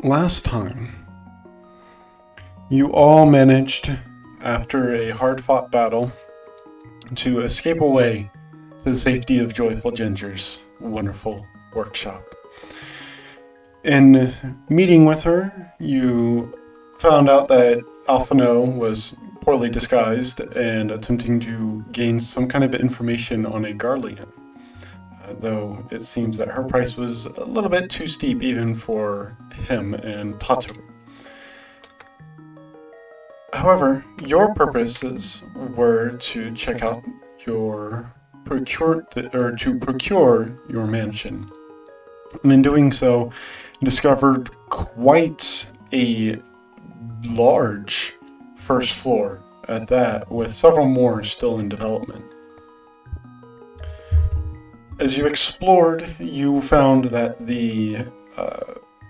last time, you all managed, after a hard-fought battle, to escape away to the safety of Joyful Ginger's wonderful workshop. In meeting with her, you found out that Alphino was poorly disguised and attempting to gain some kind of information on a Garlean, though it seems that her price was a little bit too steep even for him and Tatu. However, your purposes were to check out to procure your mansion, and in doing so, discovered quite a large first floor at that, with several more still in development. As you explored, you found that the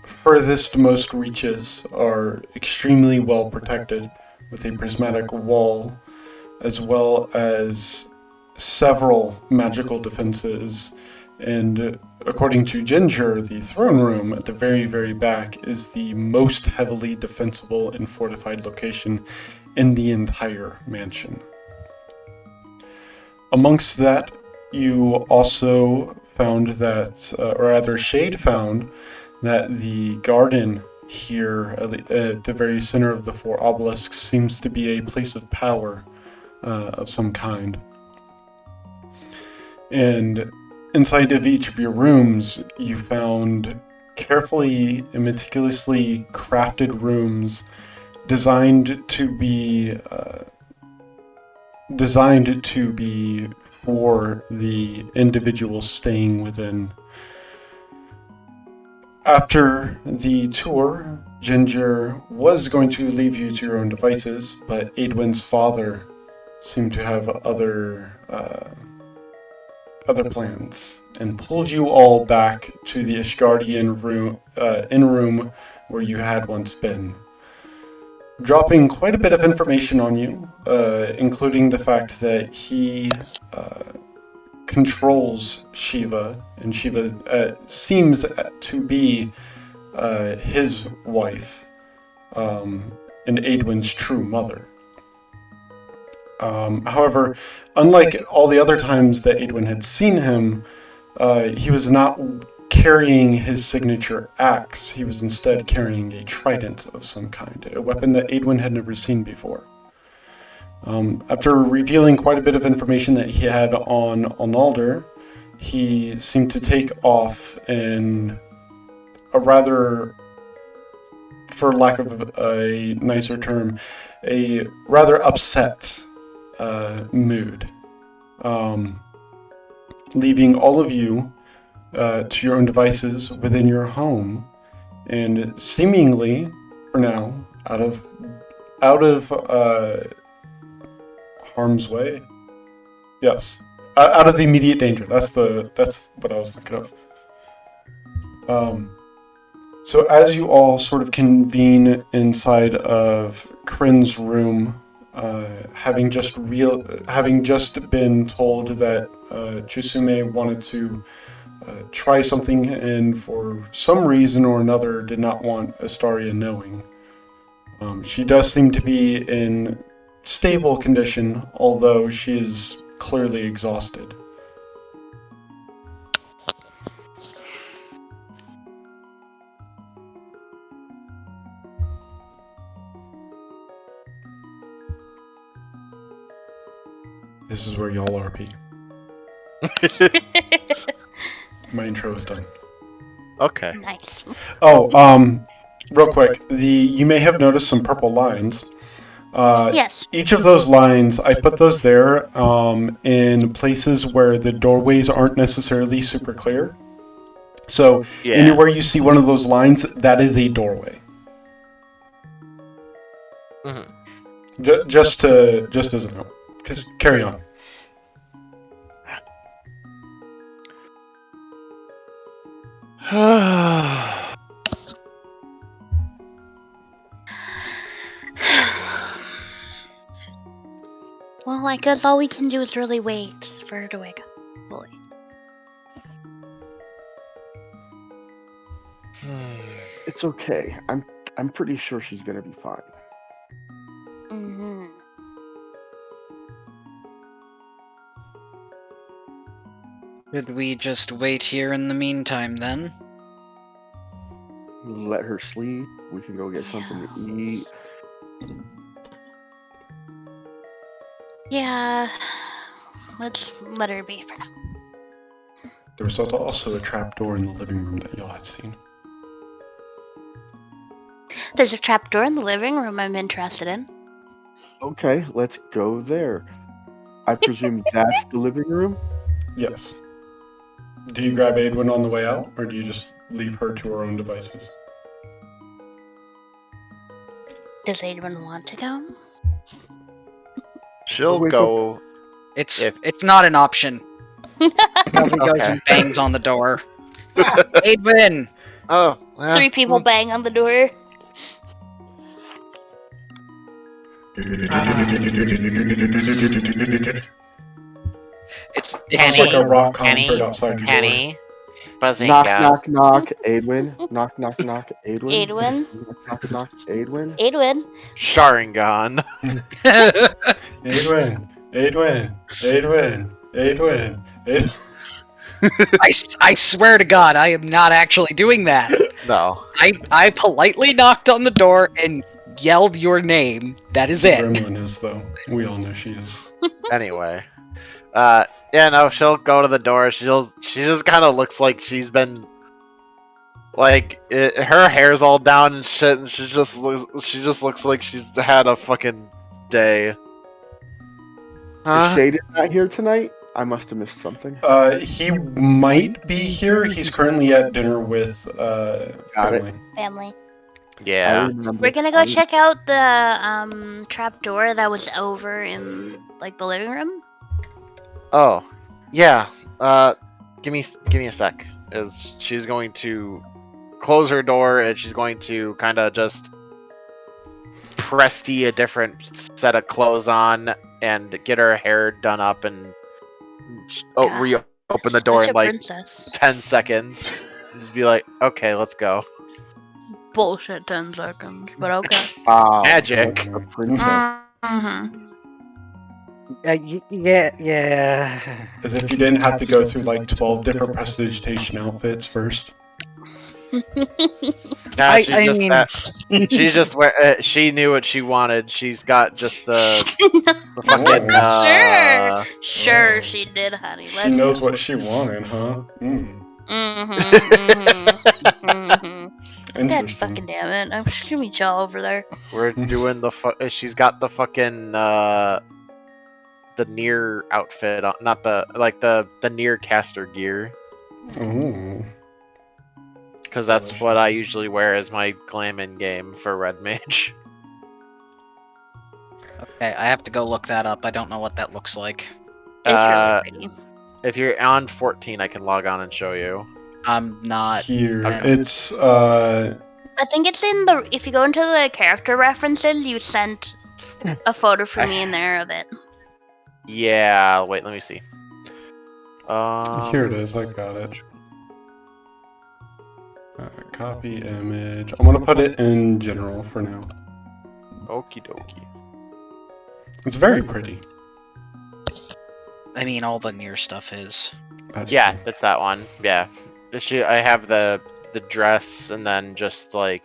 furthest most reaches are extremely well protected with a prismatic wall, as well as several magical defenses. And according to Ginger, the throne room at the very, very back is the most heavily defensible and fortified location in the entire mansion. Amongst that, you also found that, or rather Shade found, that the garden here at the very center of the four obelisks seems to be a place of power of some kind. And inside of each of your rooms, you found carefully and meticulously crafted rooms designed to be for the individual staying within. After the tour, Ginger was going to leave you to your own devices, but Adwin's father seemed to have other plans and pulled you all back to the Ishgardian room, inn room where you had once been, dropping quite a bit of information on you, including the fact that he controls Shiva, and Shiva seems to be his wife, and Adwin's true mother. However, unlike all the other times that Adwin had seen him, he was not carrying his signature axe. He was instead carrying a trident of some kind, a weapon that Adwin had never seen before. After revealing quite a bit of information that he had on Onalder, he seemed to take off in a rather, for lack of a nicer term, a rather upset mood, leaving all of you to your own devices within your home, and seemingly, for now, out of harm's way. Yes, out of immediate danger. That's what I was thinking of. So as you all sort of convene inside of Kryn's room, having just been told that Chusume wanted to try something, and for some reason or another did not want Astaria knowing. She does seem to be in stable condition, although she is clearly exhausted. This is where y'all are, P. My intro is done. Okay. Nice. Oh, real quick, you may have noticed some purple lines. Yes. Each of those lines, I put those there in places where the doorways aren't necessarily super clear. So anywhere you see one of those lines, that is a doorway. Mm-hmm. Just as a note. Carry on. Well, I guess all we can do is really wait for her to wake up fully. It's okay. I'm pretty sure she's gonna be fine. Mm-hmm. Should we just wait here in the meantime, then? Let her sleep. We can go get something to eat. Yeah. Let's let her be for now. There was also a trapdoor in the living room that y'all had seen. There's a trapdoor in the living room I'm interested in. Okay, let's go there. I presume that's the living room? Yes. Do you grab Aedwin on the way out, or do you just leave her to her own devices? Does anyone want to go? She'll wait, go. It's not an option. Kelvin goes Okay. and bangs on the door. Aedwin! Oh, 3 people bang on the door. It's It's just like a rock Penny, concert outside your door. Penny, Bazinga. Knock, knock, knock. Aedwin. Knock, knock, knock. Aedwin. Aedwin. Knock, knock, knock. Aedwin. Aedwin. Sharingan. Aedwin, Aedwin, Aedwin, Aedwin, Aedwin. I swear to God, I am not actually doing that. No. I politely knocked on the door and yelled your name. That is it. Gremlin is, though. We all know she is. Anyway. Yeah, no, she'll go to the door. She just kind of looks like she's been, like, her hair's all down and shit, and she just looks like she's had a fucking day. If Huh? Shade is not here tonight, I must have missed something. He might be here. He's currently at dinner with family. Family. Yeah. We're gonna go check out the trapdoor that was over in like the living room. Oh, yeah. Give me a sec. She's going to close her door and she's going to kind of just presty a different set of clothes on and get her hair done up and God. reopen the door Such in a like princess. 10 seconds. Just be like, okay, let's go. Bullshit 10 seconds, but okay. Magic. A princess. Mm-hmm. Yeah. As if you didn't have to go through like 12 different prestidigitation outfits first. Nah, I she's just mean- that. She's just she knew what she wanted. She's got just the fucking. Sure, she did, honey. She knows what she wanted, huh? God Interesting. fucking damn it! I'm just gonna meet y'all over there. We're doing the she's got the fucking the near outfit on, not the near caster gear, Ooh. because that's what I usually wear as my glam in game for red mage. Okay, I have to go look that up. I don't know what that looks like. It's really pretty. If you're on 14, I can log on and show you. I'm not. Here. Okay. It's I think it's in the. If you go into the character references, you sent a photo for me in there of it. Yeah, wait, let me see. here it is. I got it. Copy image. I'm gonna put it in general for now. Okie dokie. It's very pretty. I mean, all the near stuff is. That's Yeah, true. it's that one. Yeah, I have the dress and then just like,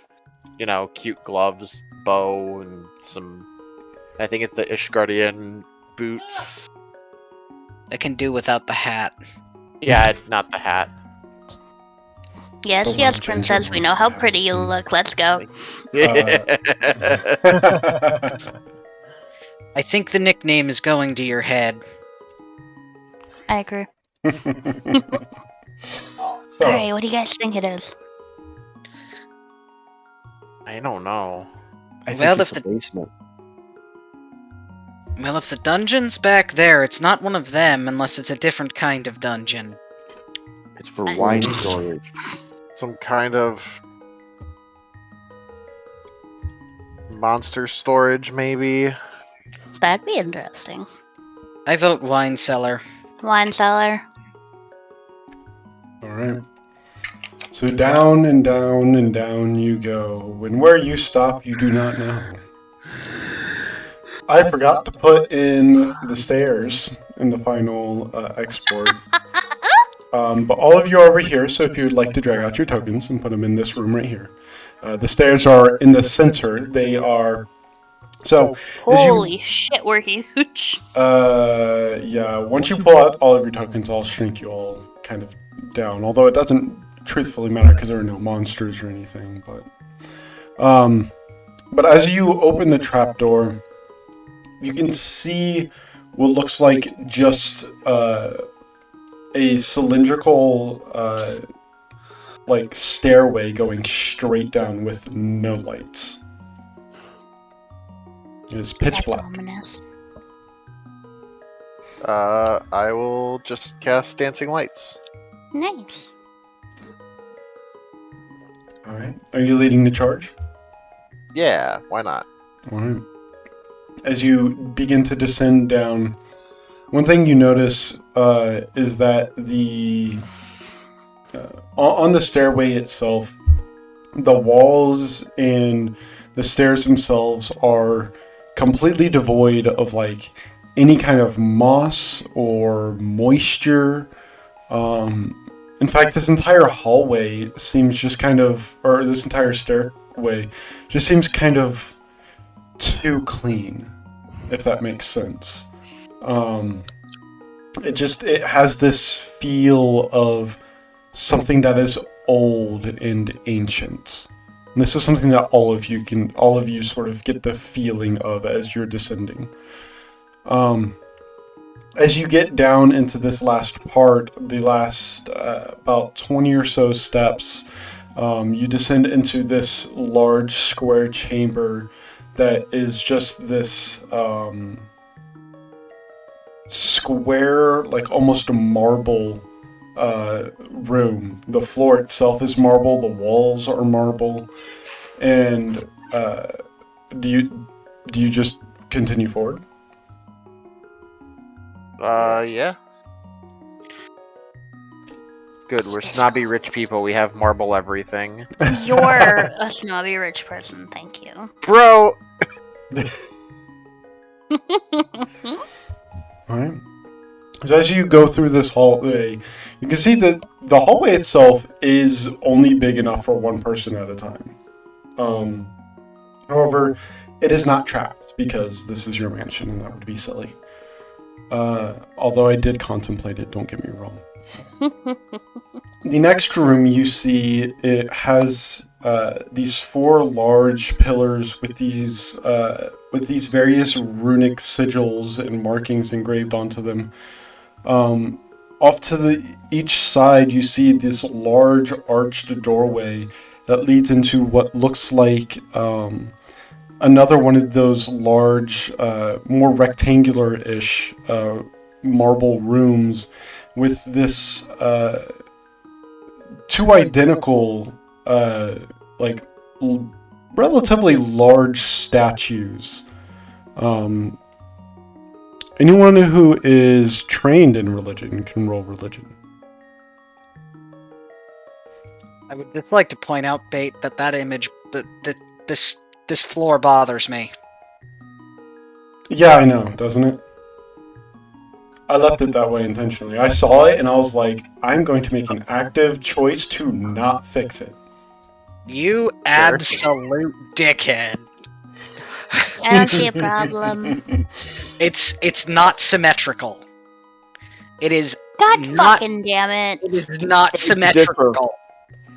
cute gloves, bow, and some. I think it's the Ishgardian boots. I can do without the hat. Yeah, not the hat. Yes, The yes, one princess. ginger We know how mustache. pretty you look. Let's go. I think the nickname is going to your head. I agree. So, Alright, what do you guys think it is? I don't know. I think Well, it's if the basement. Well, if the dungeon's back there, it's not one of them unless it's a different kind of dungeon. It's for wine storage. Some kind of monster storage, maybe. That'd be interesting. I vote wine cellar. Wine cellar. Alright. So down and down and down you go, and where you stop you do not know. I forgot to put in the stairs in the final export. But all of you are over here, so if you would like to drag out your tokens and put them in this room right here. The stairs are in the center. They are... So, Holy shit, we're huge. yeah, once you pull out all of your tokens, I'll shrink you all kind of down. Although it doesn't truthfully matter because there are no monsters or anything. But as you open the trapdoor, you can see what looks like just a cylindrical like stairway going straight down with no lights. It is pitch That's black. ominous. I will just cast Dancing Lights. Nice. Alright. Are you leading the charge? Yeah, why not? Alright. As you begin to descend down, one thing you notice is that the on the stairway itself, the walls and the stairs themselves are completely devoid of like any kind of moss or moisture. In fact, this entire hallway seems just kind of, or this entire stairway just seems kind of too clean, if that makes sense. It has this feel of something that is old and ancient. And this is something that all of you sort of get the feeling of as you're descending. As you get down into this last part, the last about 20 or so steps, you descend into this large square chamber that is just this square, like almost a marble room. The floor itself is marble, the walls are marble, and do you just continue forward? Yeah. Good, we're snobby rich people, we have marble everything. You're a snobby rich person, thank you. Bro! Alright. So as you go through this hallway, you can see that the hallway itself is only big enough for one person at a time. However, it is not trapped because this is your mansion and that would be silly. Although I did contemplate it, don't get me wrong. The next room you see, it has these four large pillars with these various runic sigils and markings engraved onto them. Off to each side, you see this large arched doorway that leads into what looks like another one of those large, more rectangular-ish marble rooms with this two identical, relatively large statues. Anyone who is trained in religion can roll religion. I would just like to point out, Bait, that image, this floor bothers me. Yeah, I know, doesn't it? I left it that way intentionally. I saw it and I was like, I'm going to make an active choice to not fix it. You absolute dickhead. I don't see a problem. It's not symmetrical. It is God not. fucking damn it. It is not It's symmetrical.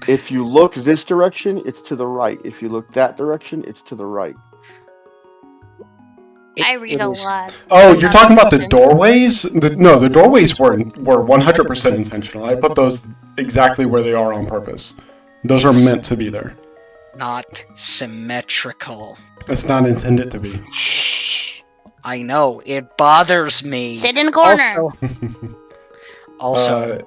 If you look this direction, it's to the right. If you look that direction, it's to the right. I read a lot. Oh, you're talking about the doorways? No, the doorways were 100% intentional. I put those exactly where they are on purpose. Those are meant to be there. Not symmetrical. It's not intended to be. I know, it bothers me. Sit in the corner. Also,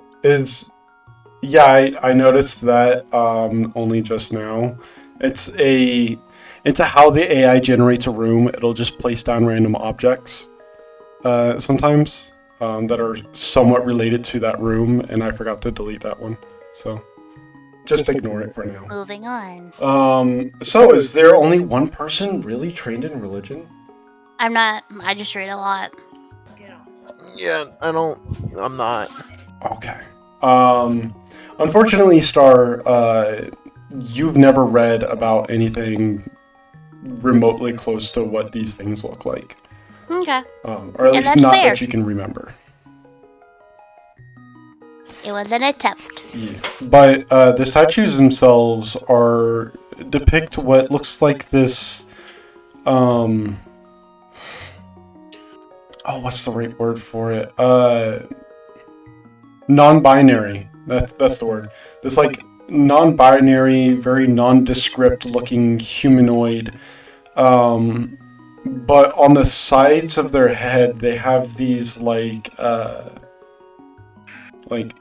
I noticed that only just now. It's how the AI generates a room. It'll just place down random objects sometimes that are somewhat related to that room, and I forgot to delete that one. So just ignore it for now. Moving on. So is there only one person really trained in religion? I'm not. I just read a lot. Yeah, I'm not. Okay. Unfortunately, Star, you've never read about anything remotely close to what these things look like. Okay. Or at least that's not fair. that you can remember. It was an attempt. Yeah. But the statues themselves depict what looks like this. What's the right word for it? Non-binary. That's the word. This like non-binary, very nondescript looking humanoid. But on the sides of their head, they have these like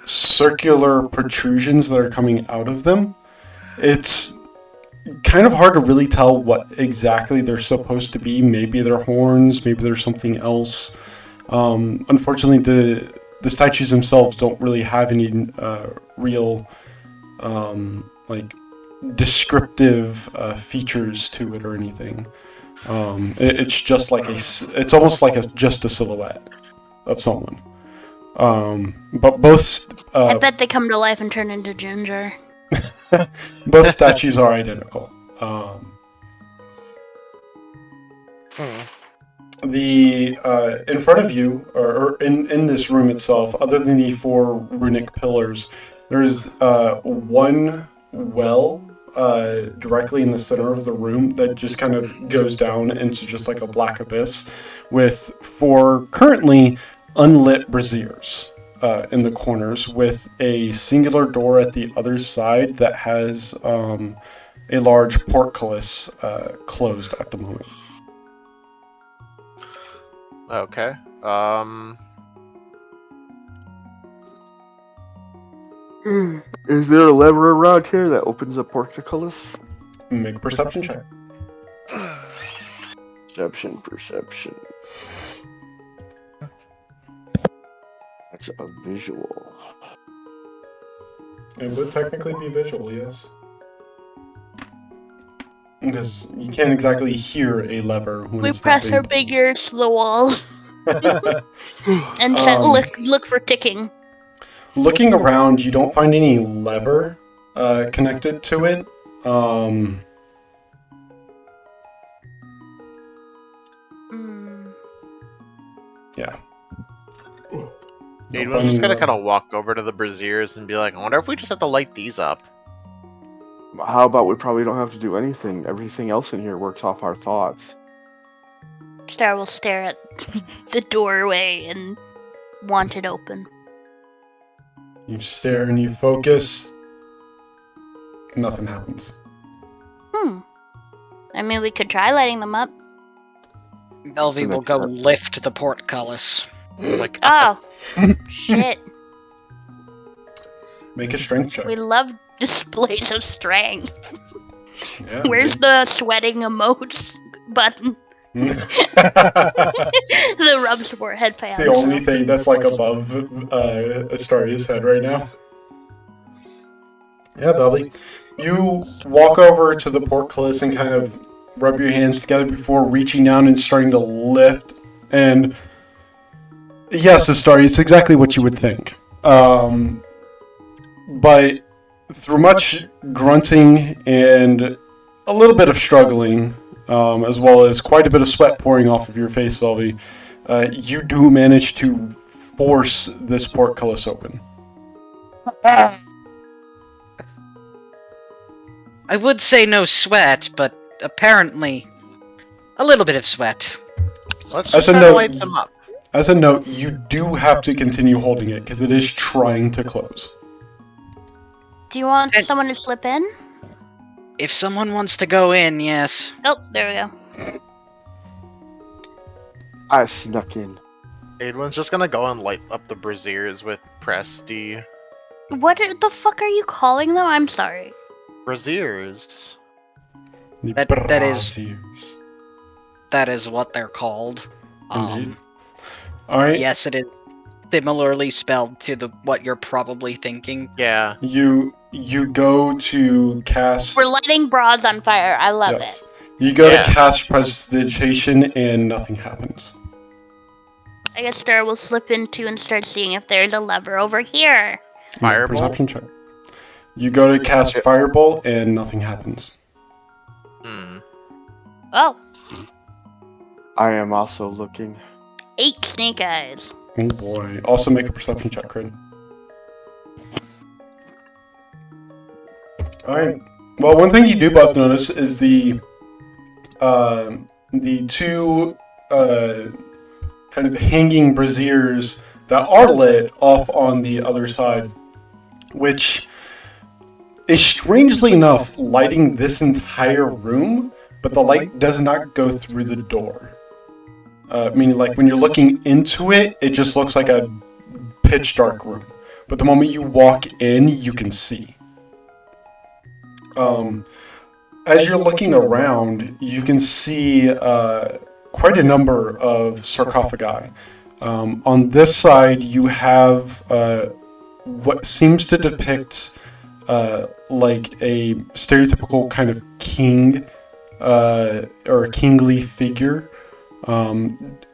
circular protrusions that are coming out of them. It's kind of hard to really tell what exactly they're supposed to be. Maybe they're horns, maybe they're something else. Unfortunately, the statues themselves don't really have any real descriptive features to it or anything. It's just like it's almost like just a silhouette of someone. But both I bet they come to life and turn into ginger. both statues are identical. The in front of you, or in this room itself, other than the 4 runic pillars, there's one well directly in the center of the room that just kind of goes down into just like a black abyss, with 4 currently unlit braziers in the corners, with a singular door at the other side that has a large portcullis closed at the moment. Okay. Is there a lever around here that opens a portcullis? Make a perception check. Perception. That's a visual. It would technically be visual, yes. Because you can't exactly hear a lever when We it's press not our being... big ears to the wall and look for ticking. Looking around, you don't find any lever connected to it. Yeah. Dude, we're just gonna kind of walk over to the braziers and be like, I wonder if we just have to light these up. How about we probably don't have to do anything? Everything else in here works off our thoughts. Star will stare at the doorway and want it open. You stare and you focus. Nothing happens. I mean, we could try lighting them up. Melvie will go lift the portcullis. Like, Oh, shit. Make a strength check. We love displays of strength. Yeah, Where's the sweating emotes button? The rub support head fan. It's the only thing that's like above Astaria's head right now. Yeah, Belly. You walk over to the portcullis and kind of rub your hands together before reaching down and starting to lift. And yes, Astaria, it's exactly what you would think. But through much grunting and a little bit of struggling, as well as quite a bit of sweat pouring off of your face, Velvy, you do manage to force this portcullis open. I would say no sweat, but apparently a little bit of sweat. let's As just a kinda note, light them up. As a note, you do have to continue holding it because it is trying to close. Do you want someone to slip in? If someone wants to go in, yes. Oh, there we go. I snuck in. Aidwin's just gonna go and light up the braziers with Presty. What the fuck are you calling them? I'm sorry. Braziers? The That is- braziers. That is what they're called. Indeed. All right. Yes, it is. similarly spelled to what you're probably thinking. Yeah. You go to cast. We're lighting bras on fire. I love Yes. it. You go Yeah. to cast prestidigitation and nothing happens. I guess Star will slip into and start seeing if there's a lever over here. Make a Firebolt? perception check. You go to cast firebolt and nothing happens. Hmm. Oh, I am also looking. 8 snake eyes. Oh boy. Also make a perception check, Crit. Alright. Well, one thing you do both notice is the two kind of hanging braziers that are lit off on the other side, which is strangely enough lighting this entire room, but the light does not go through the door. Meaning, like, when you're looking into it, it just looks like a pitch dark room. But the moment you walk in, you can see. As you're looking around, you can see quite a number of sarcophagi. On this side, you have what seems to depict like a stereotypical kind of king or a kingly figure,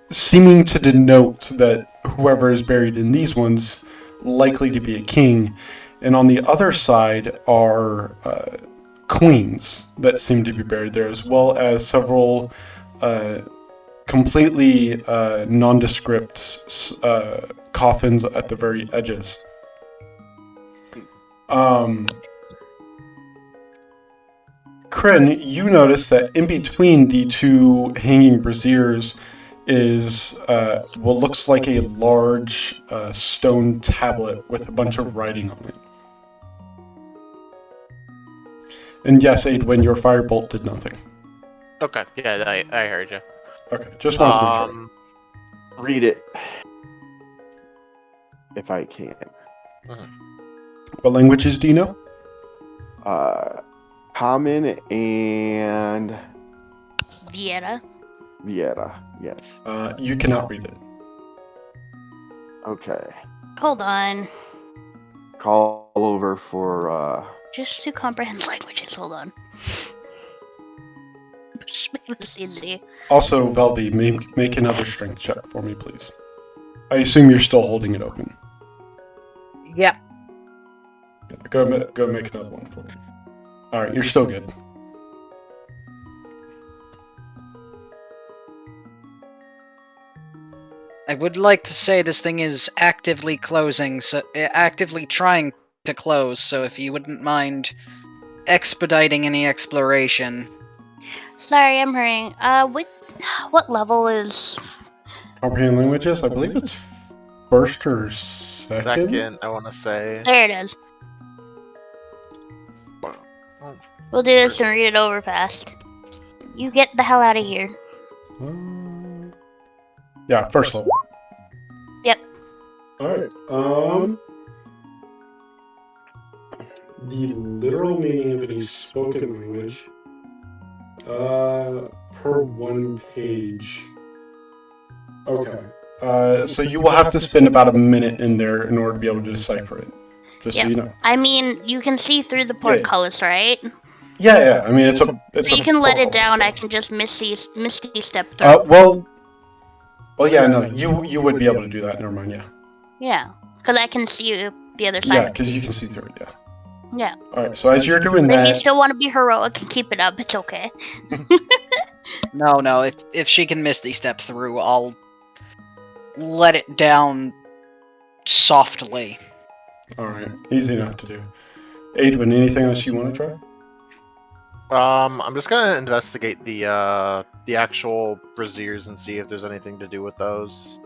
seeming to denote that whoever is buried in these ones likely to be a king. And on the other side are queens that seem to be buried there, as well as several completely nondescript coffins at the very edges. Kryn, you notice that in between the two hanging braziers is what looks like a large stone tablet with a bunch of writing on it. And yes, Aedwin, your firebolt did nothing. Okay. Yeah, I heard you. Okay, just wanted to make sure. Read it. If I can. What languages do you know? Common and Vieta. Vieta, yes. You cannot read it. Okay. Hold on. Call over for Just to comprehend languages. Hold on. Just make this easy. Also, Velby, make another strength check for me, please. I assume you're still holding it open. Yep. Go make another one for me. Alright, you're still good. I would like to say this thing is actively closing, so actively trying to close. So if you wouldn't mind expediting any exploration. Sorry, I'm hurrying. What level is... Comprehend languages? I believe it's first or second? Second, I want to say. There it is. We'll do this and read it over fast. You get the hell out of here. Yeah, first level. Yep. Alright, the literal meaning of any spoken language, per one page. Okay. So you will have to spend about a minute in there in order to be able to decipher it. Just so Yep. you know. I mean, you can see through the portcullis, right? Yeah. I mean, it's So a you can let it portcullis, down. so- I can just misty step through. Well, yeah, no, you would be able to do that. Never mind. Yeah. Yeah, because I can see the other side. Yeah, because you can see through it. Yeah. Yeah. All right. So as you're doing But if you that, still want to be heroic and keep it up, it's okay. No. If she can misty step through, I'll let it down softly. all right, easy enough to do. Aedwin, anything else you want to try? I'm just gonna investigate the actual braziers and see if there's anything to do with those.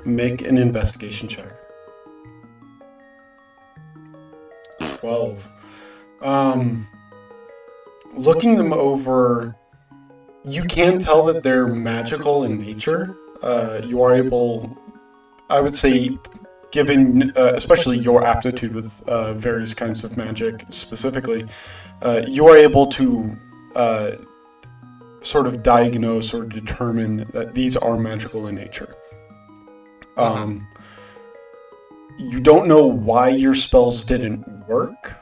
Make an investigation check. 12. Looking them over, you can tell that they're magical in nature. You are able, I would say, given especially your aptitude with various kinds of magic specifically, you are able to sort of diagnose or determine that these are magical in nature. You don't know why your spells didn't work.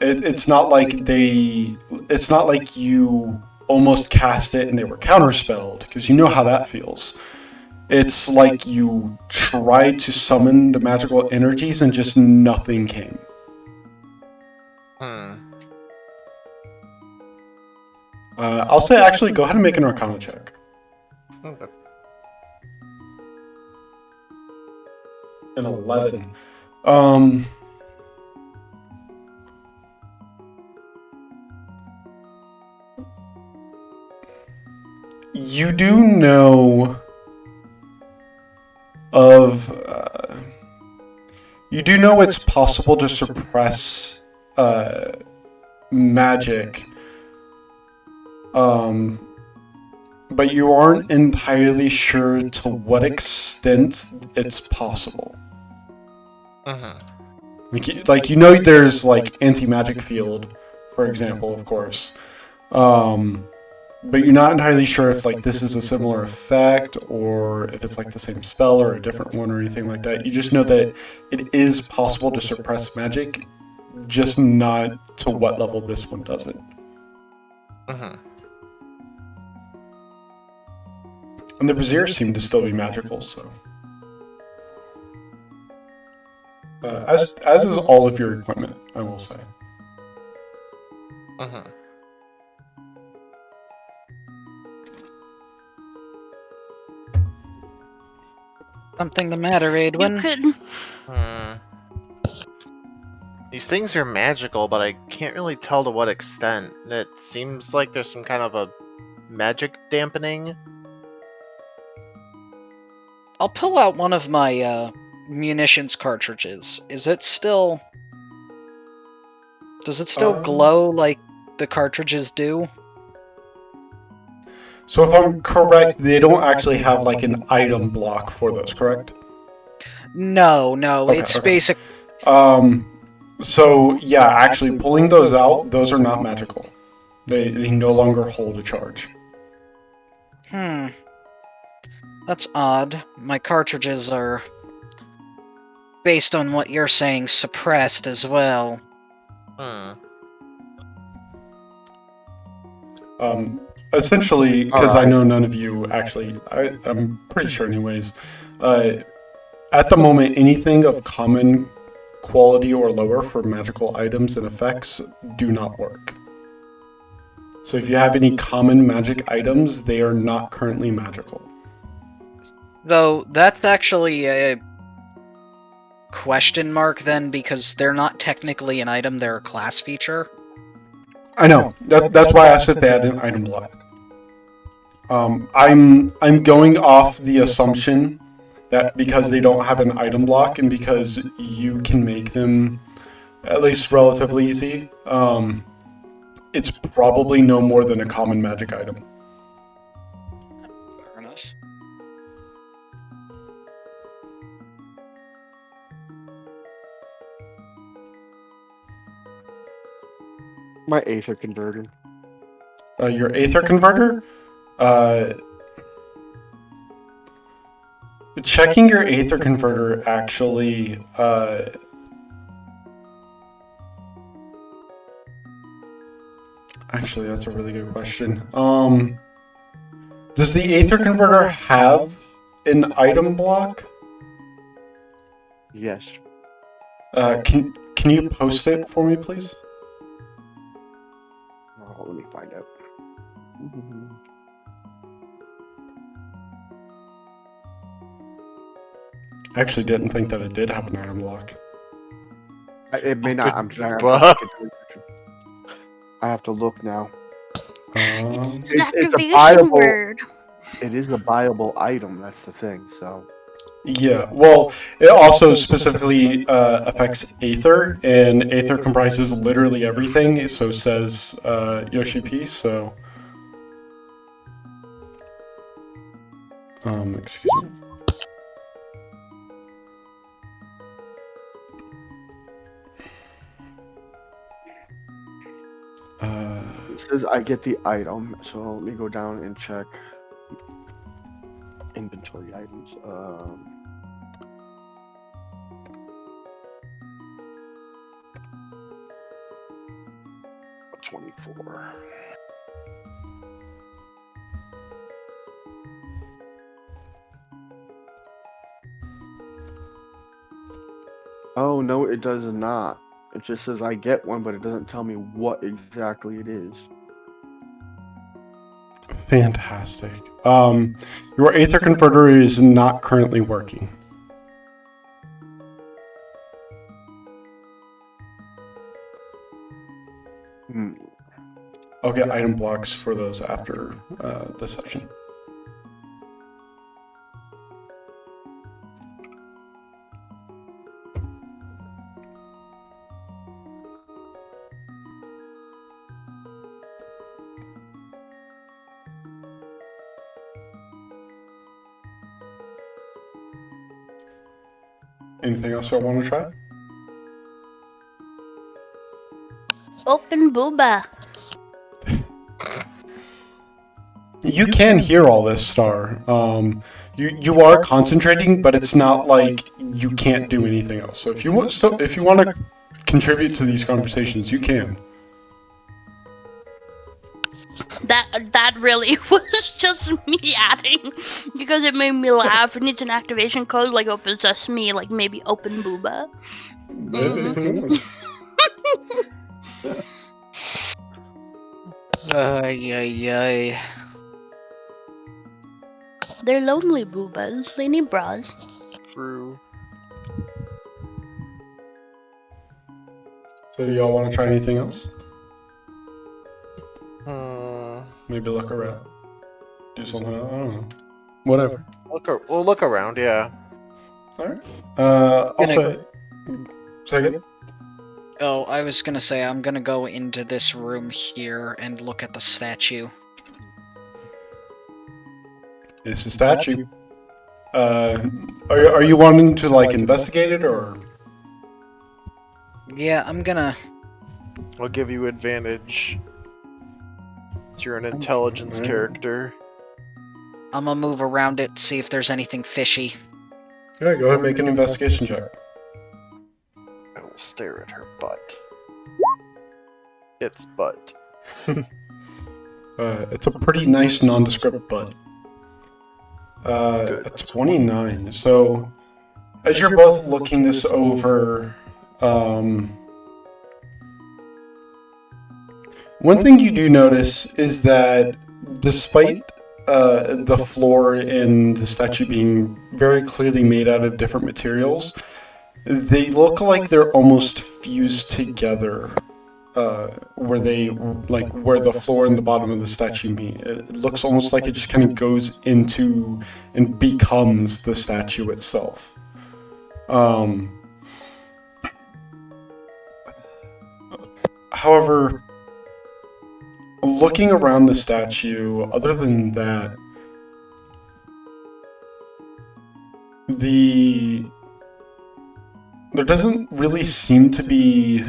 It's not like it's not like you almost cast it and they were counterspelled, because you know how that feels. It's like you tried to summon the magical energies and just nothing came. I'll say actually go ahead and make an Arcana check. Okay. An 11. You do know of you do know it's possible to suppress magic, but you aren't entirely sure to what extent it's possible. Like you know, there's like anti-magic field, for example, of course. But you're not entirely sure if like this is a similar effect or if it's like the same spell or a different one or anything like that. You just know that it is possible to suppress magic, just not to what level this one does it. And the braziers seem to still be magical, so. As is all of your equipment, I will say. Something the matter, Aedwin? You could. These things are magical, but I can't really tell to what extent. It seems like there's some kind of a magic dampening. I'll pull out one of my munitions cartridges. Is it still... Does it still glow like the cartridges do? So if I'm correct, they don't actually have like an item block for those, correct? No, Okay, it's okay. basic. So yeah, actually pulling those out, those are not magical. They no longer hold a charge. That's odd. My cartridges are, based on what you're saying, suppressed as well. Essentially, because I know none of you actually, I'm pretty sure anyways, at the moment, anything of common quality or lower for magical items and effects do not work. So if you have any common magic items, they are not currently magical. Though, that's actually a question mark then, because they're not technically an item, they're a class feature. I know. That's why I asked if they had an item block. I'm going off the assumption that because they don't have an item block and because you can make them at least relatively easy, it's probably no more than a common magic item. Fair enough. My Aether converter. Your Aether converter? Checking your Aether converter actually, actually, that's a really good question. Does the Aether converter have an item block? Yes. Can you post it for me, please? Oh, let me find out. I actually didn't think that it did have an item block. It may not. I'm sorry. Well. I have to look now. It's It's an a activation viable- word. It is a viable item. That's the thing. So. Yeah, well, it also specifically affects Aether, and Aether comprises literally everything, so says Yoshi P, so... excuse me. It says I get the item, so let me go down and check inventory items. 24. Oh, no, it does not. It just says I get one, but it doesn't tell me what exactly it is. Fantastic. Your Aether converter is not currently working. I'll get item blocks for those after the session. Anything else I want to try? Open booba. You can hear all this, Star. You are concentrating, but it's not like you can't do anything else. So if you want to contribute to these conversations, you can. That really was just me adding because it made me laugh. It needs an activation code like Open Sesame, like maybe Open Booba. Ay, ay, ay. They're lonely boobas. They need bras. True. So do y'all want to try anything else? Hmm. Maybe look around. Do something else? I don't know. Whatever. We'll look around, yeah. Alright. I'll say... Say again? Oh, I was gonna say I'm gonna go into this room here and look at the statue. It's a statue. Are you wanting to, like, investigate it, or...? Yeah, I'm gonna... I'll give you advantage. You're an intelligence character. I'm gonna move around it, see if there's anything fishy. Yeah, go ahead and make an investigation check. I will stare at her butt. Its butt. It's a pretty nice nondescript butt. A 29. So, as you're both looking this over, one thing you do notice is that despite the floor and the statue being very clearly made out of different materials, they look like they're almost fused together. Where the floor and the bottom of the statue meet. It looks almost like it just kind of goes into and becomes the statue itself. However, looking around the statue, other than that, there doesn't really seem to be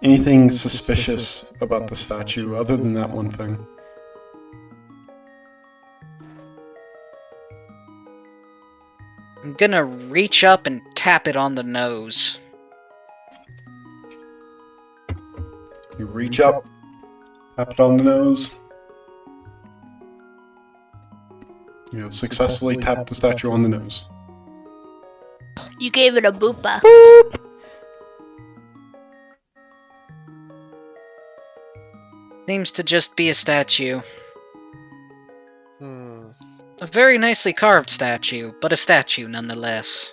anything suspicious about the statue, other than that one thing. I'm gonna reach up and tap it on the nose. You reach up, tap it on the nose. You have successfully tapped the statue on the nose. You gave it a boopa. Seems to just be a statue. Hmm. A very nicely carved statue, but a statue nonetheless.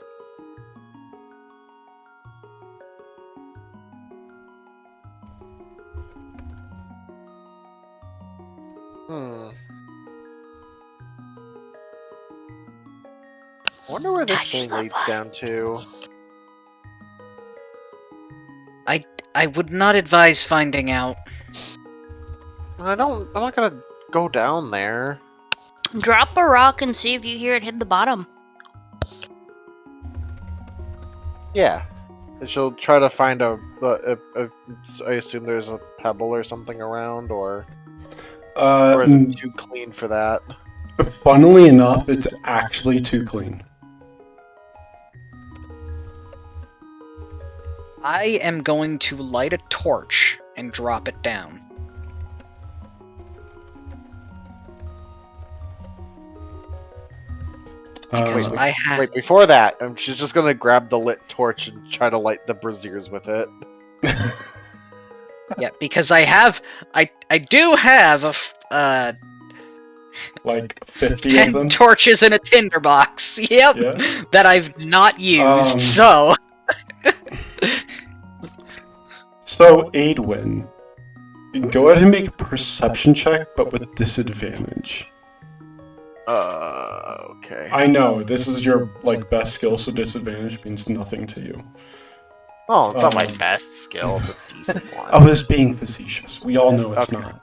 I wonder where this Touch thing the leads down to. I would not advise finding out. I'm not gonna go down there. Drop a rock and see if you hear it hit the bottom. Yeah. And she'll try to find I assume there's a pebble or something around, or is it too clean for that? Funnily enough, it's actually too clean. I am going to light a torch and drop it down. Because Uh, I have... Wait, before that, she's just gonna grab the lit torch and try to light the braziers with it. Yeah, because I do have like 50 of 10 them. torches in a tinderbox. Yep. Yeah. That I've not used, Um, so... So, Aedwin, go ahead and make a perception check, but with disadvantage. Okay. I know, this is your best skill, so disadvantage means nothing to you. Oh, it's not my um, best skill. It's a decent one. I was being facetious. We all know it's Okay. not.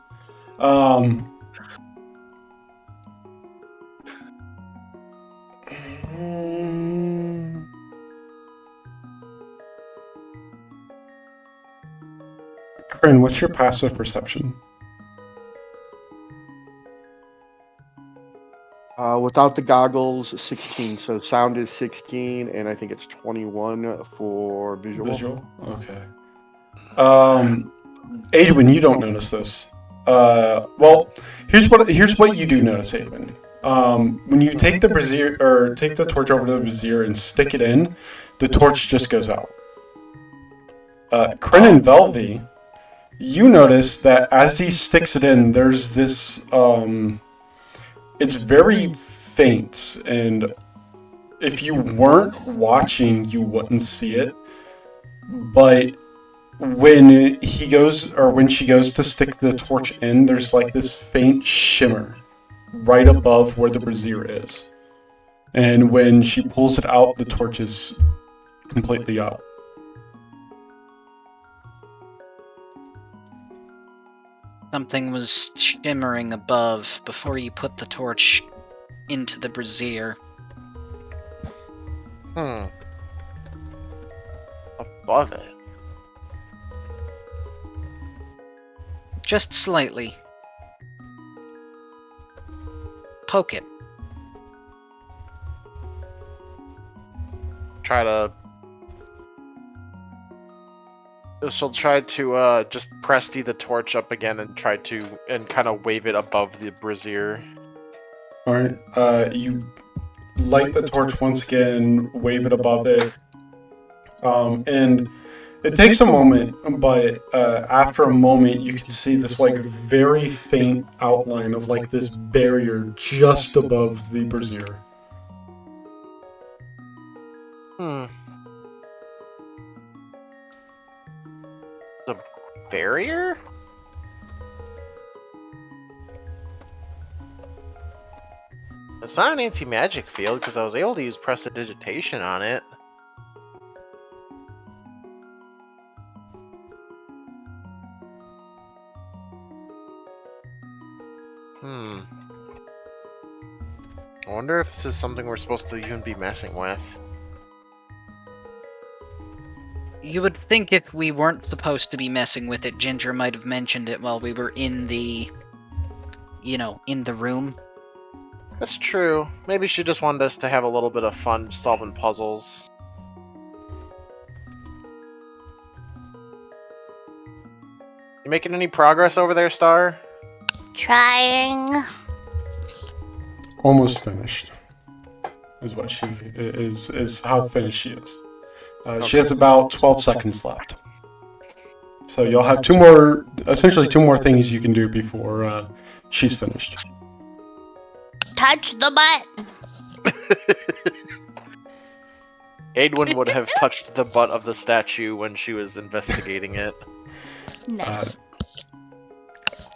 Kryn, what's your passive perception? Without the goggles, 16. So sound is 16, and I think it's 21 for visual. Visual? Okay. Aedwin, you don't notice this. Well, here's what you do notice, Aedwin. When you take the brazier, or take the torch over to the brazier and stick it in, the torch just goes out. Kryn and Velvy, you notice that as he sticks it in, there's this, it's very faint, and if you weren't watching, you wouldn't see it. But when he goes, or when she goes to stick the torch in, there's like this faint shimmer right above where the brazier is. And when she pulls it out, the torch is completely out. Something was shimmering above before you put the torch into the brazier. Above it. Just slightly. Poke it. She'll try to just Presty the torch up again and try to kind of wave it above the brazier. Alright, you light the torch once again, wave it above it, and it takes a moment, but after a moment you can see this very faint outline of this barrier just above the brazier. The barrier? It's not an anti-magic field because I was able to use prestidigitation on it. I wonder if this is something we're supposed to even be messing with. You would think if we weren't supposed to be messing with it, Ginger might have mentioned it while we were in the... in the room. That's true. Maybe she just wanted us to have a little bit of fun solving puzzles. You making any progress over there, Star? Trying. Almost finished is what she is how finished she is. She has about 12 seconds left. So you'll have essentially two more things you can do before she's finished. Touch the butt. Aedwin would have touched the butt of the statue when she was investigating it. Nice.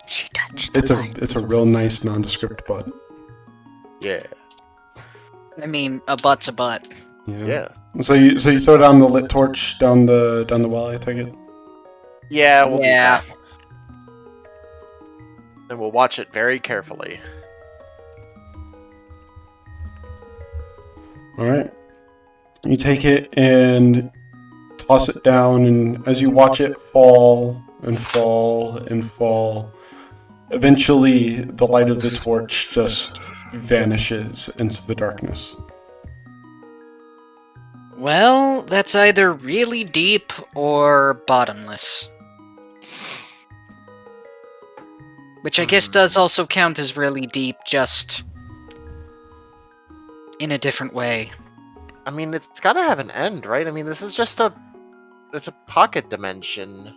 She touched It's the butt. a real nice nondescript butt. Yeah. I mean, a butt's a butt. Yeah. So you throw down the lit torch down the well, I take it? Yeah, we'll do Yeah. that. And we'll watch it very carefully. Alright. You take it and toss it down, and as you watch it fall and fall and fall, eventually the light of the torch just vanishes into the darkness. Well, that's either really deep or bottomless. Which I guess does also count as really deep, just in a different way. I mean, it's gotta have an end, right? I mean, this is just it's a pocket dimension.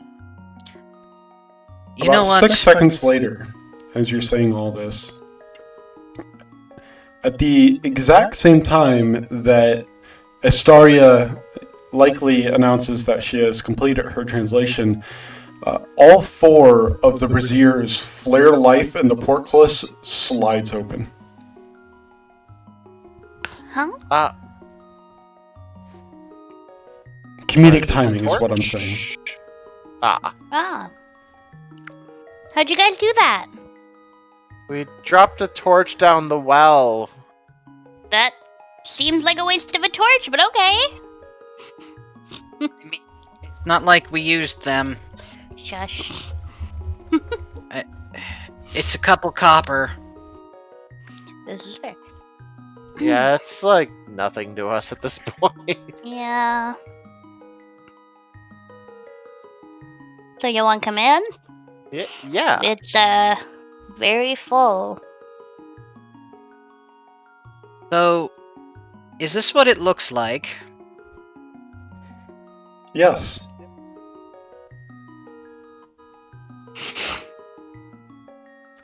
You know About what? 6 seconds later, as you're saying all this, at the exact same time that Astaria likely announces that she has completed her translation, all 4 of the braziers flare life and the portcullis slides open. Huh? Comedic timing is what I'm saying. Ah. How'd you guys do that? We dropped a torch down the well. That seems like a waste of a torch, but okay. It's not like we used them. Shush. It's a couple copper. This is fair. Yeah, it's like nothing to us at this point. Yeah. So you want to come in? Yeah. It's very full. So, is this what it looks like? Yes.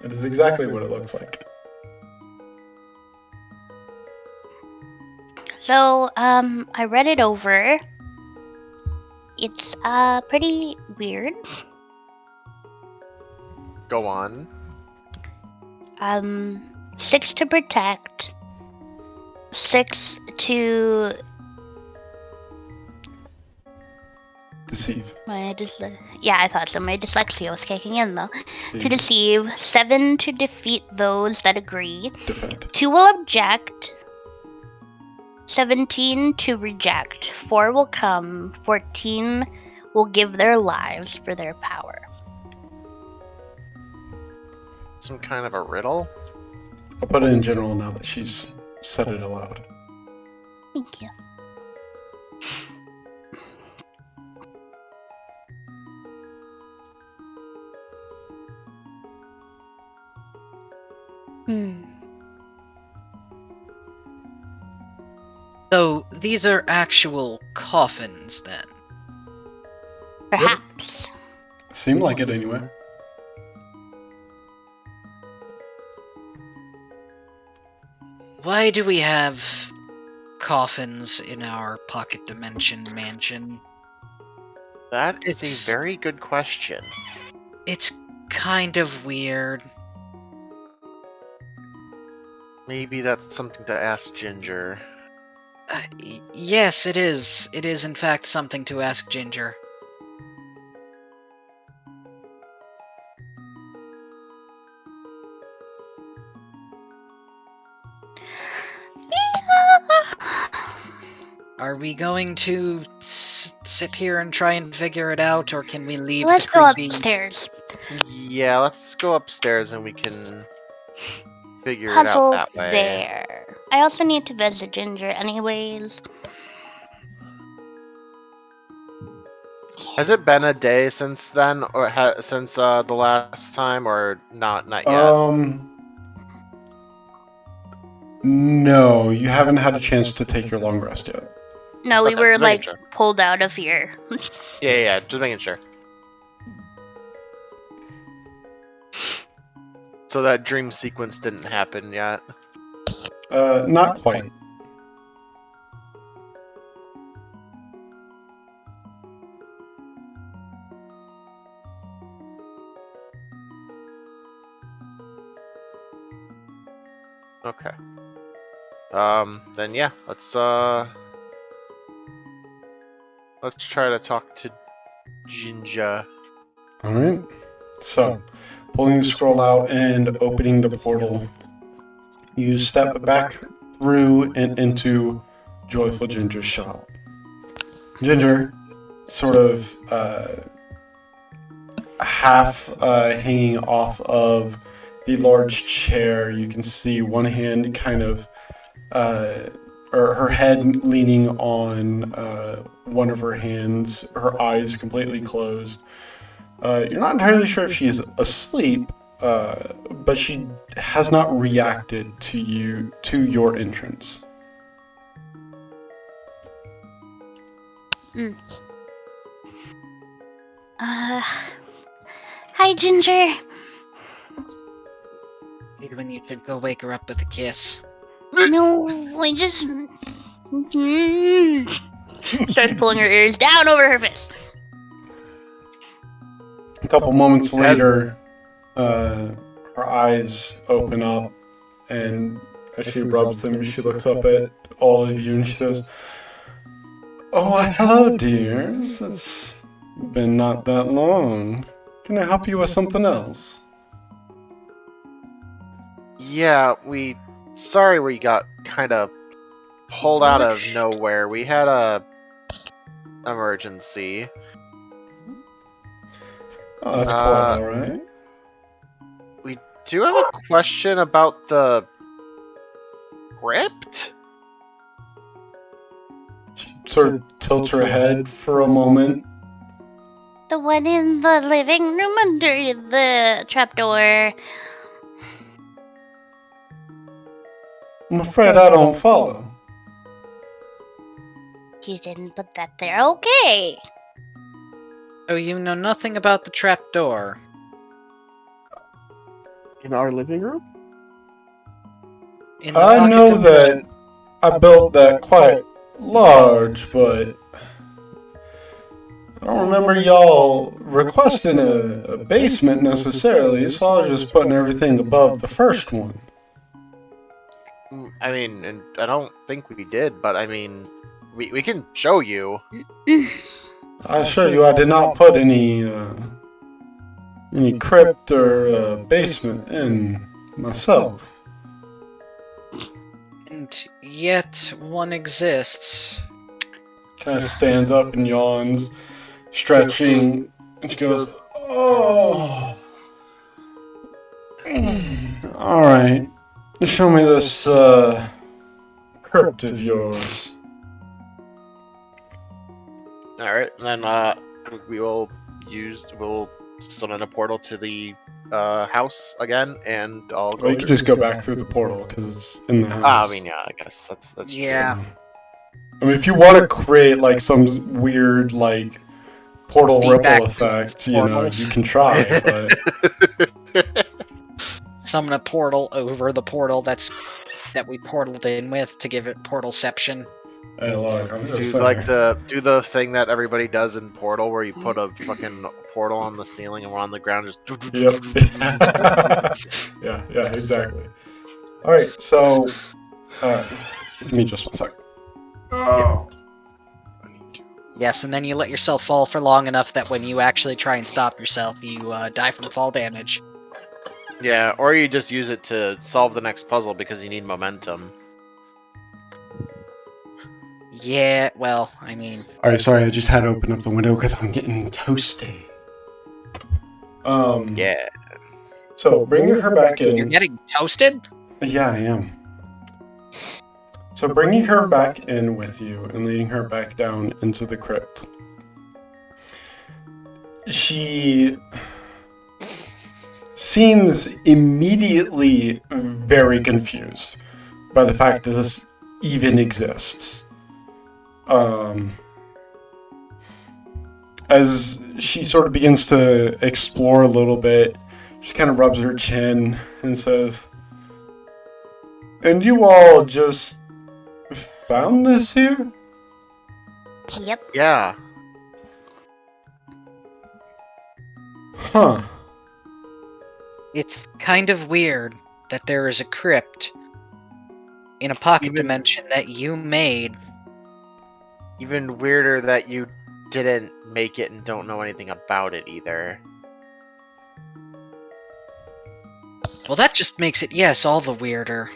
It is exactly what it looks like. So, I read it over. It's pretty weird. Go on. 6 to protect. 6 to Deceive. yeah, I thought so. My dyslexia was kicking in though. To The deceive. 7 to defeat those that agree. defend. 2 will object. 17 to reject. 4 will come. 14 will give their lives for their power. Some kind of a riddle? I'll put it in general now that she's said it aloud. Thank you. So, these are actual coffins, then? Perhaps. Seemed like it anyway. Why do we have coffins in our pocket dimension mansion? That is It's- a very good question. It's kind of weird. Maybe that's something to ask Ginger. Yes, it is. It is, in fact, something to ask Ginger. Are we going to sit here and try and figure it out, or can we leave Let's the go creepy... upstairs. Yeah, let's go upstairs and we can figure it out Puzzle that way. there. I also need to visit Ginger anyways. Has it been a day since then, or since the last time, or not? Not yet. No, you haven't had a chance to take your long rest yet. No, we Okay, were making like sure. pulled out of here. Yeah, just making sure. So that dream sequence didn't happen yet. Not quite. Okay. Then yeah, let's try to talk to Jinja. Alright. So, pulling the scroll out and opening the portal, you step back through and into Joyful Ginger's shop. Ginger, sort of half hanging off of the large chair. You can see one hand kind of, or her head leaning on one of her hands, her eyes completely closed. You're not entirely sure if she is asleep, but she has not reacted to your entrance. Hi, Ginger. When you should go wake her up with a kiss. No, I just. Starts pulling her ears down over her face. A couple moments later, her eyes open up, and as she rubs them, she looks up at all of you and she says, "Oh, hello, dears. It's been not that long. Can I help you with something else?" Yeah, sorry we got kind of pulled out of nowhere. We had a emergency. Oh, that's quite alright. We do have a question about the crypt? She sort of tilts her head for a moment. The one in the living room under the trapdoor. I'm afraid I don't follow. You didn't put that there. Okay. Oh, you know nothing about the trapdoor. In our living room? In the I pocket know that dimension. I built that quite large, but I don't remember y'all requesting a basement necessarily, so I was just putting everything above the first one. I mean, and I don't think we did, but I mean, we can show you. I assure you, I did not put any crypt or basement in myself. And yet one exists. Kind of stands up and yawns, stretching, and she goes, "Oh, all right. Show me this crypt of yours." Alright, then we'll summon a portal to the house again, and I'll go. Well, you could just go back through the portal because it's in the house. Ah, I mean, yeah, I guess that's Yeah. I mean, if you want to create like some weird like portal Feedback ripple effect, you know, portals. you can try. But Summon a portal over the portal that we portaled in with to give it portalception. hey, look, I'm just do saying. like do the thing that everybody does in Portal, where you put a fucking portal on the ceiling and we're on the ground just. Yep. yeah, exactly. All right, so give me just one second. Oh. Yes, and then you let yourself fall for long enough that when you actually try and stop yourself, you die from fall damage. Yeah, or you just use it to solve the next puzzle because you need momentum. Yeah, well, I mean... All right, sorry, I just had to open up the window because I'm getting toasty. Yeah. So bringing her back in. You're getting toasted? Yeah, I am. So bringing her back in with you and leading her back down into the crypt. She seems immediately very confused by the fact that this even exists. As she sort of begins to explore a little bit, she kind of rubs her chin and says, "And you all just found this here?" Yep. Yeah. Huh. It's kind of weird that there is a crypt in a pocket dimension that you made. Even weirder that you didn't make it and don't know anything about it either. Well, that just makes it, yes, all the weirder.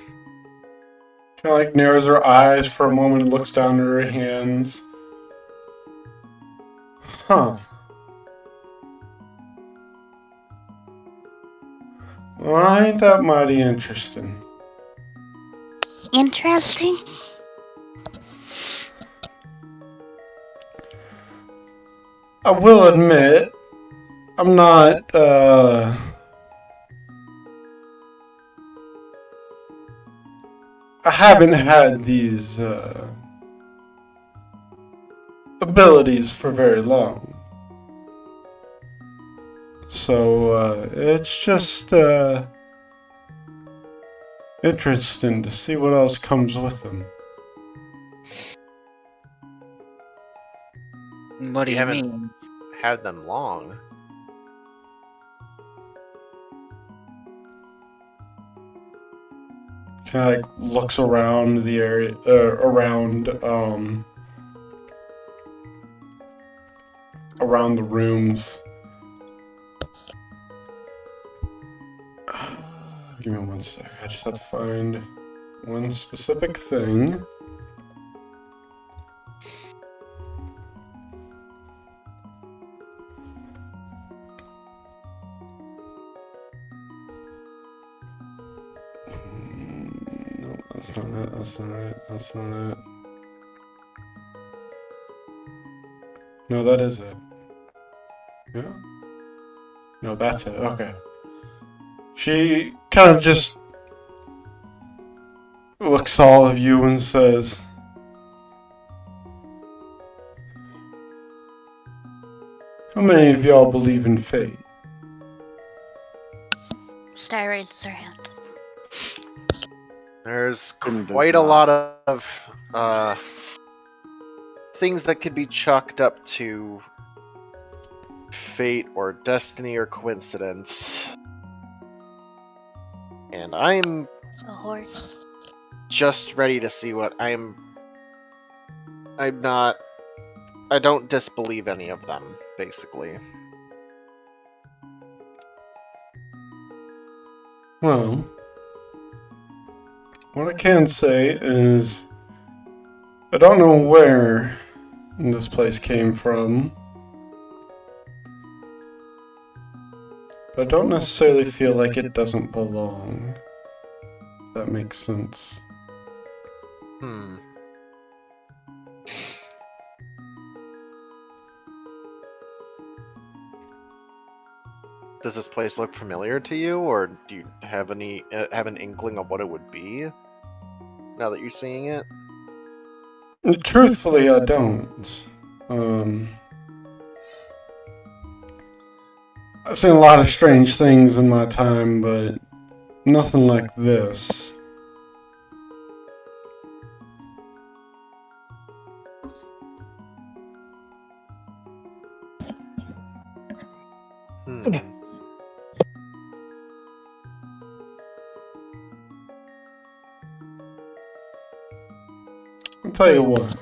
Kind of like narrows her eyes for a moment and looks down at her hands. Huh. Well, ain't that mighty interesting. Interesting. I will admit, I'm not, I haven't had these, abilities for very long. So, it's just, interesting to see what else comes with them. What do You you haven't- mean? Had them long. Kind of like looks around the area, around the rooms. Give me 1 sec. I just have to find one specific thing. No, that's not it. That's not it. That's not it. No, that is it. Yeah? No, that's it. Okay. She kind of just looks at all of you and says, how many of y'all believe in fate? Star raises her hand. There's Does quite a not. lot of things that could be chalked up to fate or destiny or coincidence. And I'm A horse. just ready to see what I don't disbelieve any of them, basically. Well, what I can say is, I don't know where this place came from, but I don't necessarily feel like it doesn't belong. If that makes sense. Does this place look familiar to you, or do you have have an inkling of what it would be? Now that you're seeing it, Truthfully, I don't. I've seen a lot of strange things in my time, but nothing like this. I'll tell you what.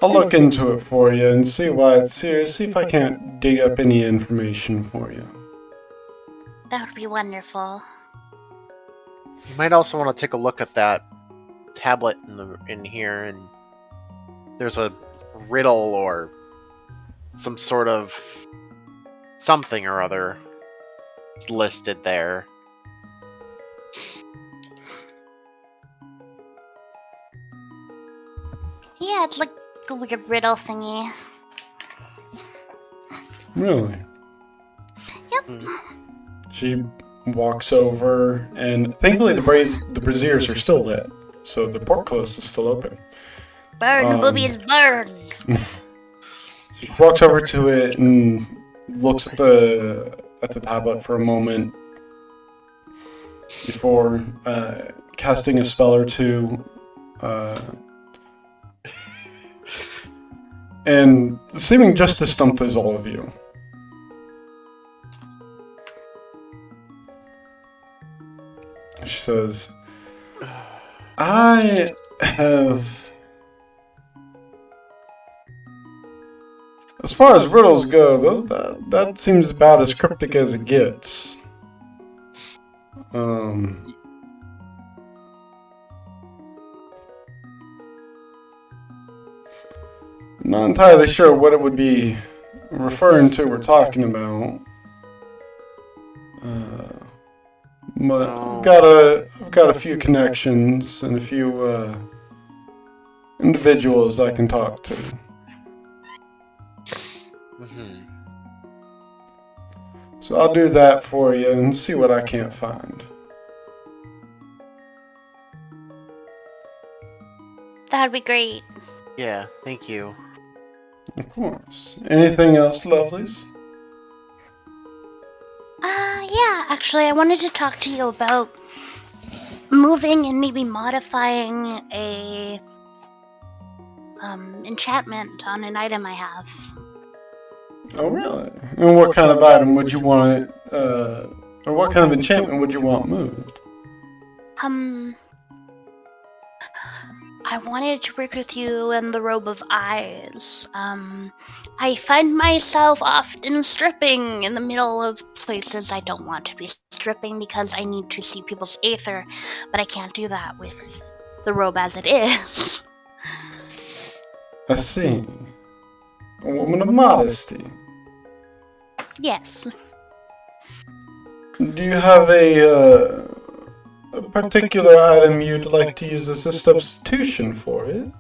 I'll look into it for you and see if I can't dig up any information for you. That would be wonderful. You might also want to take a look at that tablet in here, and there's a riddle or some sort of something or other listed there. Yeah, it's like a weird riddle thingy. Really? Yep. She walks over, and thankfully the braziers are still lit, so the portcullis is still open. Burn, the boobies, burn! She walks over to it and looks at the tablet for a moment before casting a spell or two, and seeming just as stumped as all of you. She says, I have... As far as riddles go, that seems about as cryptic as it gets. I'm not entirely sure what it would be referring to or talking about. But Oh. I've got a few connections and a few individuals I can talk to. Mhm. So I'll do that for you and see what I can't find. That'd be great. Yeah, thank you. Of course. Anything else, lovelies? Yeah, actually, I wanted to talk to you about moving and maybe modifying a enchantment on an item I have. Oh, really? And what kind of item would you want, or what kind of enchantment would you want moved? I wanted to work with you in the Robe of Eyes. I find myself often stripping in the middle of places I don't want to be stripping because I need to see people's Aether, but I can't do that with the robe as it is. I see. A woman of modesty. Yes. Do you have a particular item you'd like to use as a substitution for it?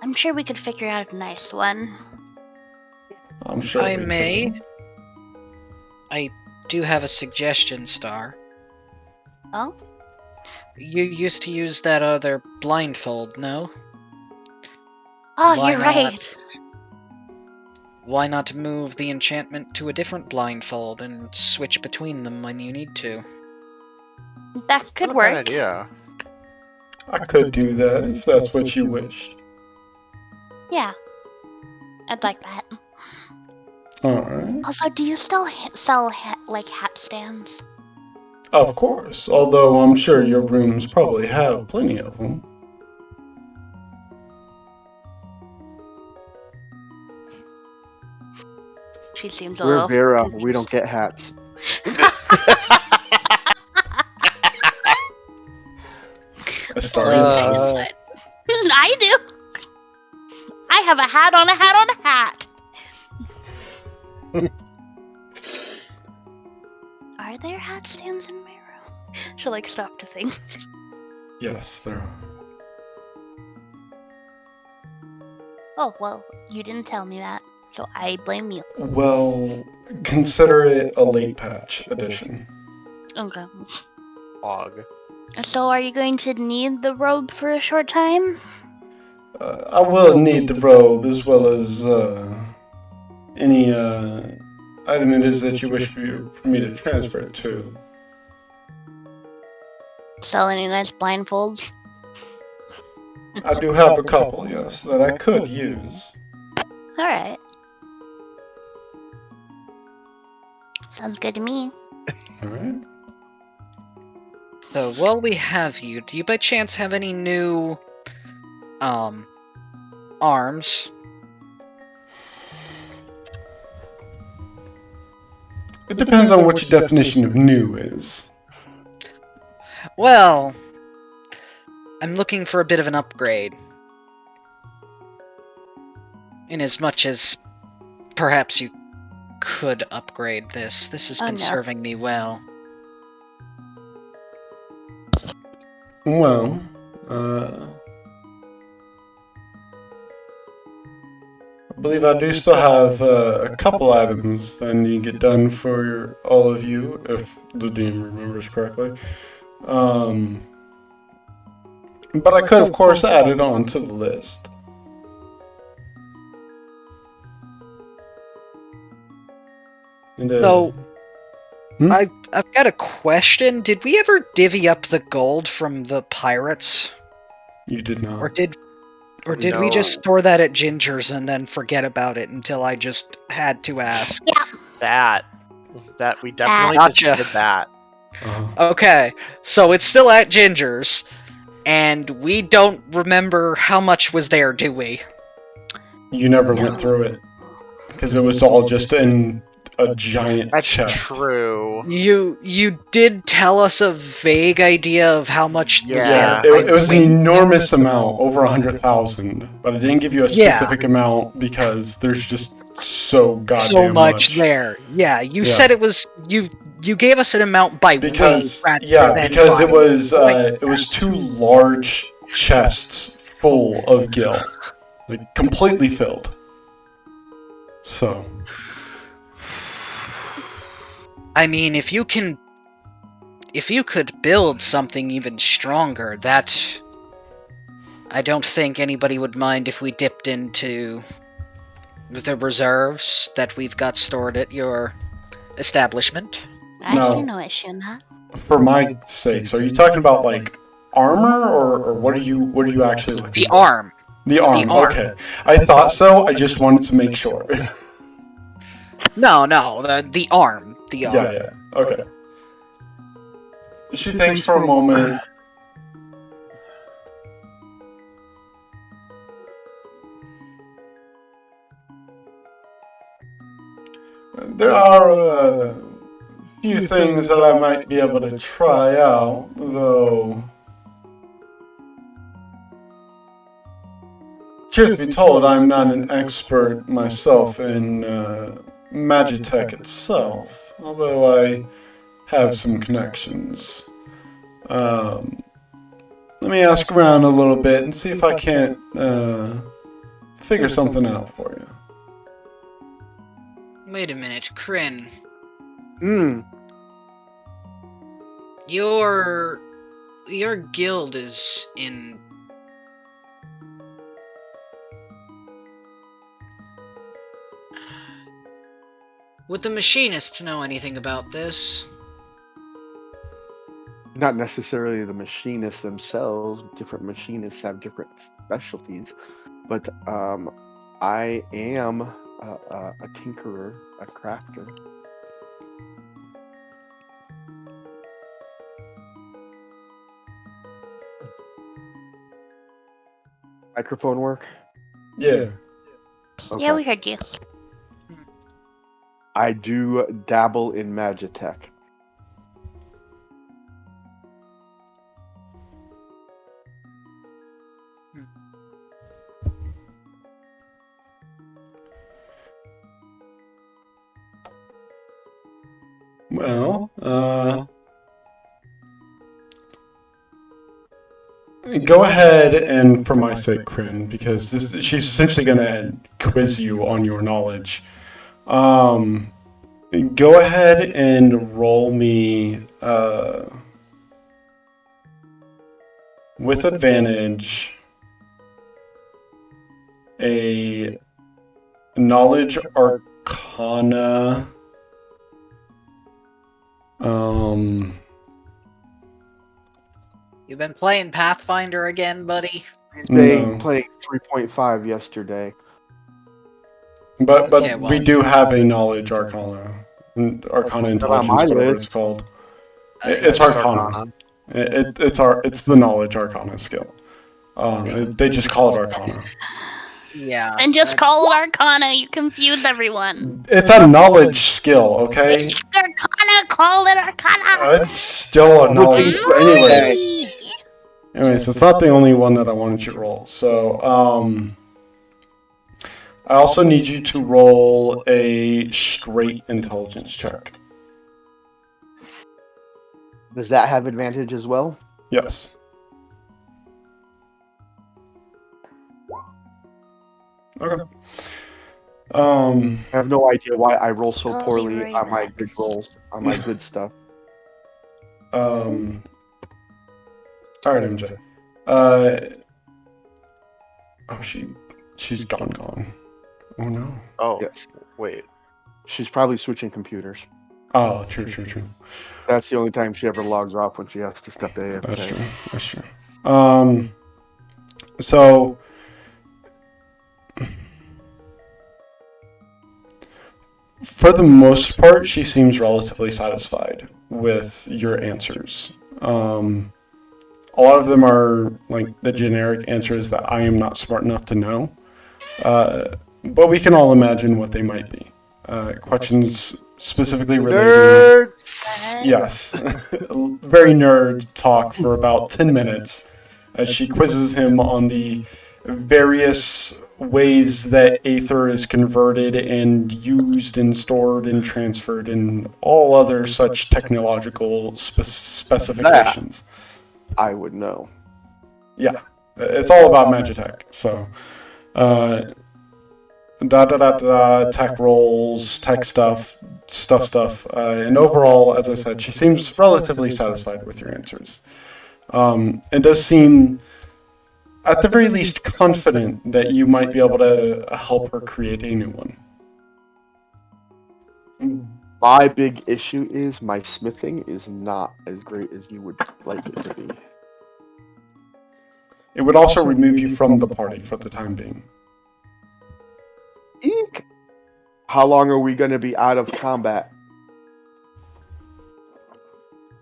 I'm sure we could figure out a nice one. I'm sure I we may. could. I do have a suggestion, Star. Oh? You used to use that other blindfold, no? Oh, Why you're not? right. Why not move the enchantment to a different blindfold and switch between them when you need to? That could Not a work. bad idea. I could do that if that's what you wished. Yeah. I'd like that. Alright. Also, do you still sell like hat stands? Of course, although I'm sure your rooms probably have plenty of them. She seems a We're little Vera. confused. We don't get hats. I started Nice, this. but- I do. I have a hat on a hat on a hat. Are there hat stands in my room? She'll like stop to think. Yes, there are. Oh well, you didn't tell me that, so I blame you. Well, consider it a late patch edition. Okay. Hog. So are you going to need the robe for a short time? I will need the robe as well as any item it is that you wish for me to transfer it to. Sell any nice blindfolds? I do have a couple, yes, that I could use. Alright. Sounds good to me. Alright. So, while we have you, do you by chance have any new, arms? It depends on what your definition of new is. Well, I'm looking for a bit of an upgrade. Inasmuch as perhaps you could upgrade this. This has Oh, been no. serving me well. Well, I believe I do still have a couple items that need to get done for all of you, if the DM remembers correctly. But I could, of course, add it on to the list. And, So, Hmm? I've got a question. Did we ever divvy up the gold from the pirates? you did not. Or did we just No. store that at Ginger's and then forget about it until I just had to ask? That we definitely Gotcha. just did that. Uh-huh. Okay, so it's still at Ginger's, and we don't remember how much was there, do we? You never No. went through it because it was all just in a giant That's chest. true. You did tell us a vague idea of how much was Yeah. there. It was an Wait, enormous amount, over 100,000, but I didn't give you a Yeah. specific amount because there's just so goddamn so much there. Yeah, you said it was you gave us an amount by because weight rather than because by, it was 2 large chests full of gil, like completely filled. So I mean, if you could build something even stronger, that I don't think anybody would mind if we dipped into the reserves that we've got stored at your establishment. I No. see no issue in that. for my sakes, are you talking about like armor or what are you actually looking The for? arm. The arm. arm. Okay. I thought so. I just wanted to make sure. No, the arm. The arm. Yeah. Okay. She thinks for a moment. There are a few things that I might be able to try out, though. Truth be told, I'm not an expert myself in Magitech itself, although I have some connections. Let me ask around a little bit and see if I can't figure something out for you. Wait a minute, Kryn. Hmm. Your guild is in. Would the machinists know anything about this? Not necessarily the machinists themselves. Different machinists have different specialties, but I am a tinkerer, a crafter. Microphone work? Yeah. Okay. Yeah, we heard you. I do dabble in Magitech. Well, go ahead and, for my sake, Kryn, because she's essentially going to quiz you on your knowledge. Go ahead and roll me with advantage a knowledge arcana. You've been playing Pathfinder again, buddy? They No. played 3.5 yesterday. But Okay, well- we do have a knowledge arcana. Arcana intelligence, whatever it's called. It's arcana. It's the knowledge arcana skill. They just call it arcana. Yeah. Then just call it Arcana. You confuse everyone. It's a knowledge skill, okay? It's Arcana. Call it Arcana. It's still a knowledge. Mm. Anyways, it's not the only one that I wanted you to roll. So, I also need you to roll a straight intelligence check. Does that have advantage as well? Yes. Okay. I have no idea why I roll so I'll be poorly right on my back. good rolls, on my good stuff. All right, MJ. Oh, she's gone. Oh no. Oh, Yes. wait. She's probably switching computers. Oh, true. That's the only time she ever logs off, when she has to step AFK. That's true. So for the most part, she seems relatively satisfied with your answers. A lot of them are like the generic answers that I am not smart enough to know. But we can all imagine what they might be. Questions specifically related. Nerds! Yes. Very nerd talk for about 10 minutes as she quizzes him on the various ways that Aether is converted and used and stored and transferred and all other such technological specifications. I would know. Yeah, it's all about Magitech. So, tech roles, tech stuff. And overall, as I said, she seems relatively satisfied with your answers. It does seem, at the very least, confident that you might be able to help her create a new one. My big issue is my smithing is not as great as you would like it to be. It would also remove you from the party for the time being. Eek! How long are we going to be out of combat?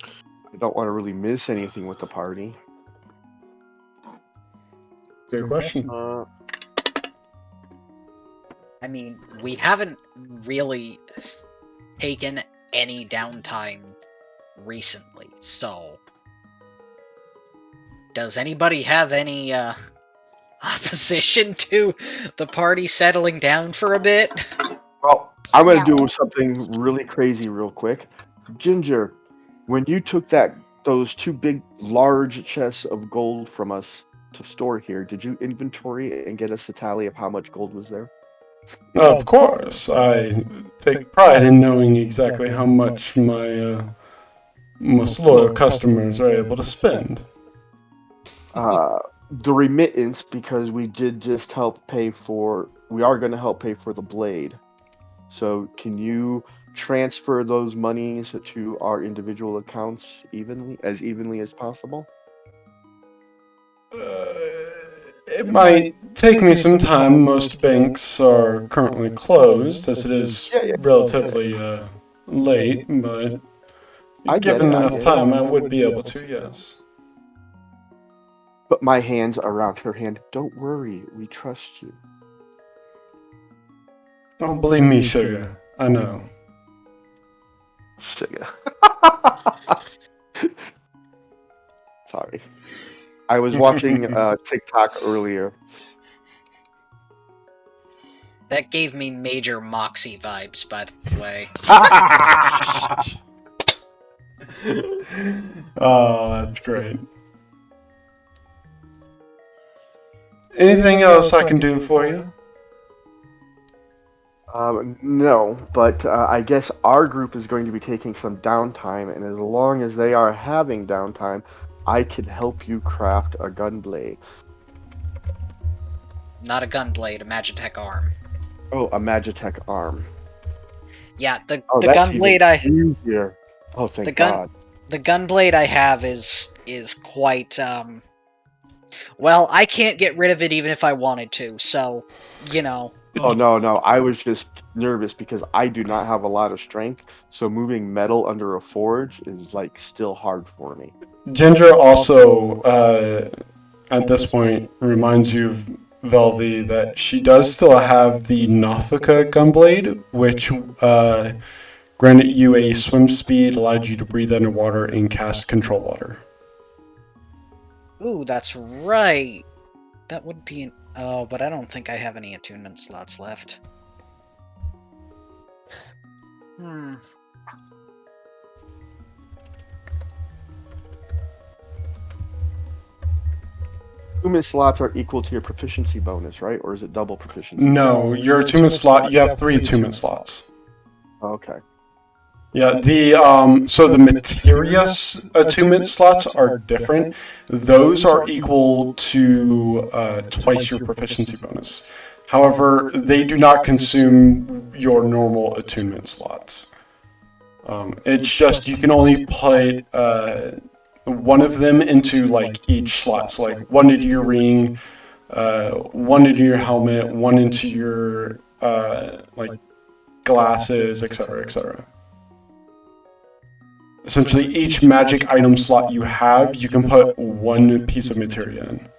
I don't want to really miss anything with the party. Good question. I mean, we haven't really taken any downtime recently, so does anybody have any opposition to the party settling down for a bit? Well, I'm going to No. do something really crazy real quick. Ginger, when you took those two big, large chests of gold from us to store here, did you inventory and get us a tally of how much gold was there? Of course, I take pride in knowing exactly how much my most loyal customers are able to spend. The remittance, because we did just we are going to help pay for the blade. So can you transfer those monies to our individual accounts evenly as possible? It might take me some time. Most banks are currently closed, as it is relatively late, but given enough time, I would be able to, yes. Put my hands around her hand. Don't worry, we trust you. Oh, believe me, sugar. I know. Sugar. Sorry. I was watching TikTok earlier. That gave me major Moxie vibes, by the way. Oh, that's great. Anything else I can do for you? No, but I guess our group is going to be taking some downtime, and as long as they are having downtime, I can help you craft a gunblade. Not a gunblade, a Magitech arm. Oh, a Magitech arm. Yeah, the that's gunblade even easier. Oh, thank God. The gunblade I have is quite well, I can't get rid of it even if I wanted to, so you know. Oh no, I was just nervous because I do not have a lot of strength, so moving metal under a forge is like still hard for me. Ginger also, at this point, reminds you of Velvy that she does still have the Nafika gunblade, which granted you a swim speed, allowed you to breathe underwater, and cast control water. Ooh, that's right. That would be an... Oh, but I don't think I have any attunement slots left. Attunement slots are equal to your proficiency bonus, right? Or is it double proficiency? No, your attunement slot, you have 3 attunement slots. Okay. Yeah, so the Materius attunement slots are different. Those are equal to twice your proficiency bonus. However, they do not consume your normal attunement slots. It's just you can only put one of them into like each slot. So like one into your ring, one into your helmet, one into your like glasses, etc., etc. Essentially, each magic item slot you have, you can put one piece of materia in.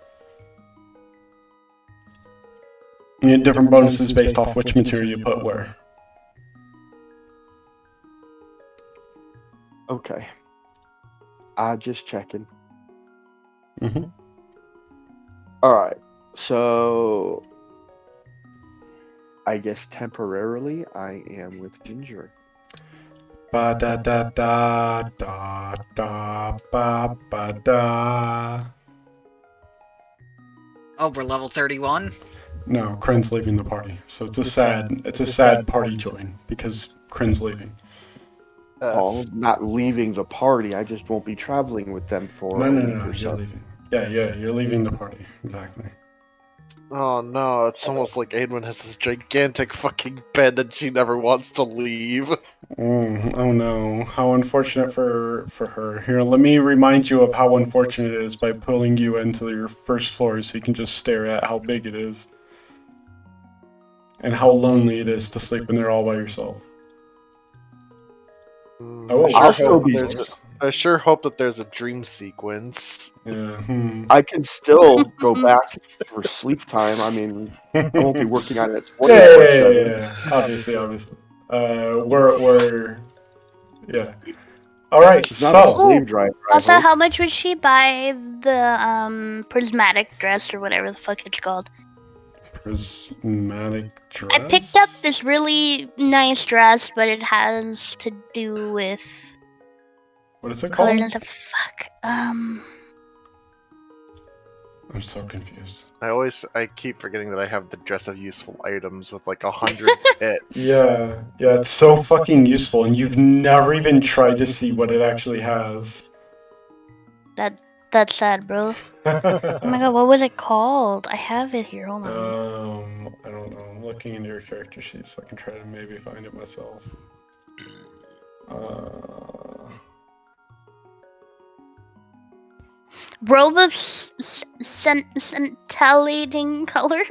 You get different bonuses based off which materia you put where. Okay. Just checking. Mm-hmm. Alright. So, I guess temporarily I am with Ginger. Ba da da da da da ba ba da. Oh, we're level 31? No, Kren's leaving the party, so it's a sad party join because Kren's leaving. Paul, not leaving the party. I just won't be traveling with them for No, a no, week no, or you're so. leaving. Yeah, you're leaving the party. Exactly. Oh no, it's almost like Aedwin has this gigantic fucking bed that she never wants to leave. Oh no, how unfortunate for her. Here, let me remind you of how unfortunate it is by pulling you into your first floor so you can just stare at how big it is. And how lonely it is to sleep when they're all by yourself. Oh, I'll still be- I sure hope that there's a dream sequence. Yeah. I can still go back for sleep time. I mean, I won't be working on it Yeah, 24/7. yeah. Obviously. We're yeah. All right. It's not a So slave drive. I Also, hope. how much would she buy the prismatic dress or whatever the fuck it's called? prismatic dress. I picked up this really nice dress, but it has to do with What is it colors called? and stuff. Fuck. I'm so confused. I keep forgetting that I have the dress of useful items with like 100 hits. Yeah, it's so fucking useful, and you've never even tried to see what it actually has. That's sad, bro. Oh my god, what was it called? I have it here. Hold on. I don't know. I'm looking into your character sheet so I can try to maybe find it myself. Robe of scintillating colors.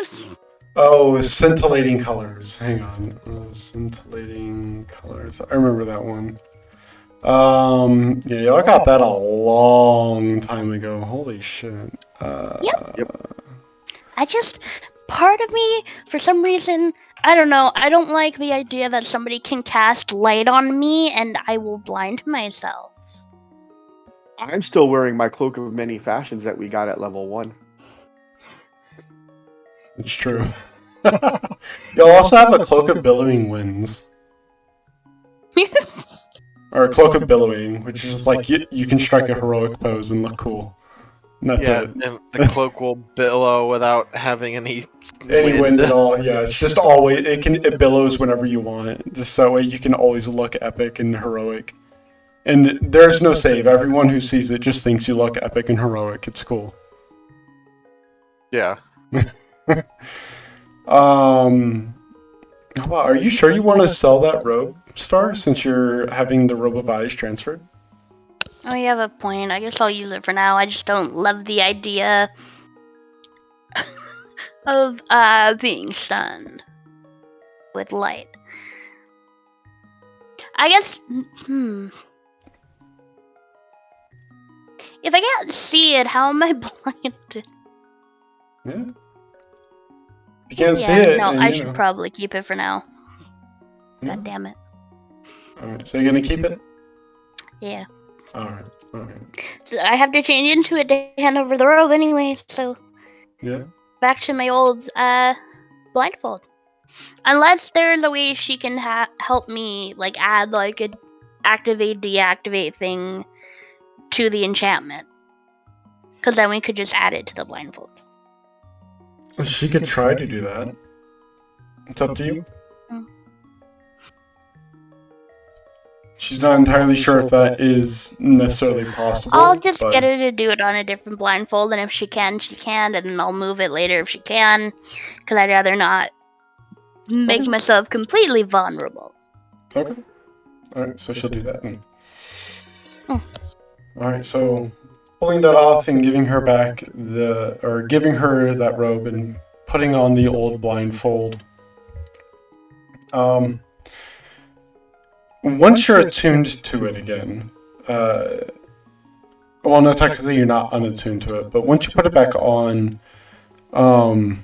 Oh, scintillating colors. Hang on. Scintillating colors. I remember that one. Yeah, y'all got that a long time ago. Holy shit. Yep. Part of me, for some reason, I don't know, I don't like the idea that somebody can cast light on me and I will blind myself. I'm still wearing my cloak of many fashions that we got at level 1. It's true. You'll also have a cloak of billowing winds. Or a cloak of billowing, which is just like you can strike a heroic pose and look cool. And that's Yeah, it. and the cloak will billow without having any Wind at all. Yeah, it's just always it billows whenever you want it. Just that way you can always look epic and heroic. And there's no save. Everyone who sees it just thinks you look epic and heroic. It's cool. Yeah. Are you sure you want to sell that robe, Star, since you're having the robe of eyes transferred? Oh, you have a point. I guess I'll use it for now. I just don't love the idea of being stunned with light. I guess, if I can't see it, how am I blinded? Yeah. You can't see it. No, and, I should probably keep it for now. Yeah. God damn it. Alright, so you're gonna keep it? Yeah. Alright, okay. So I have to change into it to hand over the robe anyway, so Yeah. back to my old blindfold. Unless there's a way she can help me, like add like a activate deactivate thing to the enchantment, because then we could just add it to the blindfold. She could try to do that. It's up to you. She's not entirely sure if that is necessarily possible. I'll just get her to do it on a different blindfold, and if she can, she can, and then I'll move it later if she can, because I'd rather not make myself completely vulnerable. Okay. Alright, so she'll do that then. Alright, so pulling that off and giving her back giving her that robe and putting on the old blindfold. Once you're attuned to it again, well, no, technically you're not unattuned to it, but once you put it back on, or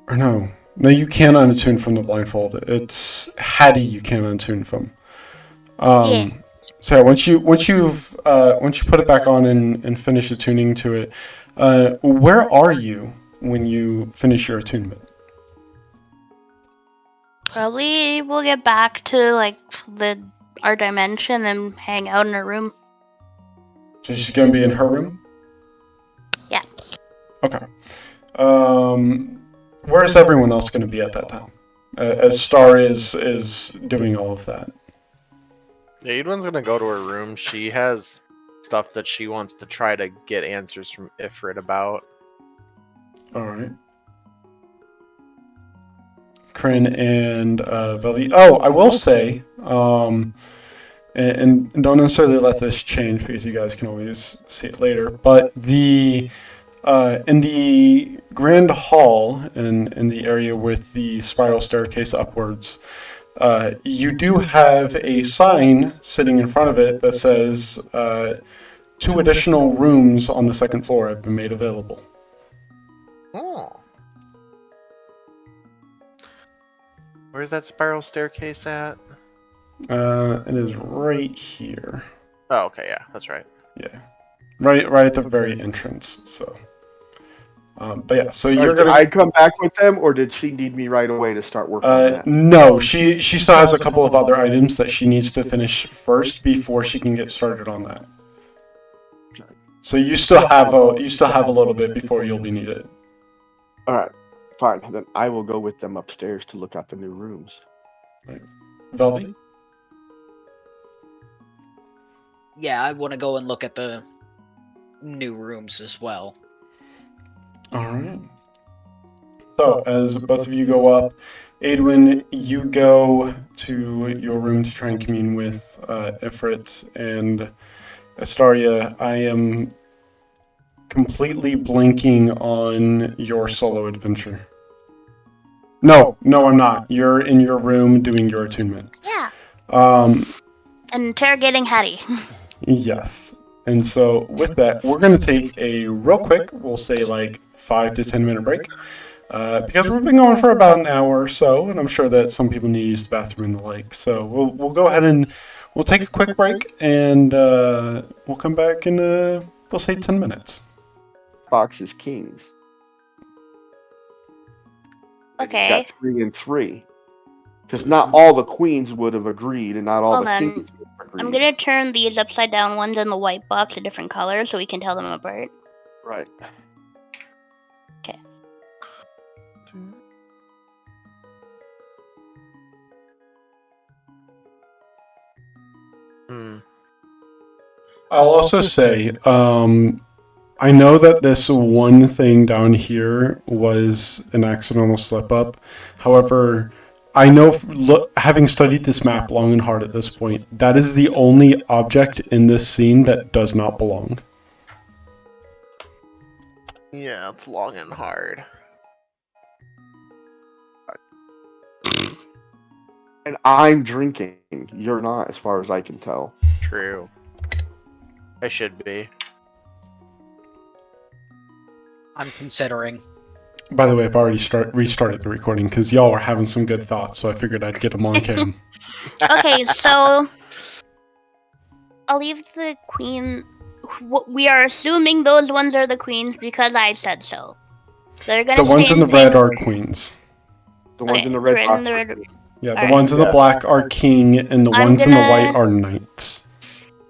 no, you can unattune from the blindfold. It's Hattie you can unattune from. So yeah, once you put it back on and finish attuning to it, Where are you when you finish your attunement? Probably we'll get back to like our dimension and hang out in a room. So she's going to be in her room? Yeah. Okay. Where's everyone else going to be at that time? As Star is doing all of that. Yeah, Edwin's gonna go to her room. She has stuff that she wants to try to get answers from Ifrit about. All right. Kryn and Velvy. Oh, I will say, and don't necessarily let this change because you guys can always see it later. But in the grand hall in the area with the spiral staircase upwards, you do have a sign sitting in front of it that says 2 additional rooms on the second floor have been made available. Oh. Where's that spiral staircase at? It is right here. Oh, okay, yeah, that's right. Yeah, right at the very entrance. So, but yeah, so you're Did gonna. I come back with them, or did she need me right away to start working on that? No, she still has a couple of other items that she needs to finish first before she can get started on that. So you still have a little bit before you'll be needed. All right, fine. Then I will go with them upstairs to look at the new rooms. Velvy? Yeah, I want to go and look at the new rooms as well. All right. So as both of you go up, Adwin, you go to your room to try and commune with Ifrit and Astaria. I am completely blanking on your solo adventure. No, I'm not. You're in your room doing your attunement. Yeah. Um, Interrogating Hattie. yes. And so with that, we're going to take a real quick, we'll say like 5 to 10 minute break. Because we've been going for about an hour or so, and I'm sure that some people need to use the bathroom and the like. So we'll go ahead and we'll take a quick break, and we'll come back in we'll say 10 minutes. Box is kings. Okay. Got 3 and 3. Because not all the queens would have agreed, and not all Hold the on. kings would have agreed. I'm gonna turn these upside down ones in the white box a different color so we can tell them apart. Right. Okay. I'll also say, I know that this one thing down here was an accidental slip up. However, I know, having studied this map long and hard at this point, that is the only object in this scene that does not belong. Yeah, it's long and hard. And I'm drinking. You're not, as far as I can tell. True. I should be. I'm considering. By the way, I've already restarted the recording because y'all were having some good thoughts, so I figured I'd get them on cam. Okay, so I'll leave the queen. We are assuming those ones are the queens because I said so. They're gonna The ones stay in the red sync. are queens. The ones Okay, in the red box. Yeah, the Alright. ones in the black are king, and the I'm ones in the gonna- white are knights.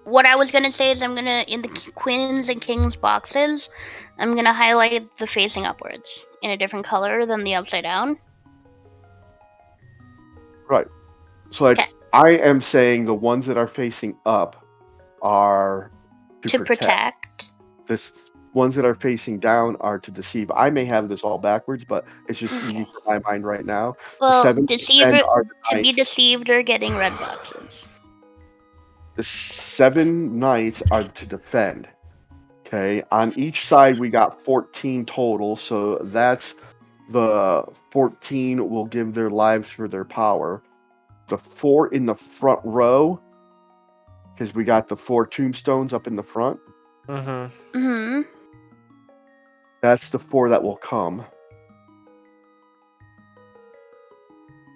What I was gonna say is I'm gonna, in the queens and kings boxes, I'm gonna highlight the facing upwards in a different color than the upside down. Right. So like, Okay. I am saying the ones that are facing up are To protect. The ones that are facing down are to deceive. I may have this all backwards, but it's just easy for my mind right now. Well, 7 deceiver are the to be knights. deceived or getting red boxes. The 7 knights are to defend. Okay, on each side we got 14 total, so that's the 14 will give their lives for their power. The 4 in the front row, because we got the 4 tombstones up in the front. Mm-hmm. Mm-hmm. That's the 4 that will come.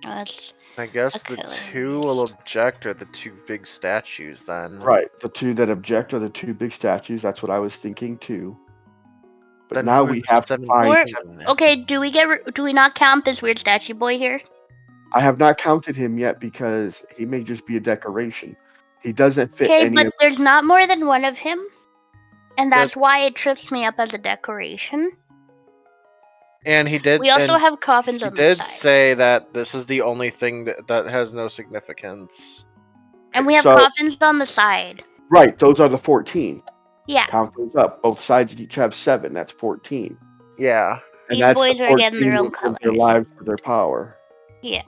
That's I guess the Okay. 2 will object are the 2 big statues then. Right, the 2 that object are the 2 big statues. That's what I was thinking too. But Then now who's we the have to 17? find. Okay, do we not count this weird statue boy here? I have not counted him yet because he may just be a decoration. He doesn't fit Okay, any but of. there's not more than one of him, and that's Yes. why it trips me up as a decoration. And he did. We also and have coffins he on the did side, say that this is the only thing that has no significance. and we have So coffins on the side. right, those are the 14. Yeah, Count those up. Both sides each have 7. That's 14. Yeah. And these that's boys the are getting 14 their own that give their colors. lives for their power. Yeah.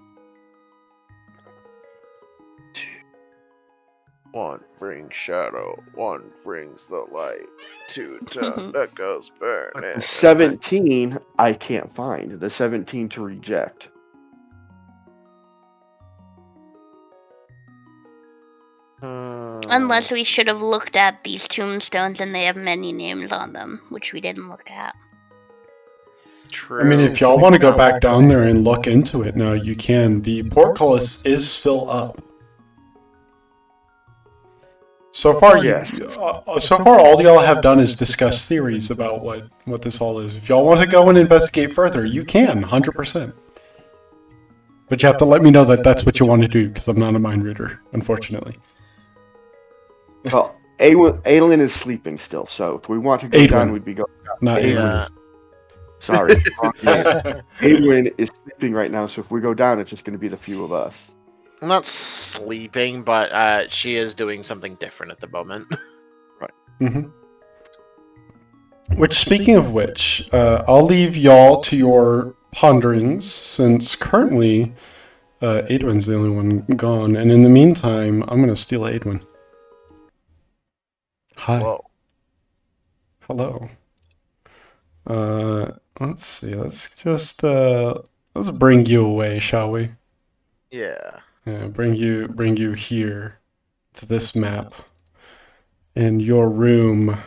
One brings shadow, one brings the light. Two turn echoes burn. But the 17 I can't find. The 17 to reject. Unless we should have looked at these tombstones and they have many names on them, which we didn't look at. True. I mean, if y'all want to go back down there and look into it now, you can. The portcullis is still up. So far, Yes. all y'all have done is discuss theories about what this all is. If y'all want to go and investigate further, you can, 100%. But you have to let me know that that's what you want to do, because I'm not a mind reader, unfortunately. Well, Aelin is sleeping still, so if we want to go Aedwin. down, we'd be going down. Not Aedwin. Aedwin. Yeah. Sorry. wrong name. Aedwin is sleeping right now, so if we go down, it's just going to be the few of us. I'm not sleeping, but she is doing something different at the moment. Mm-hmm. Which, speaking of which, I'll leave y'all to your ponderings, since currently Aedwin's the only one gone, and in the meantime, I'm going to steal Aedwin. Hi. Whoa. Hello. Let's see. Let's just let's bring you away, shall we? Yeah. Yeah, bring you here to this map in your room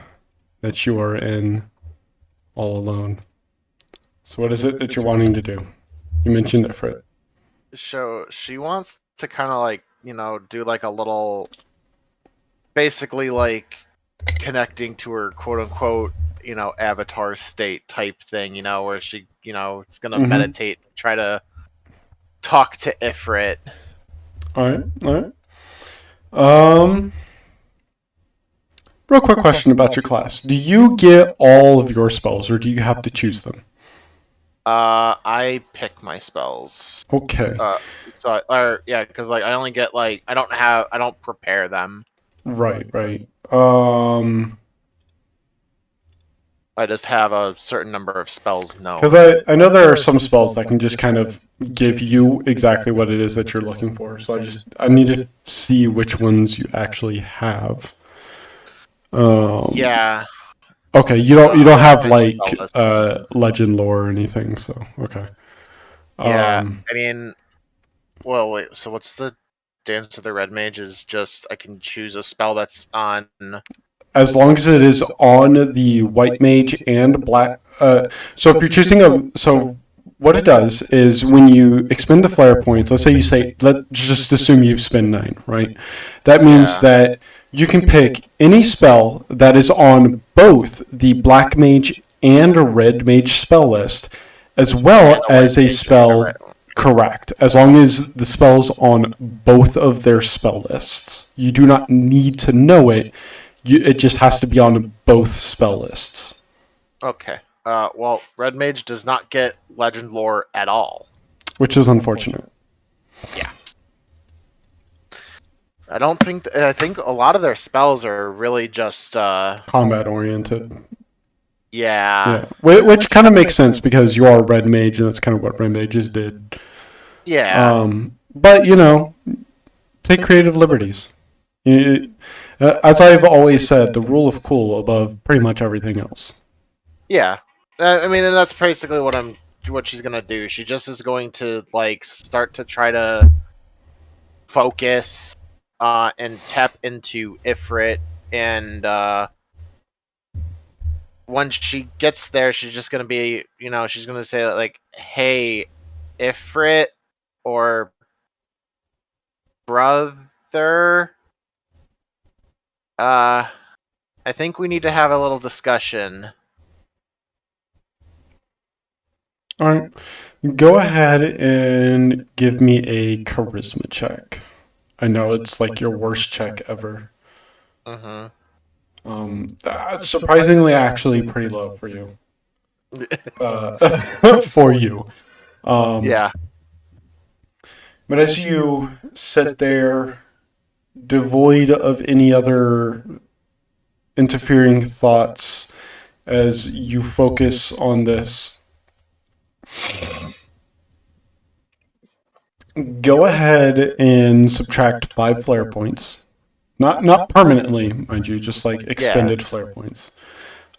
that you are in all alone. So what is it that you're wanting to do? You mentioned it, Frit. So she wants to kind of like, do like a little, basically like connecting to her quote unquote, avatar state type thing, where she, it's gonna Mhm. meditate, try to talk to Ifrit. All right. Real quick question about your class. Do you get all of your spells, or do you have to choose them? I pick my spells. Okay. Because like I only get like I don't prepare them. Right. I just have a certain number of spells known. Because I know there are some spells that can just kind of give you exactly what it is that you're looking for. So I need to see which ones you actually have. Yeah. Okay, you don't have like legend lore or anything. So okay. Yeah. I mean, well, wait. So what's the Dance of the Red Mage? Is just I can choose a spell that's on. As long as it is on the white mage and black. So if you're choosing so what it does is when you expend the flare points, let's just assume you spend 9, right? That means that you can pick any spell that is on both the black mage and a red mage spell list, as well as a spell. Correct. As long as the spell's on both of their spell lists. You do not need to know it. It just has to be on both spell lists. Okay. Well, Red Mage does not get legend lore at all. Which is unfortunate. Yeah. I think a lot of their spells are really just combat oriented. Yeah. Which kind of makes sense because you are a red mage and that's kind of what red mages did. Yeah. But take creative liberties. As I've always said, the rule of cool above pretty much everything else. Yeah. I mean, and that's basically what she's gonna do. She just is going to like start to try to focus and tap into Ifrit, and once she gets there, she's just gonna be, she's gonna say like, "Hey, Ifrit or brother, I think we need to have a little discussion." All right. Go ahead and give me a charisma check. I know it's like your worst check ever. Mm-hmm. That's surprisingly actually pretty low for you. For you. Yeah. But as you sit there, devoid of any other interfering thoughts, as you focus on this, go ahead and subtract 5 flare points. Not permanently, mind you, just like expended flare points.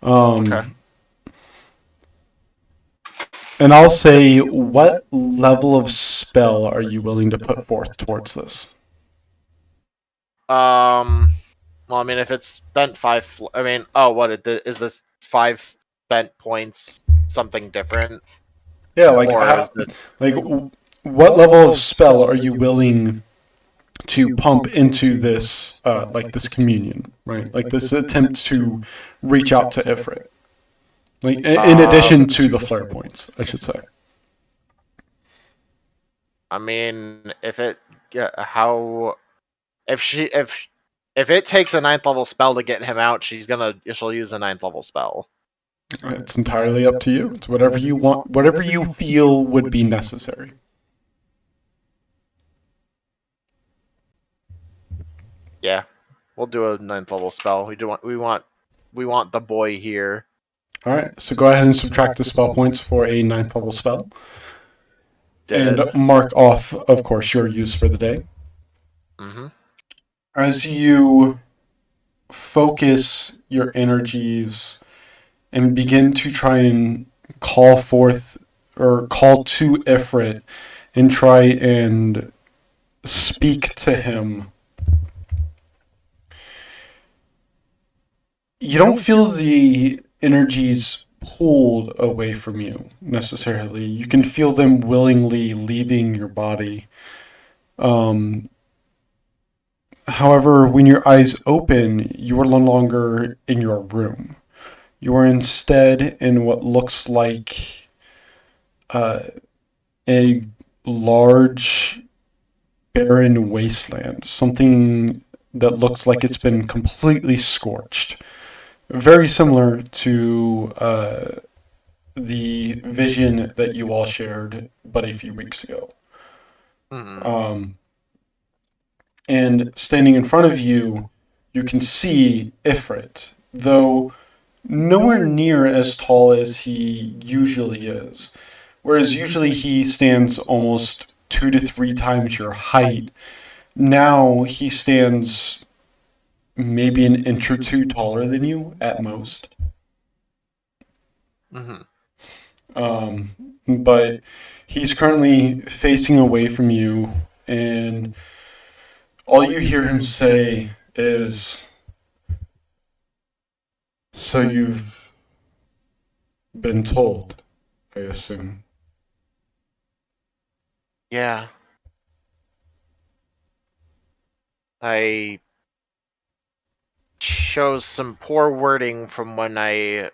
Okay. And I'll say, what level of spell are you willing to put forth towards this? Well, I mean, if it's spent five, I mean, oh, what is this 5 spent points? Something different, Yeah, or is it? like what level of spell are you willing to pump into this, like this communion, right? Like this attempt to reach out to Ifrit. Like in addition to the flare points, I should say. I mean, if it, yeah, how, if it takes a 9th level spell to get him out, she'll use a 9th level spell. It's entirely up to you. It's whatever you want, whatever you feel would be necessary. Yeah, we'll do a 9th level spell. We want the boy here. All right, so go ahead and subtract the spell points for a 9th level spell. Did And mark off, of course, your use for the day. Mm-hmm. As you focus your energies and begin to try and call forth or call to Ifrit and try and speak to him, you don't feel the energies pulled away from you necessarily. You can feel them willingly leaving your body. However, when your eyes open, you are no longer in your room. You are instead in what looks like a large, barren wasteland. Something that looks like it's been completely scorched. Very similar to the vision that you all shared but a few weeks ago. Mm-hmm. And standing in front of you, you can see Ifrit, though nowhere near as tall as he usually is. Whereas usually he stands almost 2 to 3 times your height. Now he stands maybe an inch or two taller than you at most. Mm-hmm. But he's currently facing away from you, and all you hear him say is, "So you've been told, I assume." Yeah. I chose some poor wording from when I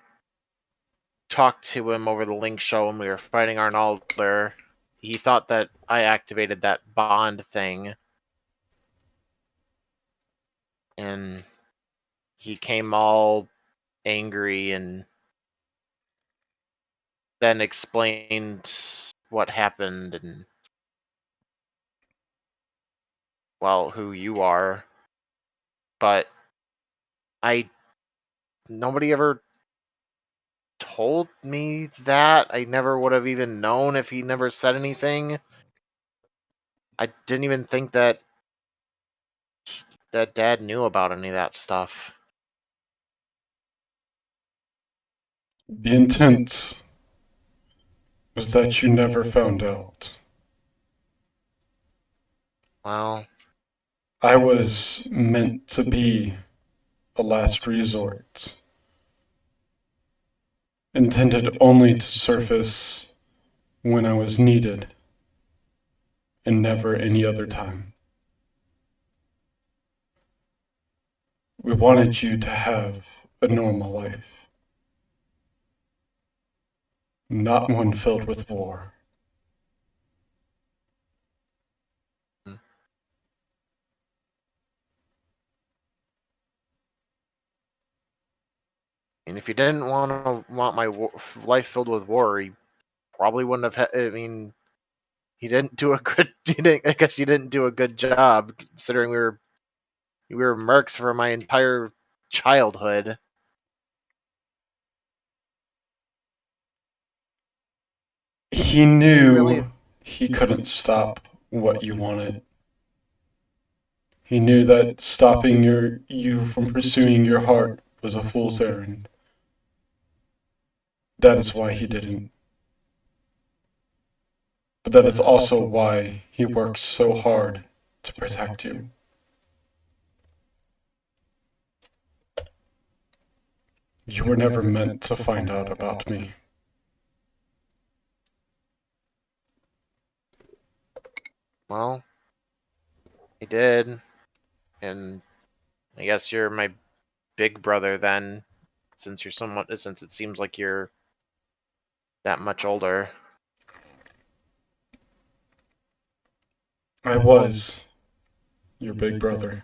talked to him over the link show when we were fighting Arnalder. He thought that I activated that bond thing. And he came all angry and then explained what happened and, well, who you are. But nobody ever told me that. I never would have even known if he never said anything. I didn't even think that Dad knew about any of that stuff. The intent was that you never found out. Well, I was meant to be a last resort, intended only to surface when I was needed, and never any other time. We wanted you to have a normal life. not one filled with war. And if he didn't want my life filled with war, he probably wouldn't have. I mean, he didn't do a good. I guess he didn't do a good job considering we were mercs for my entire childhood. He knew he couldn't stop what you wanted. He knew that stopping you from pursuing your heart was a fool's errand. That is why he didn't. But that is also why he worked so hard to protect you. You were never meant to find out about me. Well, he did, and I guess you're my big brother then, since it seems like you're that much older. I was your big brother.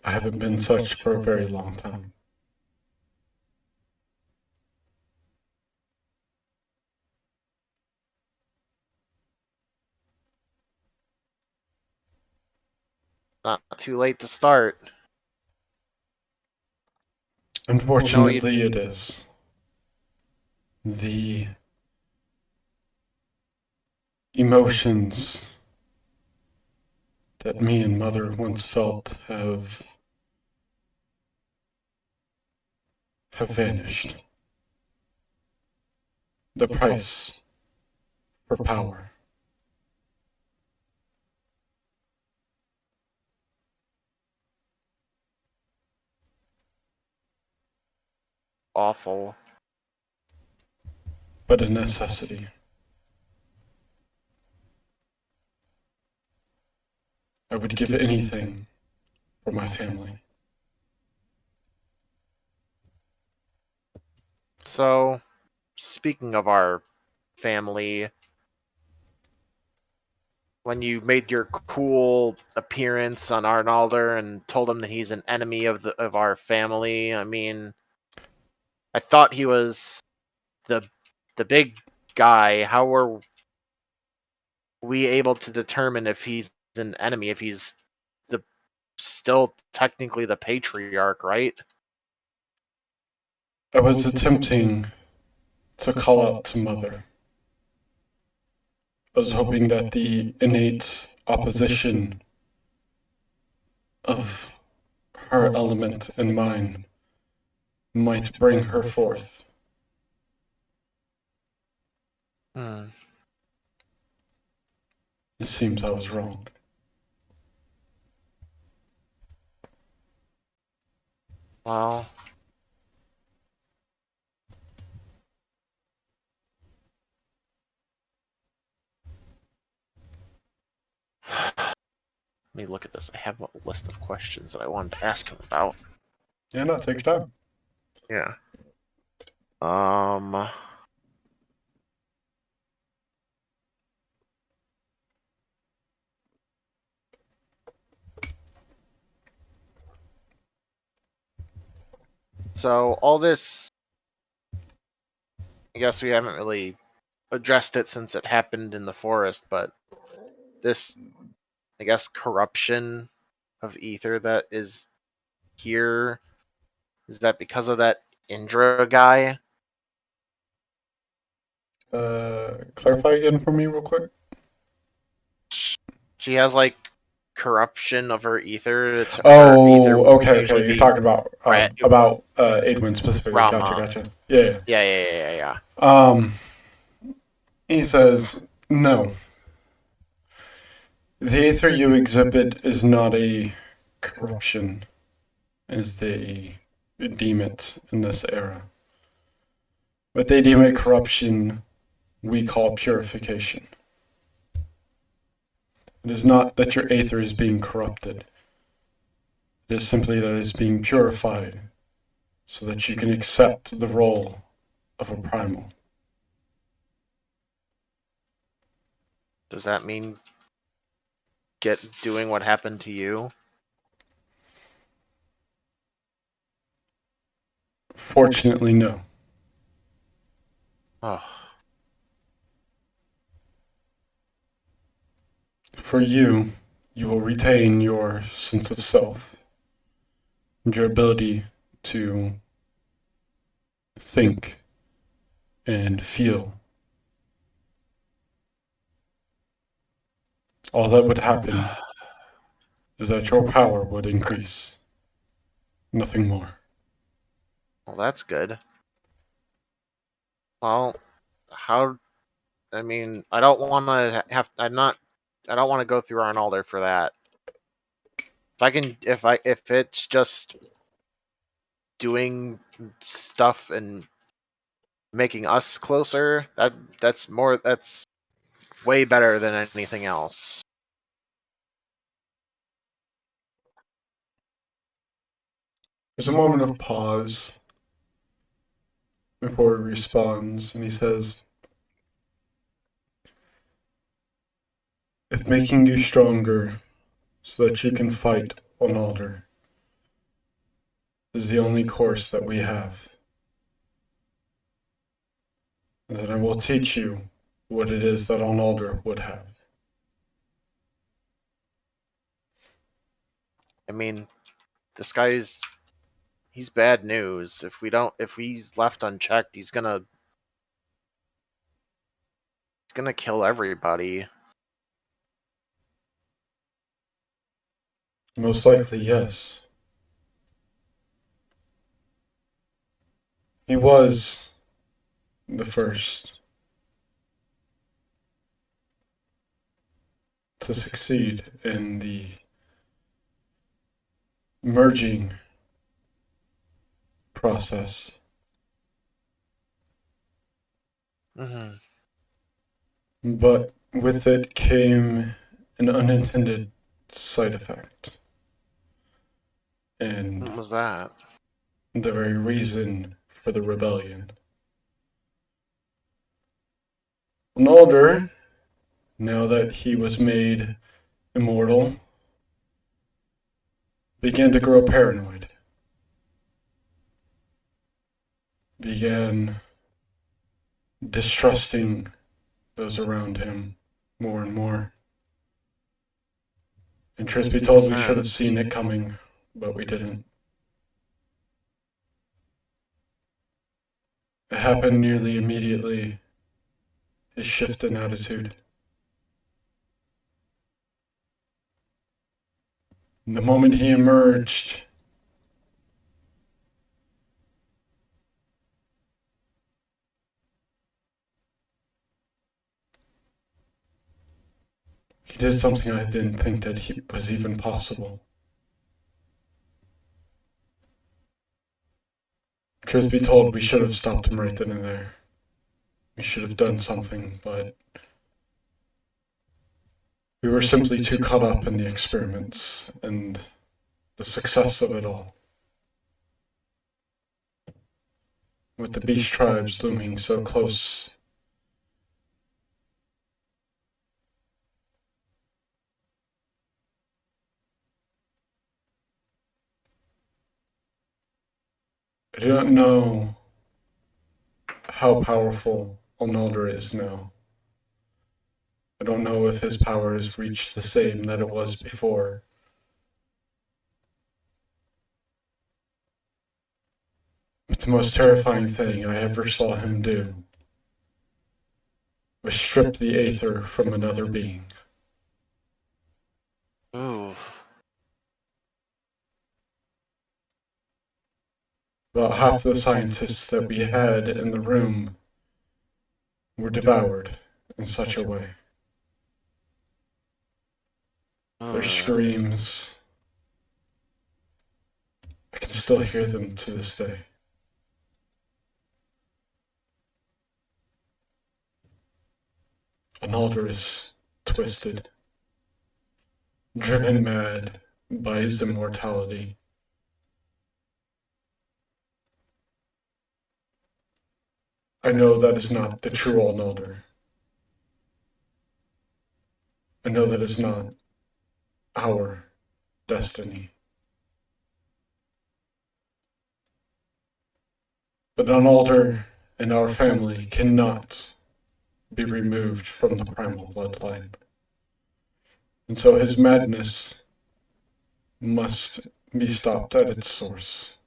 I haven't been such for a very long time. Not too late to start. Unfortunately, it is. The emotions that me and Mother once felt have vanished. The price for power. Awful. But a necessity. I would give anything for my family. So, speaking of our family, when you made your cool appearance on Arnalder and told him that he's an enemy of our family, I mean, I thought he was the big guy. How were we able to determine if he's an enemy, if he's the still technically the patriarch, right? I was attempting to call out to Mother. I was hoping that the innate opposition of her element and mine might bring her forth. Hmm. It seems I was wrong. Well, let me look at this. I have a list of questions that I wanted to ask him about. Yeah, no, take your time. Yeah. So all this, I guess we haven't really addressed it since it happened in the forest, but this, I guess, corruption of Aether that is here, is that because of that Indra guy? Clarify again for me real quick. She has like corruption of her Aether. It's her Aether Oh, okay, usually okay. You're be talking about Right. Adwin specifically. Rama. Gotcha. Yeah. Yeah. He says, no. The Aether you exhibit is not a corruption, as they deem it in this era. What they deem a corruption, we call purification. It is not that your Aether is being corrupted. It is simply that it is being purified so that you can accept the role of a primal. Does that mean doing what happened to you? Fortunately, no. Oh, For you, you will retain your sense of self and your ability to think and feel. All that would happen is that your power would increase. Nothing more. well, that's good. Well, how? I mean, I don't want to have. I'm not. I don't want to go through Arnalder for that. If it's just doing stuff and making us closer, that's more. That's way better than anything else. There's a moment of pause before he responds, and he says, "If making you stronger so that you can fight Onalder is the only course that we have, then I will teach you what it is that Onalder would have." I mean, this guy's he's bad news. If he's left unchecked, he's gonna kill everybody. Most likely, yes. He was the first to succeed in the merging process. Mm-hmm. But with it came an unintended side effect. What And was that? the very reason for the rebellion. Nalder, now that he was made immortal, began to grow paranoid. Began distrusting those around him more and more. And truth be told, we should have seen it coming, but we didn't. It happened nearly immediately, his shift in attitude. The moment he emerged, he did something I didn't think that was even possible. Truth be told, we should have stopped him right then and there. We should have done something, but we were simply too caught up in the experiments and the success of it all. With the beast tribes looming so close. I do not know how powerful Onalder is now. I don't know if his power has reached the same that it was before. But the most terrifying thing I ever saw him do was strip the Aether from another being. Ooh. About half the scientists that we had in the room were devoured in such a way. Their screams, I can still hear them to this day. Onalder is twisted, driven mad by his immortality. I know that is not the true All-Elder. I know that is not our destiny. But an altar in our family cannot be removed from the primal bloodline. And so his madness must be stopped at its source.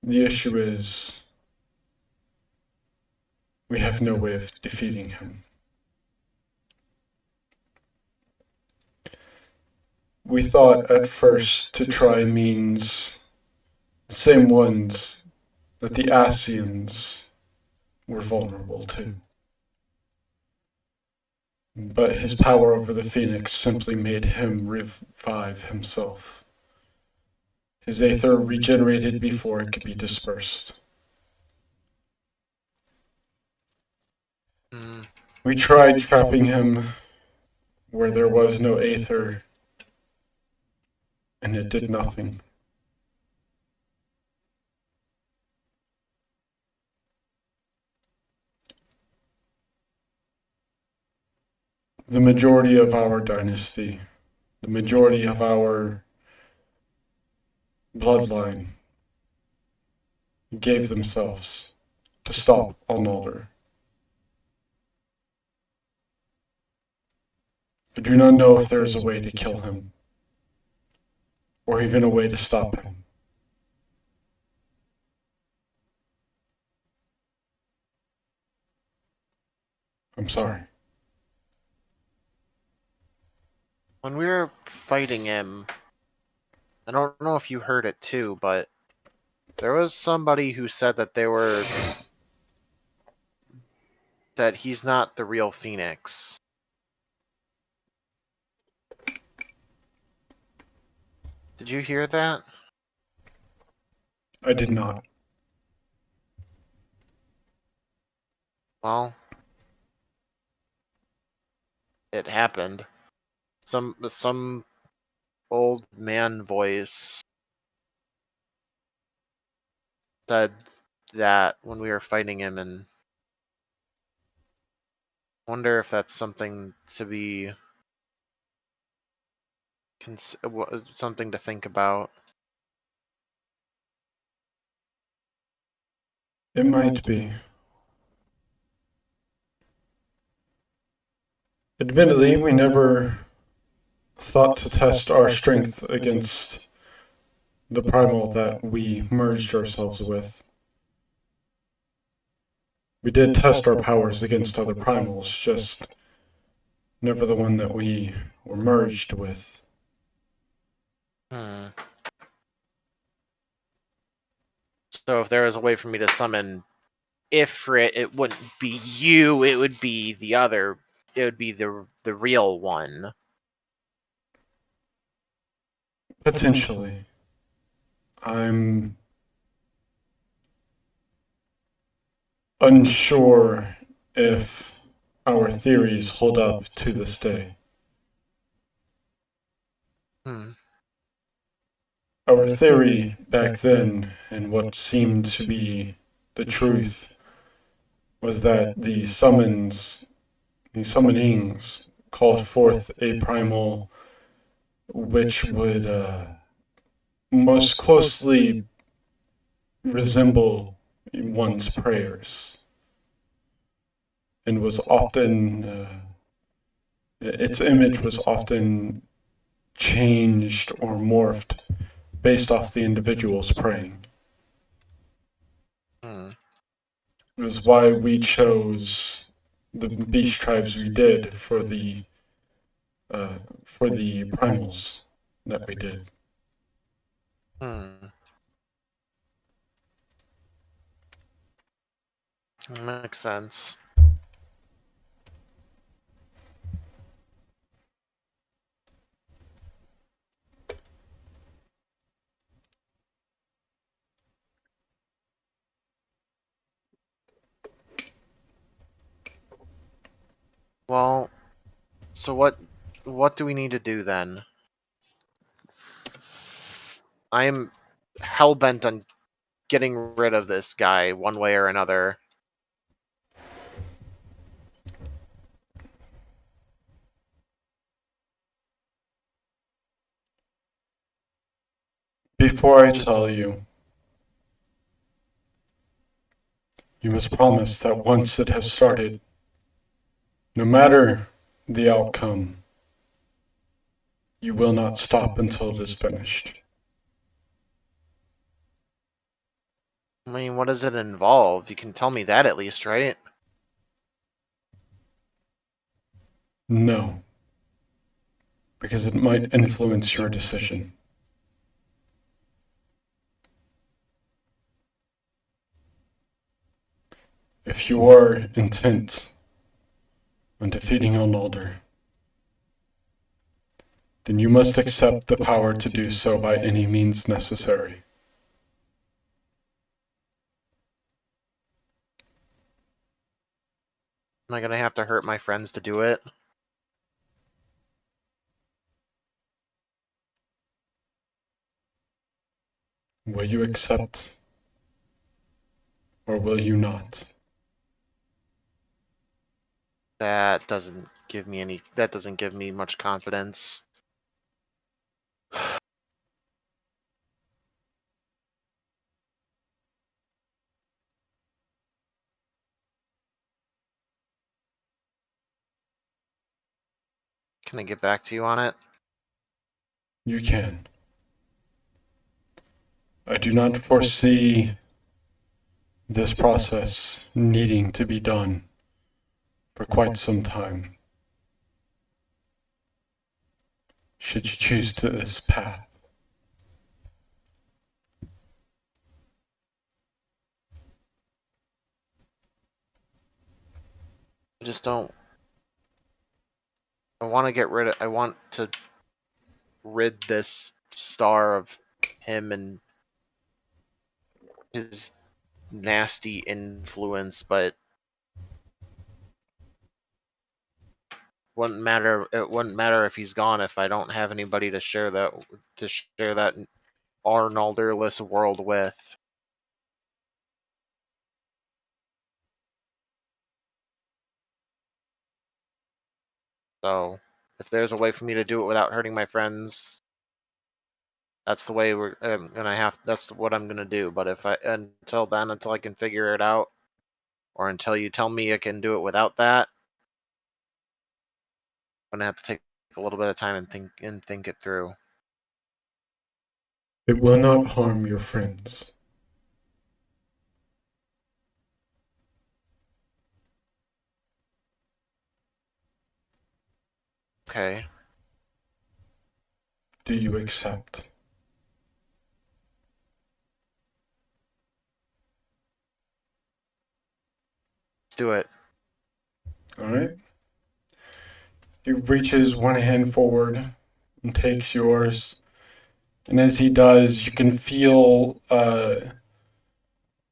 The issue is, we have no way of defeating him. We thought at first to try means the same ones that the Asians were vulnerable to. But his power over the Phoenix simply made him revive himself. His Aether regenerated before it could be dispersed. We tried trapping him where there was no Aether, and it did nothing. The majority of our dynasty, the majority of our bloodline, gave themselves to stop All-Elder. I do not know if there is a way to kill him, or even a way to stop him. I'm sorry. When we were fighting him, I don't know if you heard it too, but there was somebody who said that that he's not the real Phoenix. Did you hear that? I did not. Well, it happened. Some old man voice said that when we were fighting him, and wonder if that's something to be something to think about. It might be. Admittedly, we never thought to test our strength against the primal that we merged ourselves with. We did test our powers against other primals, just never the one that we were merged with. So if there was a way for me to summon Ifrit, it wouldn't be you, it would be the other. It would be the real one. Potentially. I'm unsure if our theories hold up to this day. Our theory back then, and what seemed to be the truth, was that the summonings called forth a primal which would most closely resemble one's prayers, and was often its image was often changed or morphed based off the individual's praying. It was why we chose the beast tribes we did for the primals that we did. Makes sense. Well, so what do we need to do then? I am hell-bent on getting rid of this guy one way or another. Before I tell you, you must promise that once it has started, no matter the outcome, you will not stop until it is finished. I mean, what does it involve? You can tell me that at least, right? No, because it might influence your decision. If you are intent on defeating Arnaldur, then you must accept the power to do so by any means necessary. Am I gonna have to hurt my friends to do it? Will you accept, or will you not? That doesn't give me much confidence. Can I get back to you on it? You can. I do not foresee this process needing to be done for quite some time. Should you choose to this path. I just don't. I want to rid this star of him and his nasty influence, but it wouldn't matter if he's gone if I don't have anybody to share that Arnalderless world with. So if there's a way for me to do it without hurting my friends, that's the way that's what I'm gonna do. But until I can figure it out, or until you tell me I can do it without that, I'm gonna have to take a little bit of time and think it through. It will not harm your friends. Okay. Do you accept? Let's do it. Alright. He reaches one hand forward and takes yours. And as he does, you can feel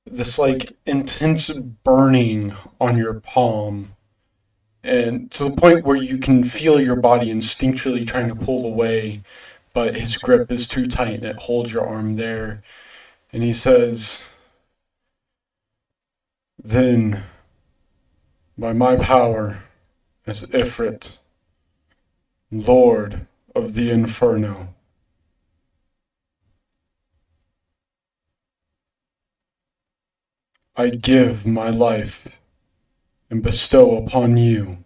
this like intense burning on your palm. And to the point where you can feel your body instinctually trying to pull away, but his grip is too tight and it holds your arm there. And he says, "Then, by my power as Ifrit, Lord of the Inferno, I give my life and bestow upon you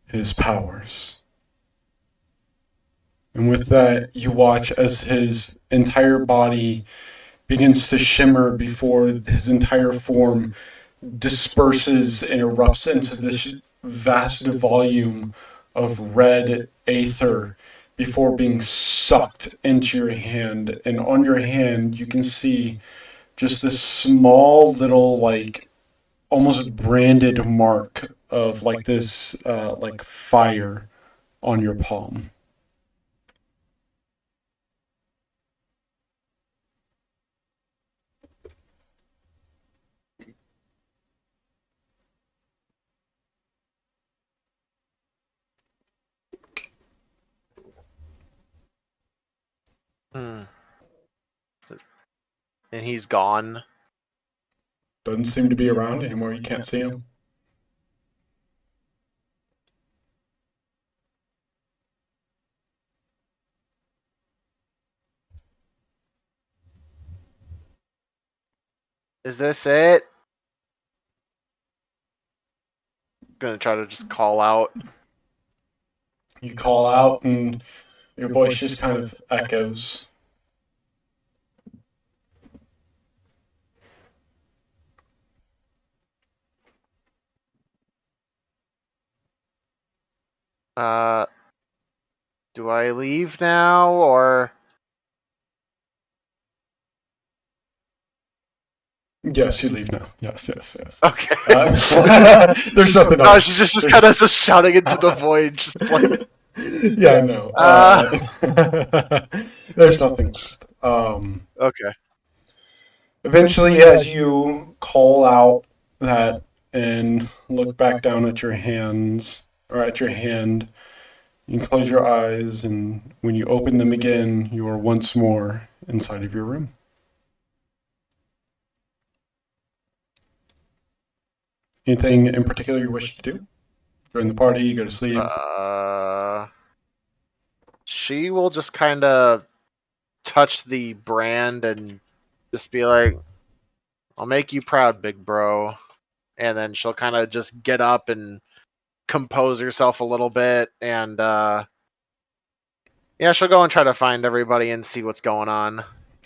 his powers." And with that, you watch as his entire body begins to shimmer before his entire form disperses and erupts into this vast volume of red aether before being sucked into your hand. And on your hand, you can see just this small little, like, almost branded mark of like this, like fire on your palm. Hmm. And he's gone. doesn't seem to be around anymore. You can't see him. Is this it? Gonna try to just call out. You call out, and your voice just kind of echoes. Do I leave now or? Yes, you leave now. Yes. Okay. There's nothing No, else. she's just kind of just shouting into the void, just like. Yeah, no. There's nothing left. Okay. Eventually, as you call out that and look back down at your hands, or at your hand, you can close your eyes, and when you open them again, you are once more inside of your room. Anything in particular you wish to do? Join the party, go to sleep? She will just kind of touch the brand and just be like, I'll make you proud, big bro. And then she'll kind of just get up and compose herself a little bit, and yeah, she'll go and try to find everybody and see what's going on.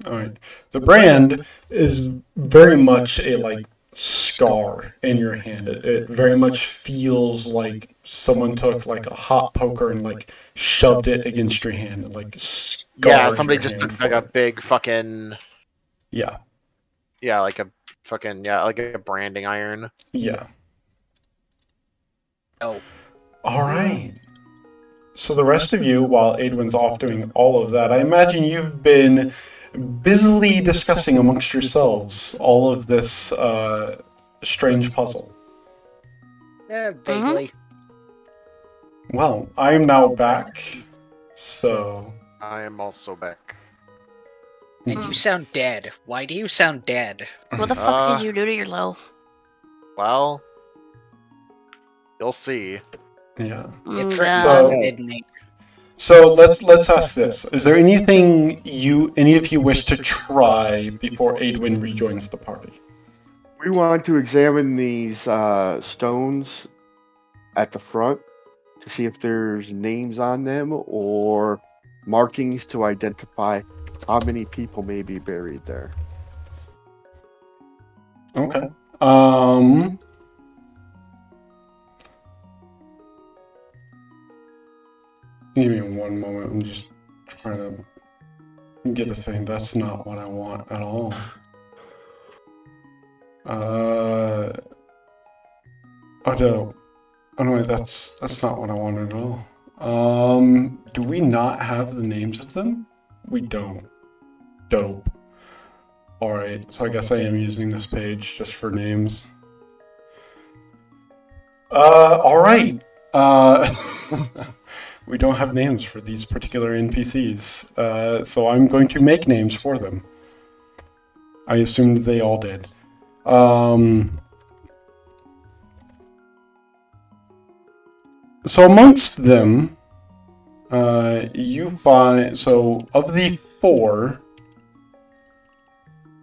All right. The brand is very much a like scar in your hand. It very much feels like someone took like a hot poker and like shoved it against your hand and like scarred Yeah, somebody your just hand took like for a it. big fucking Yeah. like a fucking like a branding iron. Yeah. Oh. All right. So the rest of you, while Adwin's off doing all of that, I imagine you've been busily discussing amongst yourselves all of this strange puzzle. Vaguely. Well, I am now back, so... I am also back. And you sound dead. Why do you sound dead? What the fuck did you do to your low? Well, you'll see. Yeah. It So- reminded me. So let's ask this: is there anything any of you wish to try before Adwin rejoins the party? We want to examine these stones at the front to see if there's names on them or markings to identify how many people may be buried there. Okay. Give me one moment. I'm just trying to get a thing. That's not what I want at all. Oh no. Oh no, that's not what I wanted at all. Do we not have the names of them? We don't. Dope. Alright, so I guess I am using this page just for names. Alright. We don't have names for these particular NPCs, so I'm going to make names for them. I assumed they all did. So amongst them, you find, so of the four,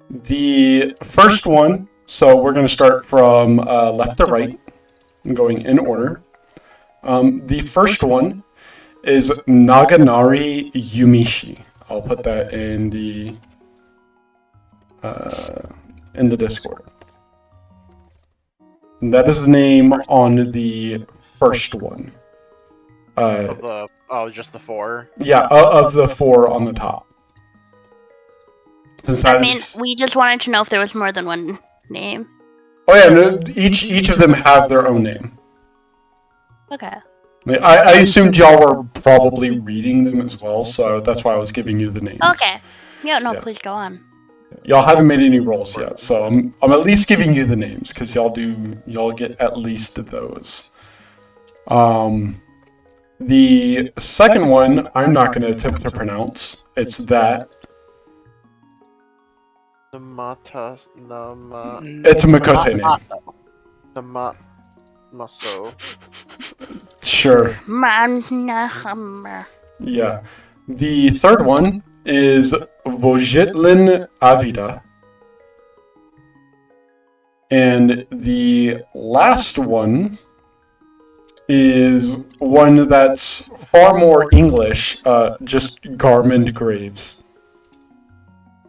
the first one, so we're going to start from left to right, going in order. The first one is Naganari Yumishi. I'll put that in the Discord. And that is the name on the first one. Just the four? Yeah, of the four on the top. Since I mean, we just wanted to know if there was more than one name. Oh yeah, no, each of them have their own name. Okay. I assumed y'all were probably reading them as well, so that's why I was giving you the names. Okay. Yeah, no, Yeah. please go on. Y'all haven't made any rolls yet, so I'm at least giving you the names because y'all get at least those. The second one I'm not going to attempt to pronounce. It's that. Namata, It's a Makote name. Maso. Sure. Yeah. The third one is Vojitlin Avida. And the last one is one that's far more English, just Garmond Graves.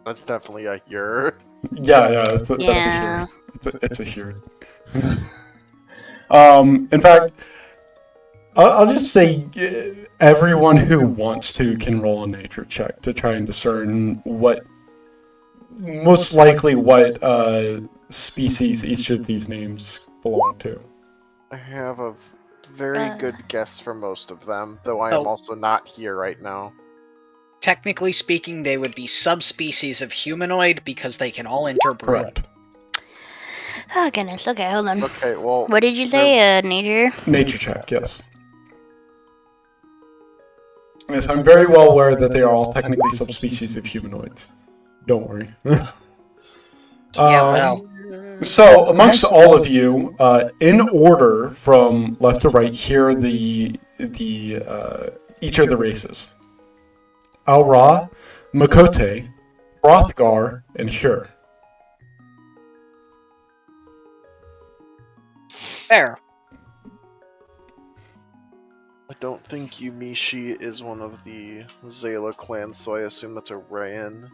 That's definitely a your. Yeah, that's a Yeah. here. It's a here. In fact, I'll just say everyone who wants to can roll a nature check to try and discern what species each of these names belong to. I have a very good guess for most of them, though I am Oh. also not here right now. Technically speaking, they would be subspecies of humanoid because they can all interbreed. Correct. Oh goodness. Okay, hold on. Okay, well. What did you say? Nature? Nature check, yes. Yes, I'm very well aware that they are all technically subspecies of humanoids. Don't worry. Yeah, well. So, amongst all of you, in order from left to right, here are each of the races: Aura, Makote, Hrothgar, and Hyur. Fair. I don't think Yumishi is one of the Zayla clan, so I assume that's a Rayan.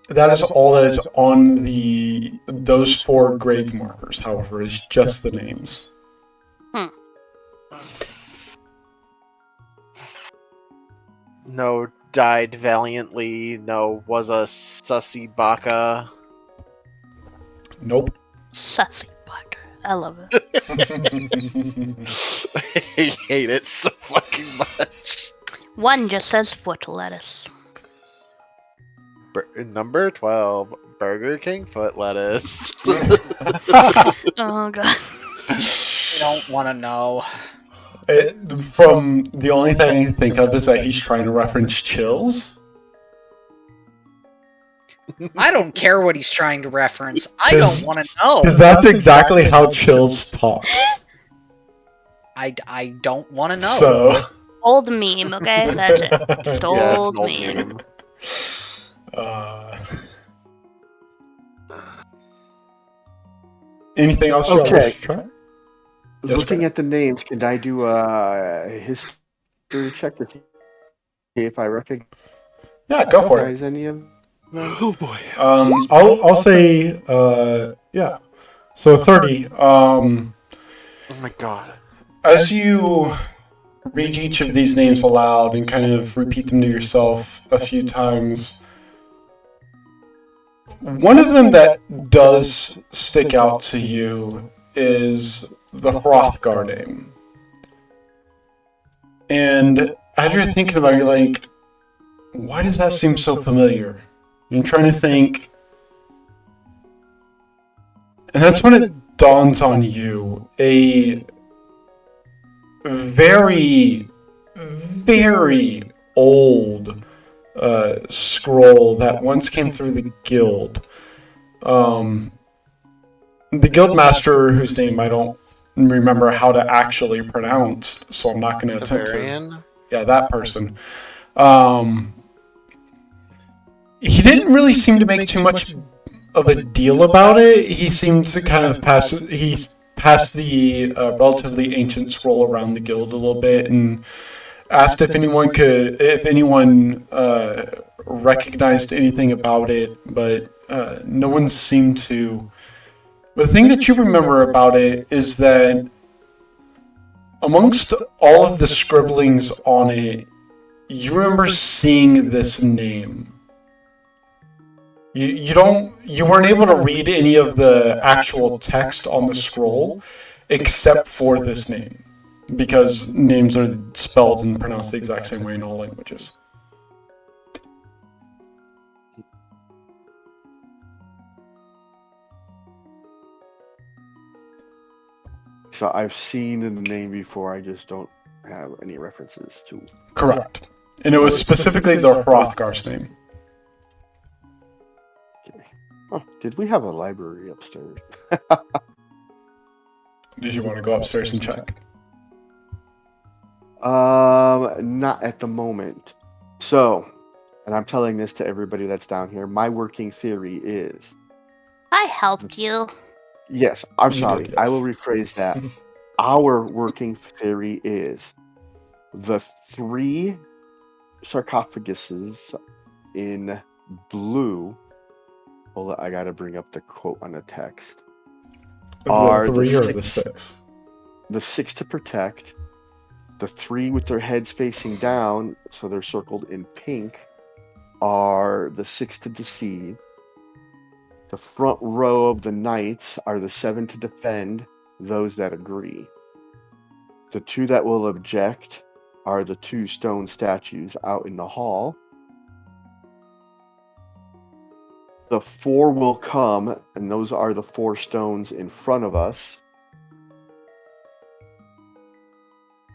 That is all that is on those 4 grave markers, however, is just the names. No died valiantly, no was a sussy baka. Nope. Sussy butter. I love it. I hate it so fucking much. One just says foot lettuce. Number 12, Burger King foot lettuce. Oh god. I don't want to know. From the only thing I can think of is that he's trying to reference Chills. I don't care what he's trying to reference. I don't want to know. Because that's exactly how Chills talks. I don't want to know. So. Old meme, okay? That's it. Just Yeah, old it's an old meme. meme. Anything else you want Okay. to try? Looking at the names, can I do a history check to see if I recognize Yeah, go for it. any of them? Oh boy. I'll say yeah. So 30. Oh my god. As you read each of these names aloud and kind of repeat them to yourself a few times, one of them that does stick out to you is the Hrothgar name. And as you're thinking about it, you're like, why does that seem so familiar? You're trying to think. And that's when it dawns on you a very, very old scroll that once came through the guild. The guildmaster, whose name I don't remember how to actually pronounce, so I'm not going to attempt to. Yeah, that person. He didn't really seem to make too much of a deal about it. He seemed to kind of pass the relatively ancient scroll around the guild a little bit and asked if anyone recognized anything about it, but no one seemed to. But the thing that you remember about it is that amongst all of the scribblings on it, you remember seeing this name. You weren't able to read any of the actual text on the scroll except for this name, because names are spelled and pronounced the exact same way in all languages. So I've seen the name before, I just don't have any references to. Correct. And it was specifically the Hrothgar's name. Okay. Oh, did we have a library upstairs? Did you want to go upstairs and check? Not at the moment. So, and I'm telling this to everybody that's down here, my working theory is... I helped you. Yes, I'm You sorry. did, I will yes. rephrase that. Our working theory is the 3 sarcophaguses in blue. Hold on, I gotta bring up the quote on the text. Are The 3 the or 6, the 6? the 6 to protect, the 3 with their heads facing down, so they're circled in pink, are the 6 to deceive. The front row of the knights are the 7 to defend, those that agree. The 2 that will object are the 2 stone statues out in the hall. The 4 will come, and those are the 4 stones in front of us.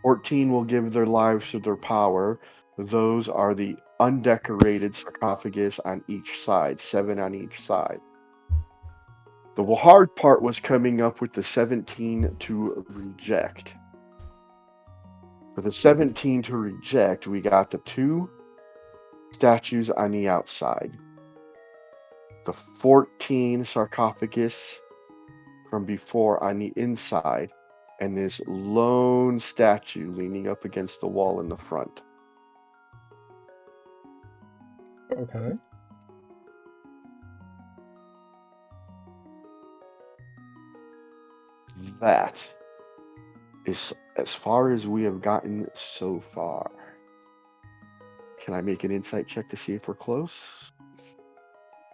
14 will give their lives to their power. Those are the undecorated sarcophagus on each side, 7 on each side. The hard part was coming up with the 17 to reject. For the 17 to reject, we got the 2 statues on the outside. The 14 sarcophagus from before on the inside, and this lone statue leaning up against the wall in the front. Okay. That is as far as we have gotten so far. Can I make an insight check to see if we're close?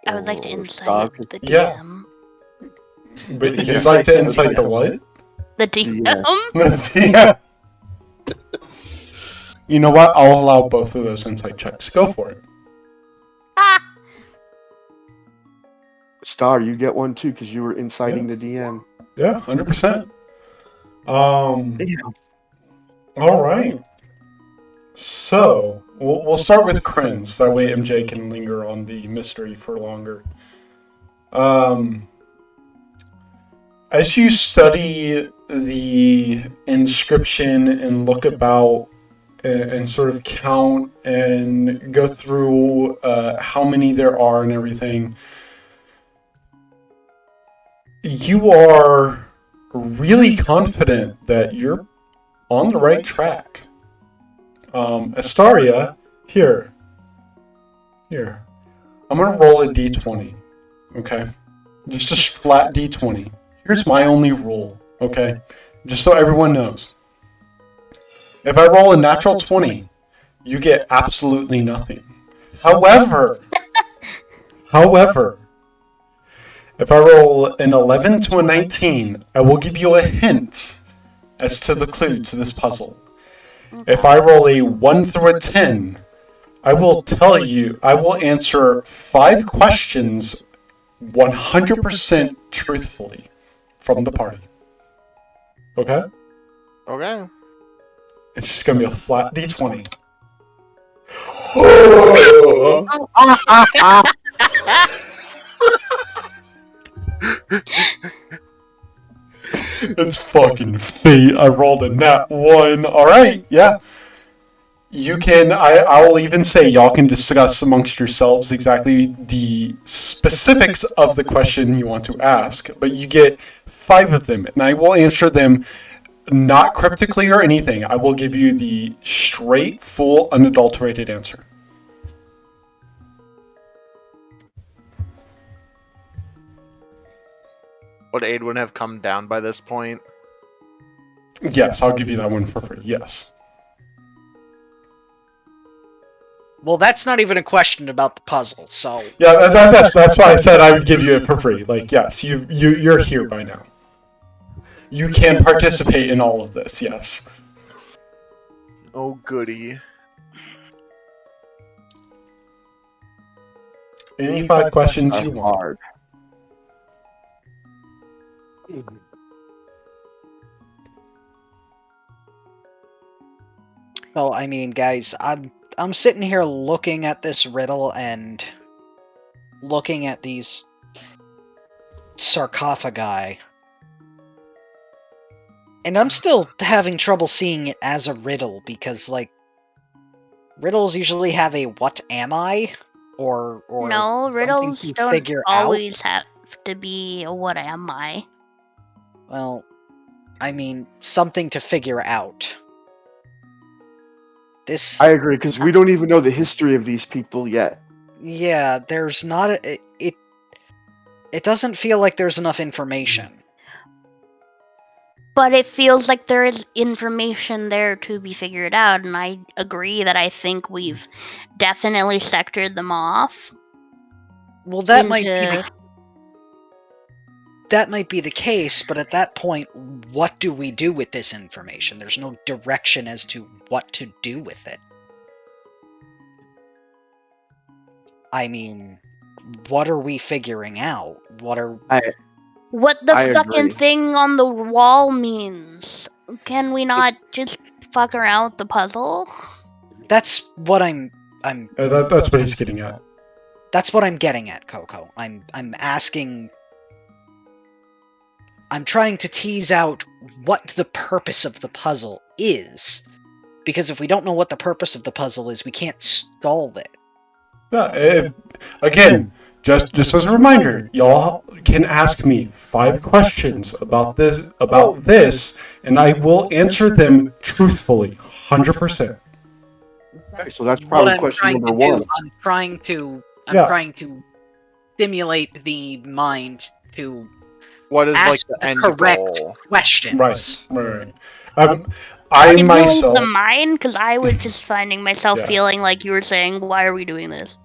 I would like to Or insight Star- the Yeah. DM. But you'd like to insight the what? The DM? Yeah. You know what? I'll allow both of those insight checks. Go for it. Ah! Star, you get one too because you were inciting the DM. Yeah, 100%. All right. So, we'll start with Krins. That way MJ can linger on the mystery for longer. As you study the inscription and look about and sort of count and go through how many there are and everything, you are really confident that you're on the right track. Astaria, here. I'm gonna roll a d20, okay? Just a flat d20. Here's my only rule, okay? Just so everyone knows. If I roll a natural 20, you get absolutely nothing. However, if I roll an 11 to a 19, I will give you a hint as to the clue to this puzzle. If I roll a 1 through a 10, I will tell you, I will answer 5 questions 100% truthfully from the party. Okay? Okay. It's just gonna be a flat d20. It's fucking fate. I rolled a nat 1. Alright, yeah. You can, I'll even say y'all can discuss amongst yourselves exactly the specifics of the question you want to ask, but you get 5 of them, and I will answer them not cryptically or anything. I will give you the straight, full, unadulterated answer. Would Aidwin have come down by this point? Yes, I'll give you that one for free. Yes. Well, that's not even a question about the puzzle, so... Yeah, that's why I said I would give you it for free. Like, yes, you're here by now. You can participate in all of this, yes. Oh, goody. Any 5 questions you That's want. hard. Well, I mean, guys, I'm sitting here looking at this riddle and looking at these sarcophagi. And I'm still having trouble seeing it as a riddle because, like, riddles usually have a "what am I?" or No, something riddles to don't figure out. always have to be a what am I. Well, I mean, something to figure out. This, I agree, because we don't even know the history of these people yet. yeah, there's not a, it doesn't feel like there's enough information. But it feels like there is information there to be figured out, and I agree that I think we've definitely sectored them off. Well, that might be the case, but at that point, what do we do with this information? There's no direction as to what to do with it. I mean, what are we figuring out? What What the I fucking agree. thing on the wall means. Can we not just fuck around with the puzzle? that's what I'm That's what he's getting at. That's what I'm getting at, Coco. I'm asking. I'm trying to tease out what the purpose of the puzzle is. Because if we don't know what the purpose of the puzzle is, we can't solve it. Yeah, again, just as a reminder, y'all can ask me 5 questions about this, and I will answer them truthfully, 100%. Okay, so that's probably What I'm question trying number to one. do, I'm Yeah. trying to stimulate the mind to What is like ask the the end correct goal? questions. Right. I Stimulate myself. the mind, because I was just finding myself Yeah. feeling like you were saying, "Why are we doing this?"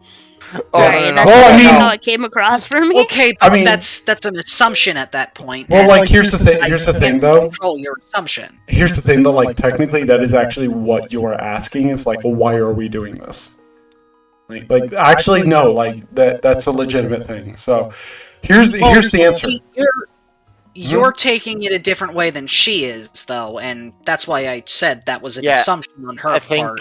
Oh, Sorry, no, that's Well, I not mean- how it came across for me. Okay, I but mean- that's an assumption at that point. Well, and like, here's the thing. I Here's the can't thing, though. Control your assumption. Here's the thing, though. Like, technically, that is actually what you're asking. Is like, well, why are we doing this? Like, actually, no. Like, that's a legitimate thing. So, here's the answer. You're taking it a different way than she is, though, and that's why I said that was an Yeah, assumption on her I think. part.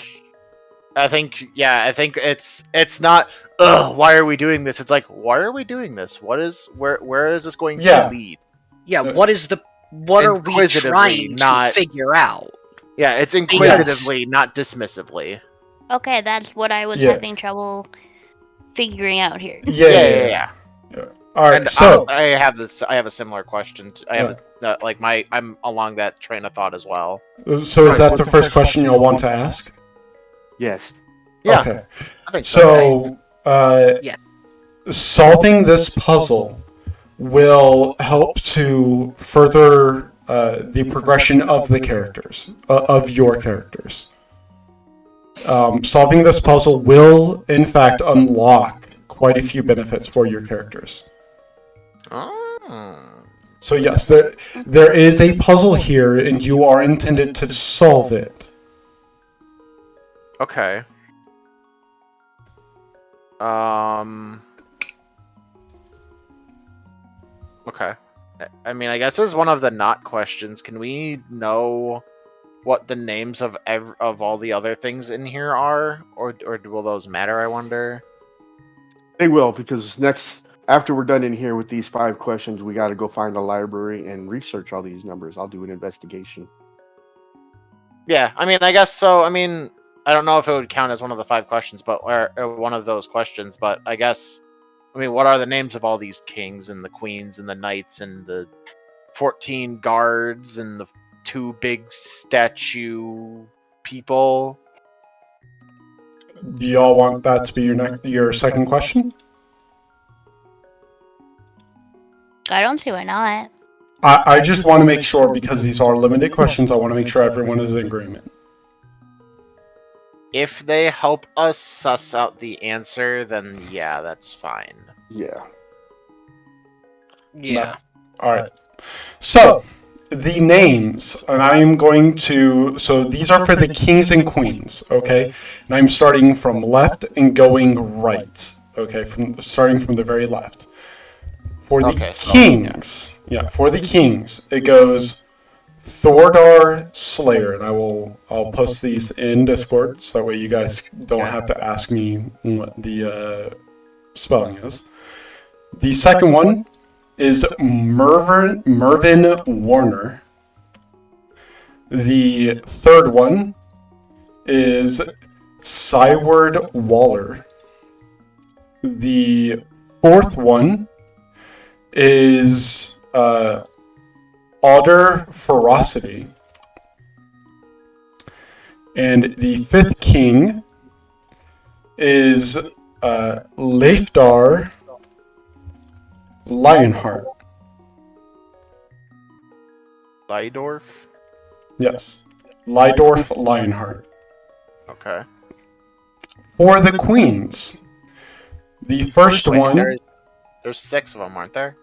I think it's not. Ugh, why are we doing this? It's like, why are we doing this? Where is this going Yeah. to lead? Yeah, what are we Inquisitively, trying not- to figure out? Yeah, it's inquisitively, not dismissively. Okay, that's what I was Yeah. having trouble figuring out here. Yeah. All right. And So, I have a similar question. I'm along that train of thought as well. is that the first question you'll want to ask? Yes. Yeah, Okay. I think so. So, Yeah. solving this puzzle will help to further the progression of the characters, of your characters. Solving this puzzle will, in fact, unlock quite a few benefits for your characters. Oh. So yes, there is a puzzle here, and you are intended to solve it. Okay. Okay. I mean, I guess as one of the not questions, can we know what the names of all the other things in here are, or will those matter? I wonder. They will, because after we're done in here with these 5 questions, we got to go find a library and research all these numbers. I'll do an investigation. Yeah, I mean, I guess so. I mean, I don't know if it would count as one of the 5 questions, but or one of those questions. But I guess, I mean, what are the names of all these kings and the queens and the knights and the 14 guards and the 2 big statue people? Do y'all want that to be your second question? I don't see why not. I just want to make sure, because these are limited questions, I want to make sure everyone is in agreement. If they help us suss out the answer, then yeah, that's fine. Yeah. Yeah. All right. So, the names, and I am going to... So, these are for the kings and queens, okay? And I'm starting from left and going right, okay? Starting from the very left. For the Okay, so, kings, for the kings, it goes Thordar Slayer, and I'll post these in Discord so that way you guys don't have to ask me what the spelling is. The second one is Mervyn Warner. The third one is Syward Waller. The fourth one is Otter Ferocity. And the fifth king is Leifdar Lionheart. Lydorf? Yes. Lydorf Lionheart. Okay. For the queens, the first one... There's 6 of them, aren't there?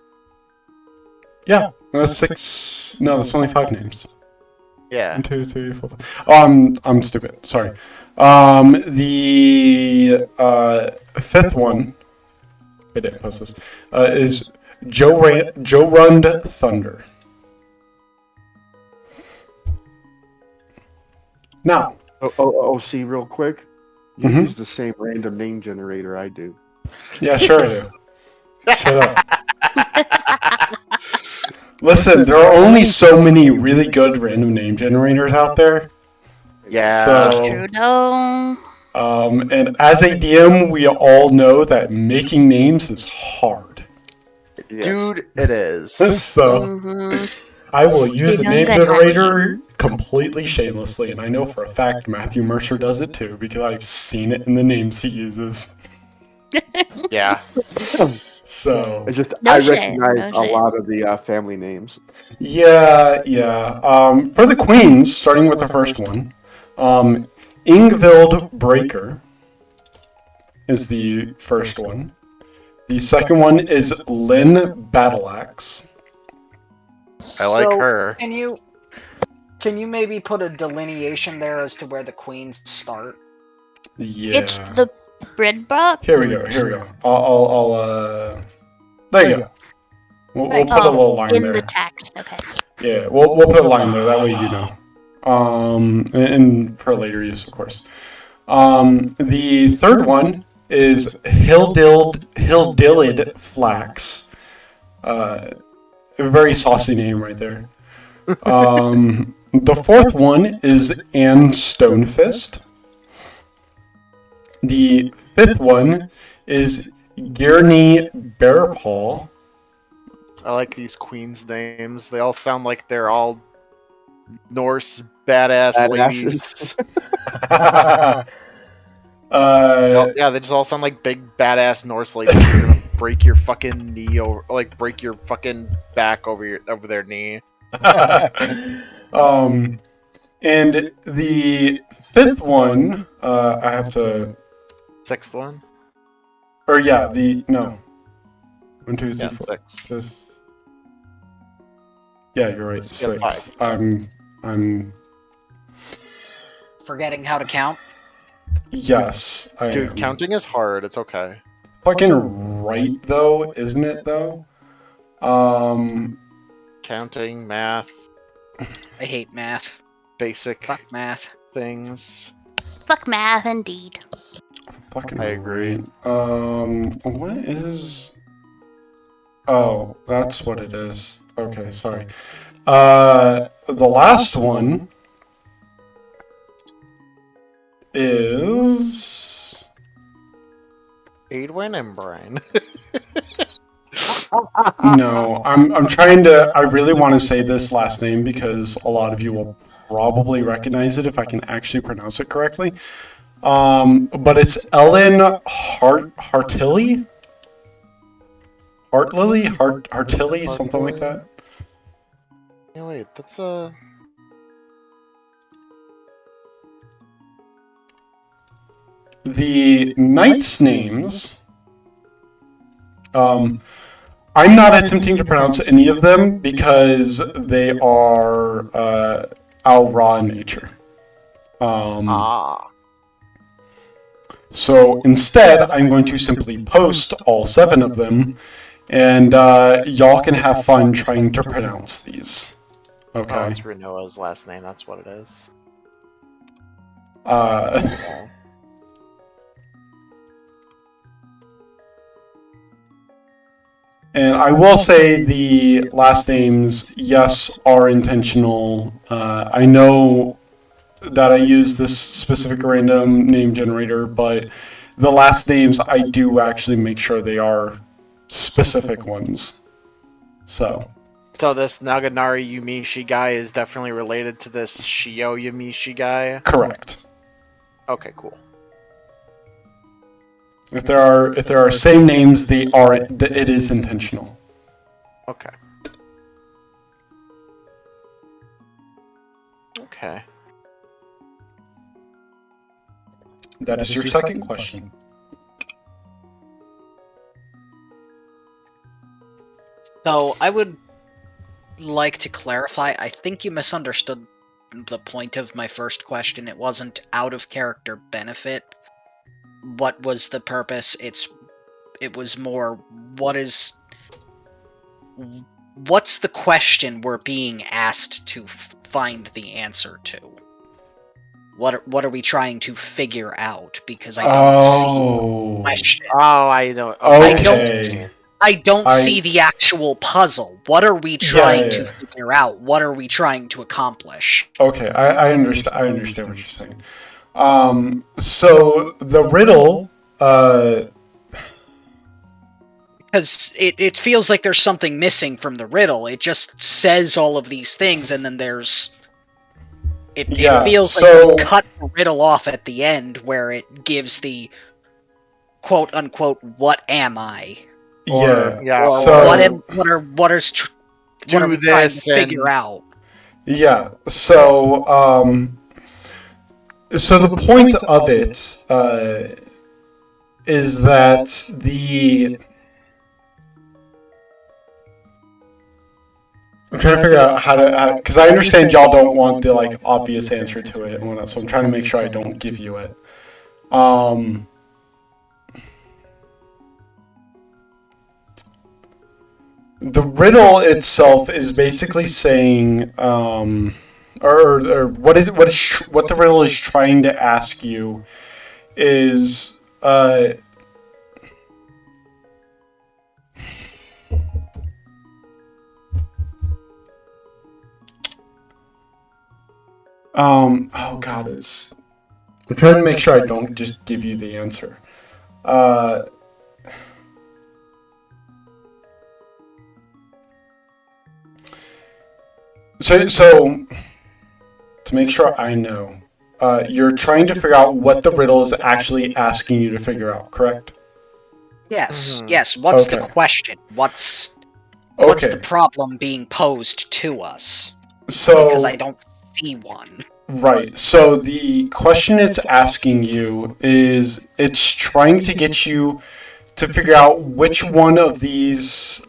Yeah, that's 6... No, that's only 5 names. Yeah. 1, 2, 3, 4, 5. Oh, I'm stupid. Sorry. The fifth one... I didn't post this. Is Jorund Thunder. Now... See, real quick. You use the same random name generator I do. Yeah, sure I do. Shut up. Listen, there are only so many really good random name generators out there. Yeah. So, True, no. and as a DM, we all know that making names is hard. Yes. Dude, it is. So, Mhm. I will use a You name know that, generator completely shamelessly, and I know for a fact Matthew Mercer does it too, because I've seen it in the names he uses. Yeah. So, It's just No I shame, recognize no a shame. lot of the family names. yeah. For the queens, starting with the first one, Ingvild Breaker is the first one. The second one is Lynn Battleaxe. I like her. Can you maybe put a delineation there as to where the queens start? Yeah. It's the Bridbrook. Here we go. I'll there you go. We'll put a little line in there. the text. Okay. Yeah, we'll put a line there. That way you know. And for later use, of course. The third one is Hildilid Flax. A very saucy name right there. The fourth one is Anne Stonefist. The fifth one is Gurney Bearpaw. I like these queens' names. They all sound like they're all Norse badass ladies. Yeah, they just all sound like big badass Norse ladies. You're gonna break your fucking knee over, like break your fucking back over their knee. And the fifth one, I have to. Sixth one. Or yeah, no. 1, 2, 3, Yeah, 4. 6. This. Yeah, you're right. Yeah, 6. I'm. Forgetting how to count? Yes, I Dude, am. counting is hard. It's okay. Fucking right though, isn't it though? Counting, math, I hate math. basic Fuck math. things. Fuck math, indeed. Fucking I agree. right. What is? Oh, that's what it is. Okay, sorry. The last one is Aedwin and Brian. no. I'm trying to. I really want to say this last name because a lot of you will probably recognize it if I can actually pronounce it correctly. But it's Ellen Hartilly, something like that. Yeah, wait, that's The knights' names. I'm not attempting to pronounce any of them because they are Al-Ra in nature. So instead, I'm going to simply post all 7 of them, and y'all can have fun trying to pronounce these. Oh, Okay. it's Renoa's last name. That's what it is. Uh, Okay. and I will say the last names, yes, are intentional. I know that I use this specific random name generator, but the last names I do actually make sure they are specific ones. So this Naganari Yumishi guy is definitely related to this Shio Yumishi guy. correct. Okay, cool. If there are same names, it is intentional. Okay. Okay. That is your second question. So I would like to clarify. I think you misunderstood the point of my first question. It wasn't out of character benefit. What was the purpose? It was more what's the question we're being asked to find the answer to? What are we trying to figure out? Because I don't see the question. Oh, I know. Okay. I don't see the actual puzzle. What are we trying to figure out? What are we trying to accomplish? Okay, I understand. I understand what you're saying. So the riddle, because it feels like there's something missing from the riddle. It just says all of these things, and then there's... It feels like we cut the riddle off at the end, where it gives the quote-unquote, what am I? Yeah. Or So what are we trying to figure out? Yeah. So so the point of it is that I'm trying to figure out how to, because I understand y'all don't want the like obvious answer to it and whatnot, so I'm trying to make sure I don't give you it. The riddle itself is basically saying, or what the riddle is trying to ask you is, oh god, I'm trying to make sure I don't just give you the answer. So to make sure I know, you're trying to figure out what the riddle is actually asking you to figure out, correct? Yes, yes. What's the question? What's the problem being posed to us? Because I don't see one. Right. So the question it's asking you is, it's trying to get you to figure out which one of these.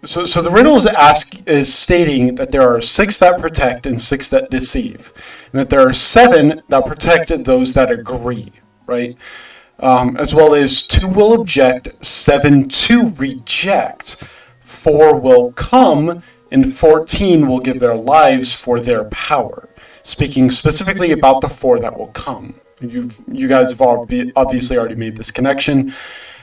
So the riddle is stating that there are 6 that protect and 6 that deceive, and that there are 7 that protect those that agree. Right. As well as 2 will object, 7 to reject, 4 will come, and 14 will give their lives for their power. Speaking specifically about the 4 that will come. You guys have obviously already made this connection,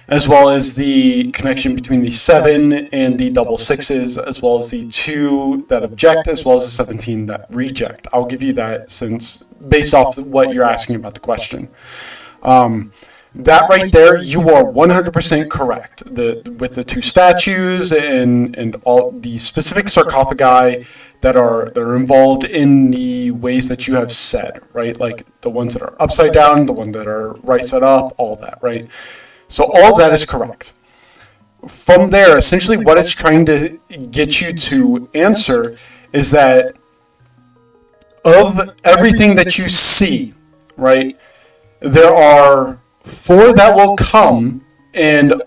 as well as the connection between the 7 and the double 6s, as well as the 2 that object, as well as the 17 that reject. I'll give you that since based off what you're asking about the question. That right there, you are 100% correct. With the 2 statues and all the specific sarcophagi that are involved in the ways that you have said, right? Like the ones that are upside down, the ones that are right side up, all that, right? So all of that is correct. From there, essentially what it's trying to get you to answer is that of everything that you see, right, there are 4 that will come, and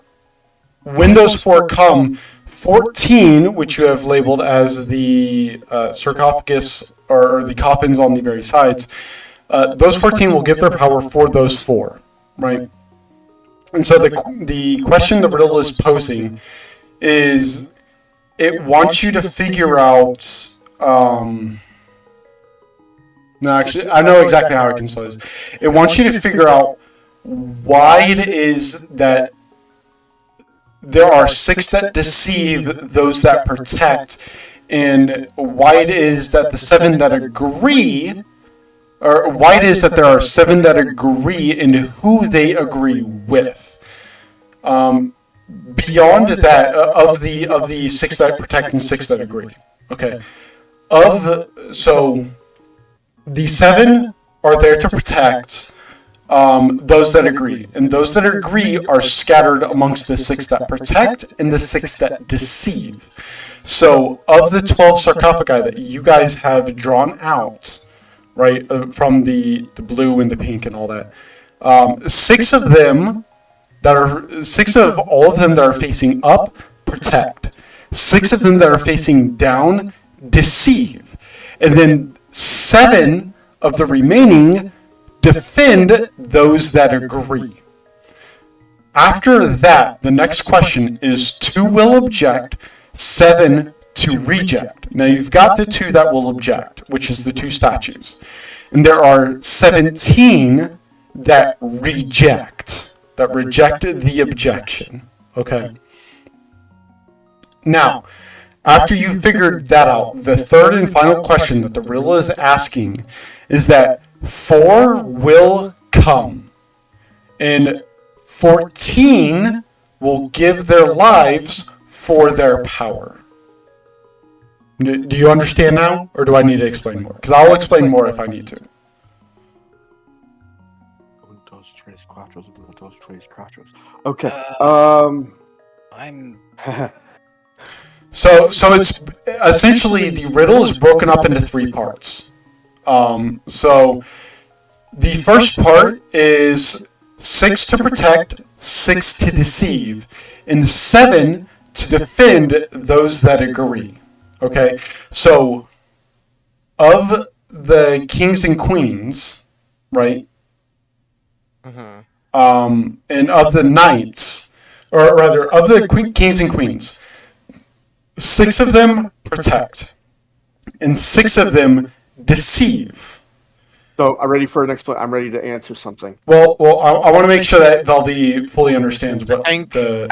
when those 4 come, 14, which you have labeled as the sarcophagus or the coffins on the very sides, those 14 will give their power for those 4, right? And so the question the riddle is posing is, it wants you to figure out No, actually, I know exactly how I can solve this. It wants you to figure out why it is that there are 6 that deceive, those that protect, and why it is that the 7 that agree, or why it is that there are 7 that agree and who they agree with. Beyond that, of the 6 that protect and 6 that agree. Okay. So the 7 are there to protect those that agree, and those that agree are scattered amongst the 6 that protect and the 6 that deceive. So of the 12 sarcophagi that you guys have drawn out, right, from the blue and the pink and all that, 6 of them that are 6 of all of them that are facing up protect. 6 of them that are facing down deceive, and then 7 of the remaining defend those that agree. After that, the next question is 2 will object, 7 to reject. Now you've got the 2 that will object, which is the 2 statues. And there are 17 that reject the objection. Okay. Now, after you've figured that out, the third and final question that the riddle is asking is that 4 will come, and 14 will give their lives for their power. Do you understand now, or do I need to explain more? Because I'll explain more if I need to. Okay. I'm So it's essentially the riddle is broken up into 3 parts. So the first part is 6 to protect, 6 to deceive, and 7 to defend those that agree. Okay, so of the kings and queens, right? And of the knights, or rather, of the kings and queens, 6 of them protect, and 6 of them deceive. So I'm ready for an explanation. I'm ready to answer something. Well, I want to make sure that Velvi fully understands what I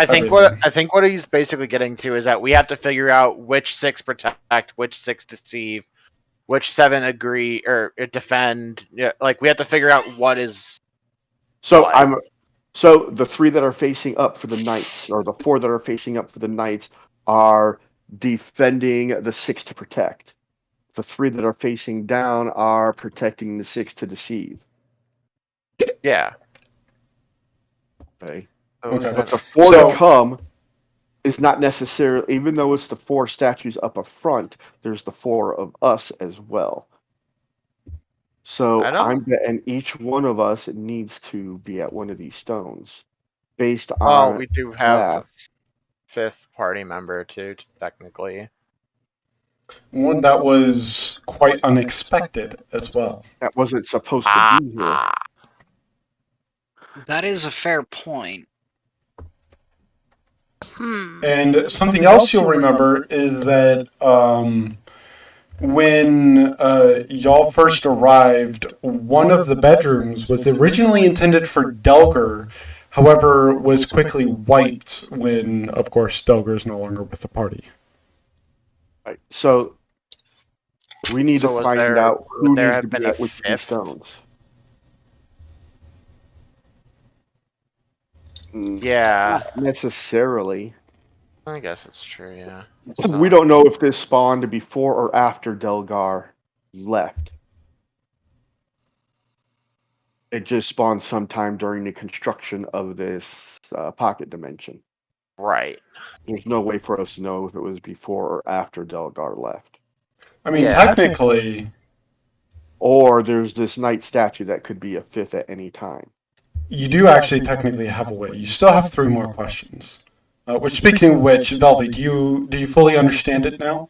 think what he's basically getting to is that we have to figure out which 6 protect, which 6 deceive, which 7 agree or defend. Yeah, like we have to figure out what is. So So the 3 that are facing up for the knights, or the 4 that are facing up for the knights, are defending the 6 to protect. The 3 that are facing down are protecting the 6 to deceive. Yeah. Okay. Okay. But the 4 to come is not necessarily, even though it's the 4 statues up front, there's the 4 of us as well. So I'm betting each one of us needs to be at one of these stones, based on. Well, we do have a 5th party member too, technically. One that was quite unexpected as well. That wasn't supposed to be here. That is a fair point. And something else you'll remember is that when y'all first arrived, one of the bedrooms was originally intended for Delger, however, was quickly wiped when, of course, Delger is no longer with the party. Right. So we need to find out who needs to be at which of these stones. Yeah. Not necessarily. I guess it's true, yeah. We don't know if this spawned before or after Delgar left. It just spawned sometime during the construction of this pocket dimension. Right. There's no way for us to know if it was before or after Delgar left. I mean, technically... Or there's this knight statue that could be a 5th at any time. You do actually technically have a way. You still have 3 more questions. Which, speaking of which, Velvi, do you fully understand it now?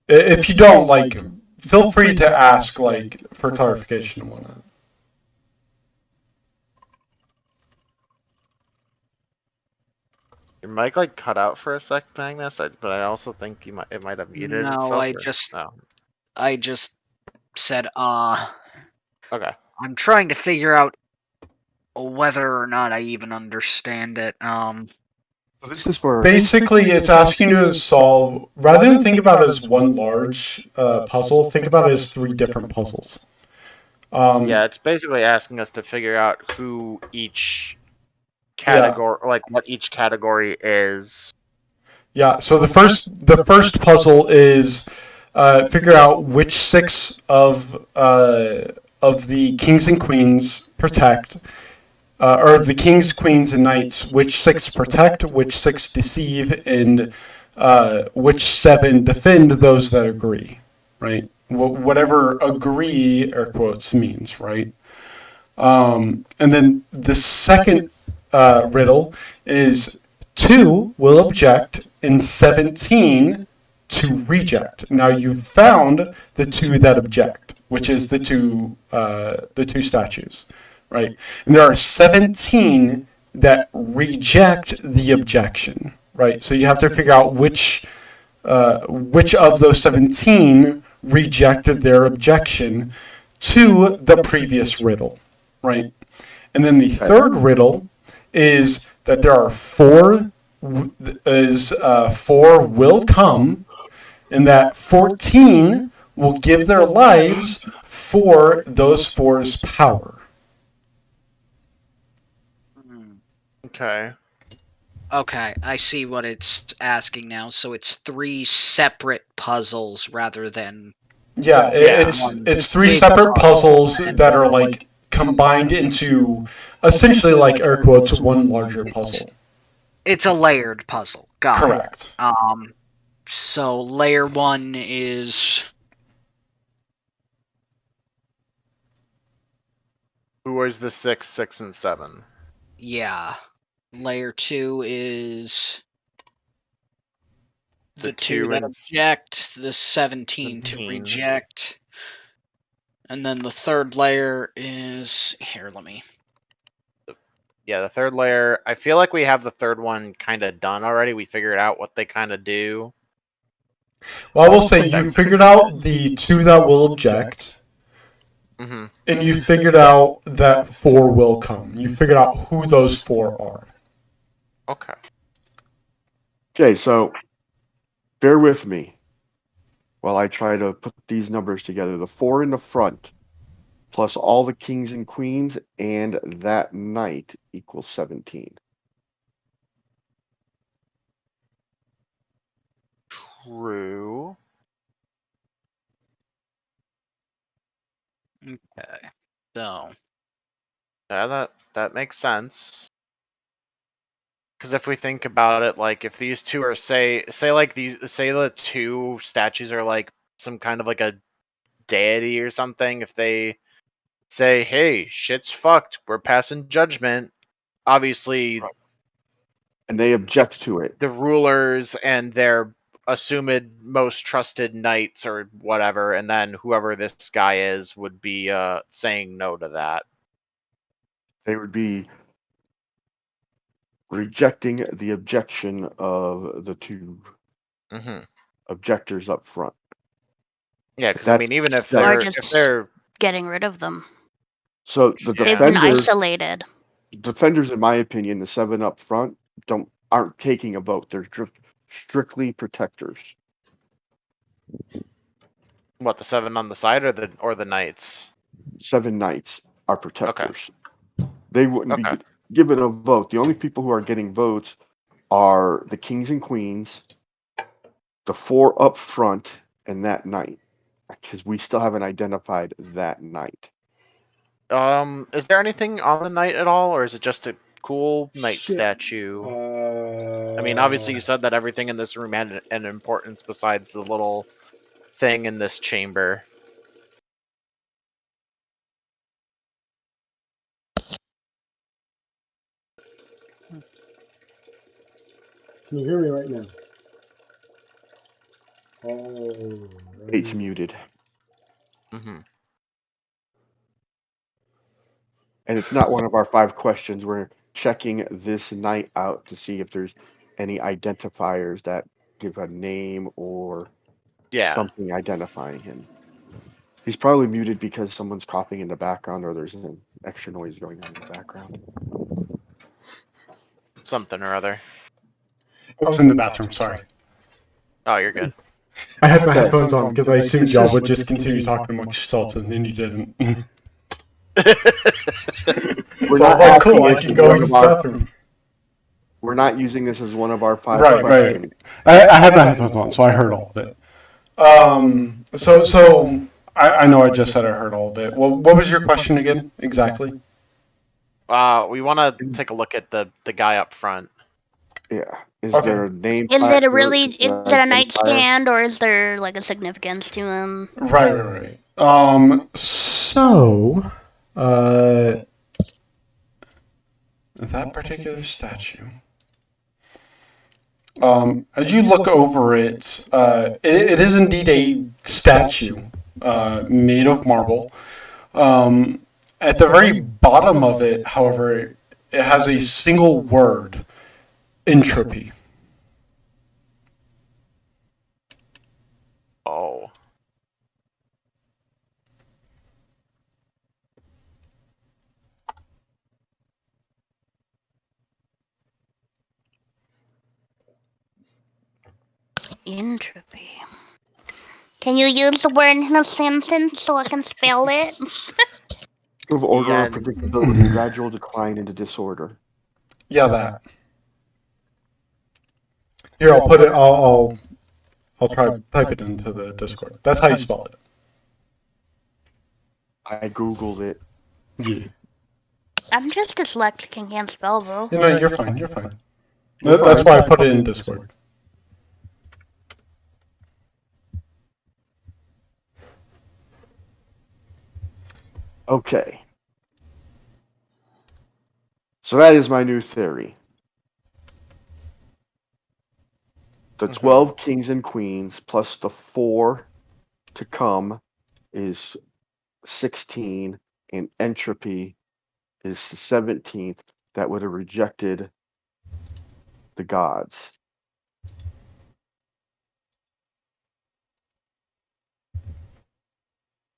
If you don't, feel free to ask, for clarification and whatnot. Your mic like cut out for a sec, Magnus, but I also think it might have muted No, itself. I just said, Okay. I'm trying to figure out whether or not I even understand it. So this is for Basically, it's asking you to solve, rather than think about it as one large puzzle, think about it as three different puzzles. Yeah, it's basically asking us to figure out who each category, like what each category is. Yeah. So the first puzzle is figure out which six of the kings and queens protect, or the kings, queens, and knights. Which six protect, which six deceive, and which seven defend those that agree. Right. Whatever agree air quotes means. Right. And then the second riddle is 2 will object and 17 to reject. Now you've found the 2 that object, which is the two statues, right? And there are 17 that reject the objection, right? So you have to figure out which of those 17 rejected their objection to the previous riddle, right? And then the third riddle is that there are four will come, and that 14 will give their lives for those four's power. Okay. Okay, I see what it's asking now. So it's 3 separate puzzles rather than Yeah, it's three separate puzzles that are like combined into essentially like air quotes one larger puzzle. it's a layered puzzle. Got Correct. it. So layer 1 is Who was the 6, 6, and 7? yeah. Layer 2 is the 2 that and object, the 17 to 17. reject. And then the third layer is here, let me. Yeah, the third layer. I feel like we have the third one kind of done already. We figured out what they kind of do. Well, I will say you figured out the 2 that will object, Mm-hmm. and you figured out that 4 will come. You figured out who those 4 are. Okay. Okay, so bear with me while I try to put these numbers together. The 4 in the front plus all the kings and queens and that knight equals 17. True. Okay. So Yeah, that makes sense. Because if we think about it, like if these two are say the two statues are like some kind of like a deity or something, if they say, "Hey, shit's fucked. We're passing judgment," obviously And they object to it. the rulers and their assumed most trusted knights or whatever, and then whoever this guy is would be saying no to that. They would be rejecting the objection of the 2 Mm-hmm. objectors up front. Yeah, because I mean, even if Or they're just getting rid of them. So the They've been defenders, isolated. in my opinion, the 7 up front aren't taking a vote. They're strictly protectors. what, the 7 on the side or the knights? 7 knights are protectors. They wouldn't be given a vote. The only people who are getting votes are the kings and queens, the 4 up front, and that knight. Because we still haven't identified that knight. Is there anything on the knight at all, or is it just a cool knight statue? I mean, obviously you said that everything in this room had an importance besides the little thing in this chamber. Can you hear me right now? Oh, It's muted. Mm-hmm. And it's not one of our 5 questions. We're checking this knight out to see if there's any identifiers that give a name or Yeah. something identifying him. He's probably muted because someone's coughing in the background or there's an extra noise going on in the background. Something or other. I was in the bathroom, sorry. Oh, you're good. I had my headphones on because I assumed y'all would just continue talking amongst yourselves, and then you didn't. We're So not I'm like, asking cool, I it can as go one use of the our- bathroom. We're not using this as one of our 5 Right. questions. I had my headphones on, so I heard all of it. So I know I just said I heard all of it. Well, what was your question again, exactly? We want to take a look at the guy up front. Yeah. Is Okay. there a name? Is it a placard? is it a identifier? nightstand, or is there like a significance to him? Right. So, that particular statue. As you look over it, it is indeed a statue made of marble. At the very bottom of it, however, it has a single word, entropy. Oh. Entropy. Can you use the word in a sentence so I can spell it? Of order Yeah, of predictability, gradual decline into disorder. Yeah, that. Here, I'll put it. I'll try to type it into the Discord. That's how you spell it. I googled it. Yeah. I'm just dyslexic and can't spell, bro. You know, you're fine. That's why I put it in Discord. Okay. So that is my new theory. The 12 kings and queens plus the 4 to come is 16, and entropy is the 17th that would have rejected the gods.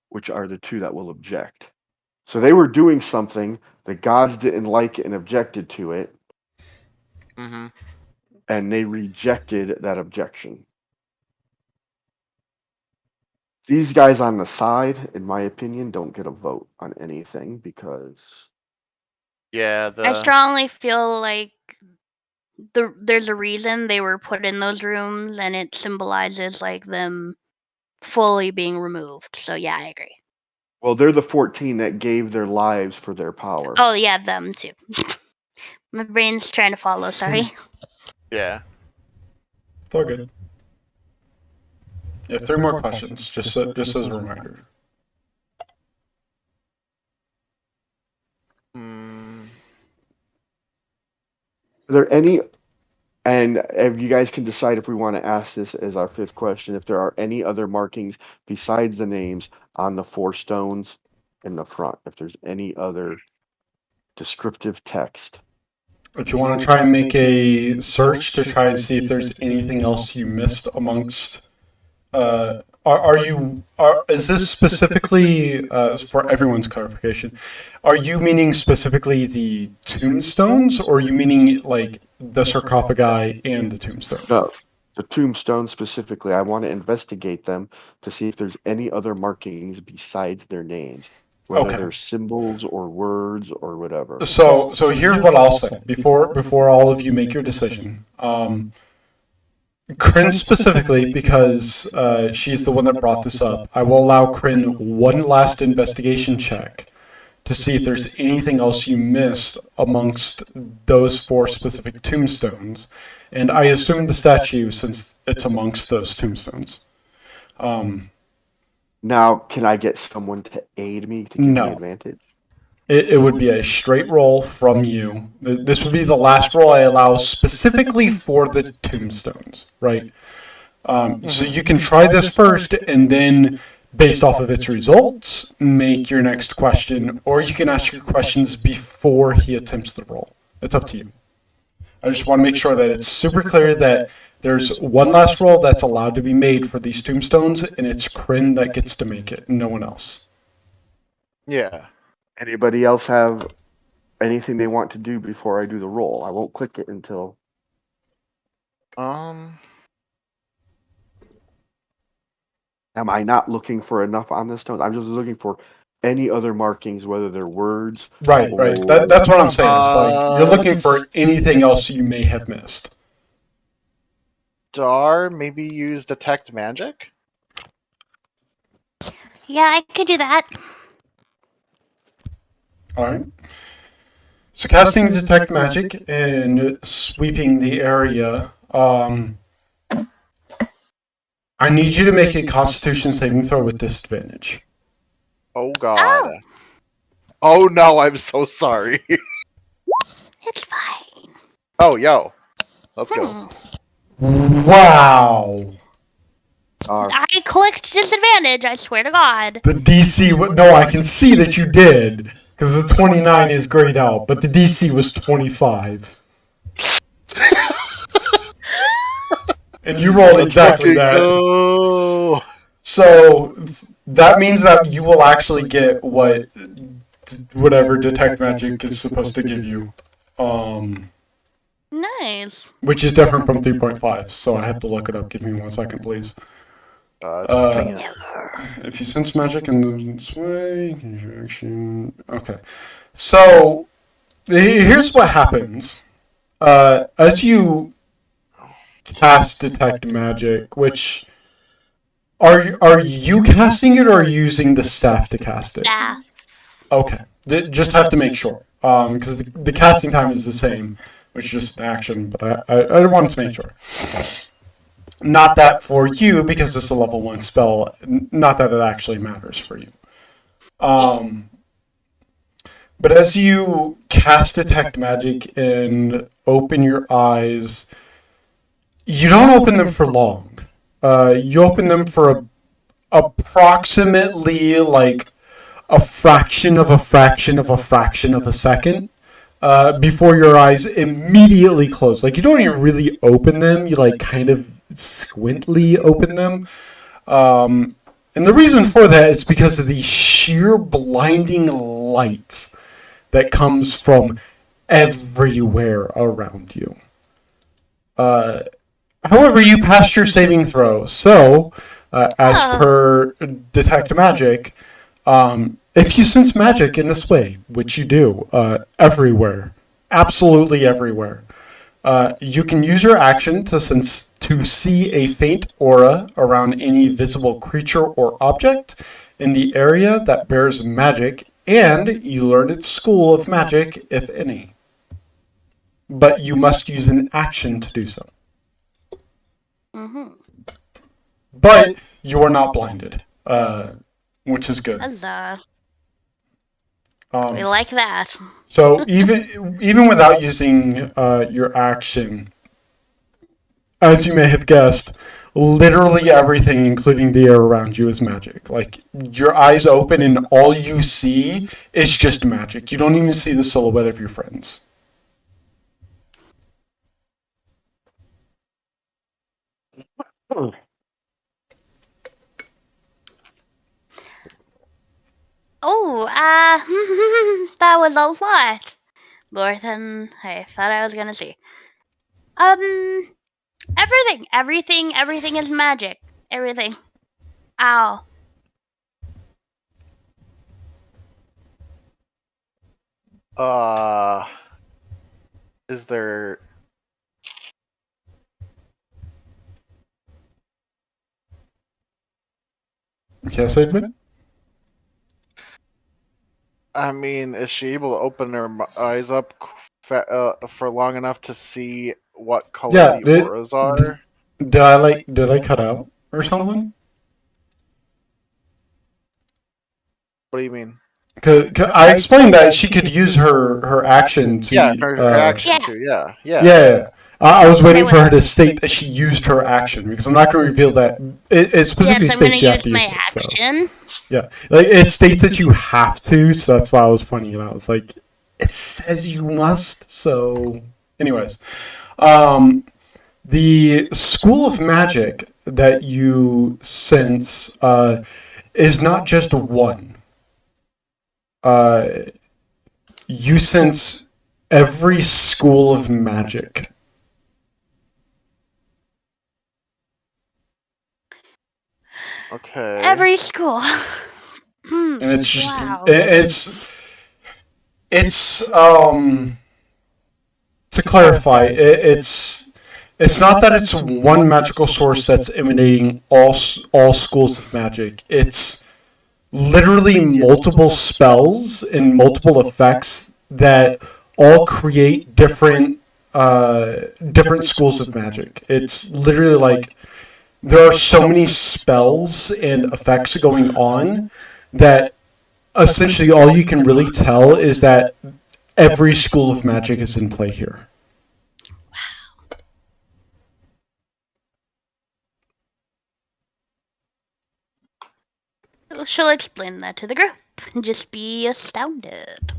Which are the 2 that will object. So they were doing something, the gods didn't like it and objected to it, Mm-hmm. and they rejected that objection. These guys on the side, in my opinion, don't get a vote on anything because Yeah, I strongly feel like there's a reason they were put in those rooms, and it symbolizes like them fully being removed. So yeah, I agree. well, they're the 14 that gave their lives for their power. Oh yeah, them too. My brain's trying to follow. Sorry. Yeah. It's all good. Yeah, 3 more questions, just as a reminder. Are there any, and if you guys can decide if we want to ask this as our 5th question, if there are any other markings besides the names on the 4 stones in the front, if there's any other descriptive text. If you want to try and make a search to try and see if there's anything else you missed amongst, is this specifically for everyone's clarification? Are you meaning specifically the tombstones, or are you meaning like the sarcophagi and the tombstones? No, the tombstones specifically. I want to investigate them to see if there's any other markings besides their names, whether Okay. they're symbols or words or whatever. So here's what I'll say before all of you make your decision. Kryn specifically, because she's the one that brought this up, I will allow Kryn one last investigation check to see if there's anything else you missed amongst those 4 specific tombstones. And I assume the statue, since it's amongst those tombstones. Now, can I get someone to aid me to give me advantage? It would be a straight roll from you. This would be the last roll I allow specifically for the tombstones, right? So you can try this first, and then, based off of its results, make your next question, or you can ask your questions before he attempts the roll. It's up to you. I just want to make sure that it's super clear that there's one last roll that's allowed to be made for these tombstones, and it's Kryn that gets to make it, no one else. Yeah. Anybody else have anything they want to do before I do the roll? I won't click it until. Um. Am I not looking for enough on the stones? I'm just looking for any other markings, whether they're words. Right. That's what I'm saying. It's like you're looking for anything else you may have missed. Dar, maybe use detect magic. Yeah, I could do that. All right. So casting detect magic and sweeping the area. I need you to make a Constitution saving throw with disadvantage. Oh God. Oh no, I'm so sorry. It's fine. Oh yo, let's go. Wow. I clicked disadvantage, I swear to God. The DC. No, I can see that you did because the 29 is grayed out, but the DC was 25. And you rolled exactly that. Go. So that means that you will actually get whatever detect magic is supposed to give you. Nice. Which is different from 3.5, so I have to look it up. Give me 1 second, please. If you sense magic in this way, use your action. Okay. So here's what happens. As you cast detect magic, which are you casting it or are you using the staff to cast it? Staff. Okay, just have to make sure because the casting time is the same, which is just an action. But I wanted to make sure. Not that for you because it's a level 1 spell. Not that it actually matters for you. But as you cast detect magic and open your eyes, you don't open them for long. You open them for approximately like a fraction of a fraction of a fraction of a second before your eyes immediately close. Like you don't even really open them. You like kind of squintly open them. And the reason for that is because of the sheer blinding light that comes from everywhere around you. However, you passed your saving throw, so as per detect magic, if you sense magic in this way, which you do everywhere, absolutely everywhere, you can use your action to see a faint aura around any visible creature or object in the area that bears magic, and you learn its school of magic, if any. But you must use an action to do so. Mm-hmm. But you are not blinded, which is good. Huzzah. We like that. So even without using your action, as you may have guessed, literally everything, including the air around you, is magic. Like your eyes open and all you see is just magic. You don't even see the silhouette of your friends. Oh, that was a lot more than I thought I was gonna see. Everything is magic. Everything. Ow. Is there? Yes, Edmund? I mean, is she able to open her eyes up for long enough to see what color the auras are? Did I cut out or something? What do you mean? Cause I explained that she could use her action to. Yeah, her action too. Yeah. Yeah. I was waiting for her to state that she used her action because I'm not going to reveal that. It specifically states you have to use it. Action. So. Yeah, like it states that you have to, so that's why I was pointing it out. I was like, it says you must, so Anyways, the school of magic that you sense is not just one. You sense every school of magic. Okay. Every school. And it's just Wow. it's to clarify, it's not that it's one magical source that's emanating all schools of magic. It's literally multiple spells and multiple effects that all create different schools of magic. It's literally like there are so many spells and effects going on that essentially all you can really tell is that every school of magic is in play here. She'll explain that to the group and just be astounded.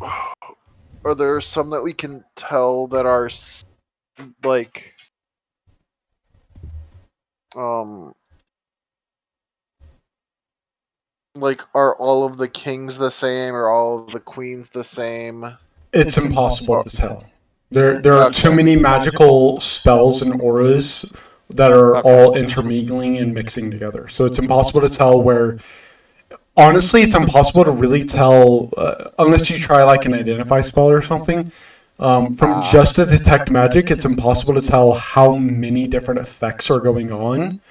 Are there some that we can tell that are like like are all of the kings the same or all of the queens the same? It's impossible to tell. There are too many magical spells and auras that are all intermingling and mixing together. So it's impossible to tell where. Honestly, it's impossible to really tell unless you try like an identify spell or something. From just a detect magic, it's impossible to tell how many different effects are going on,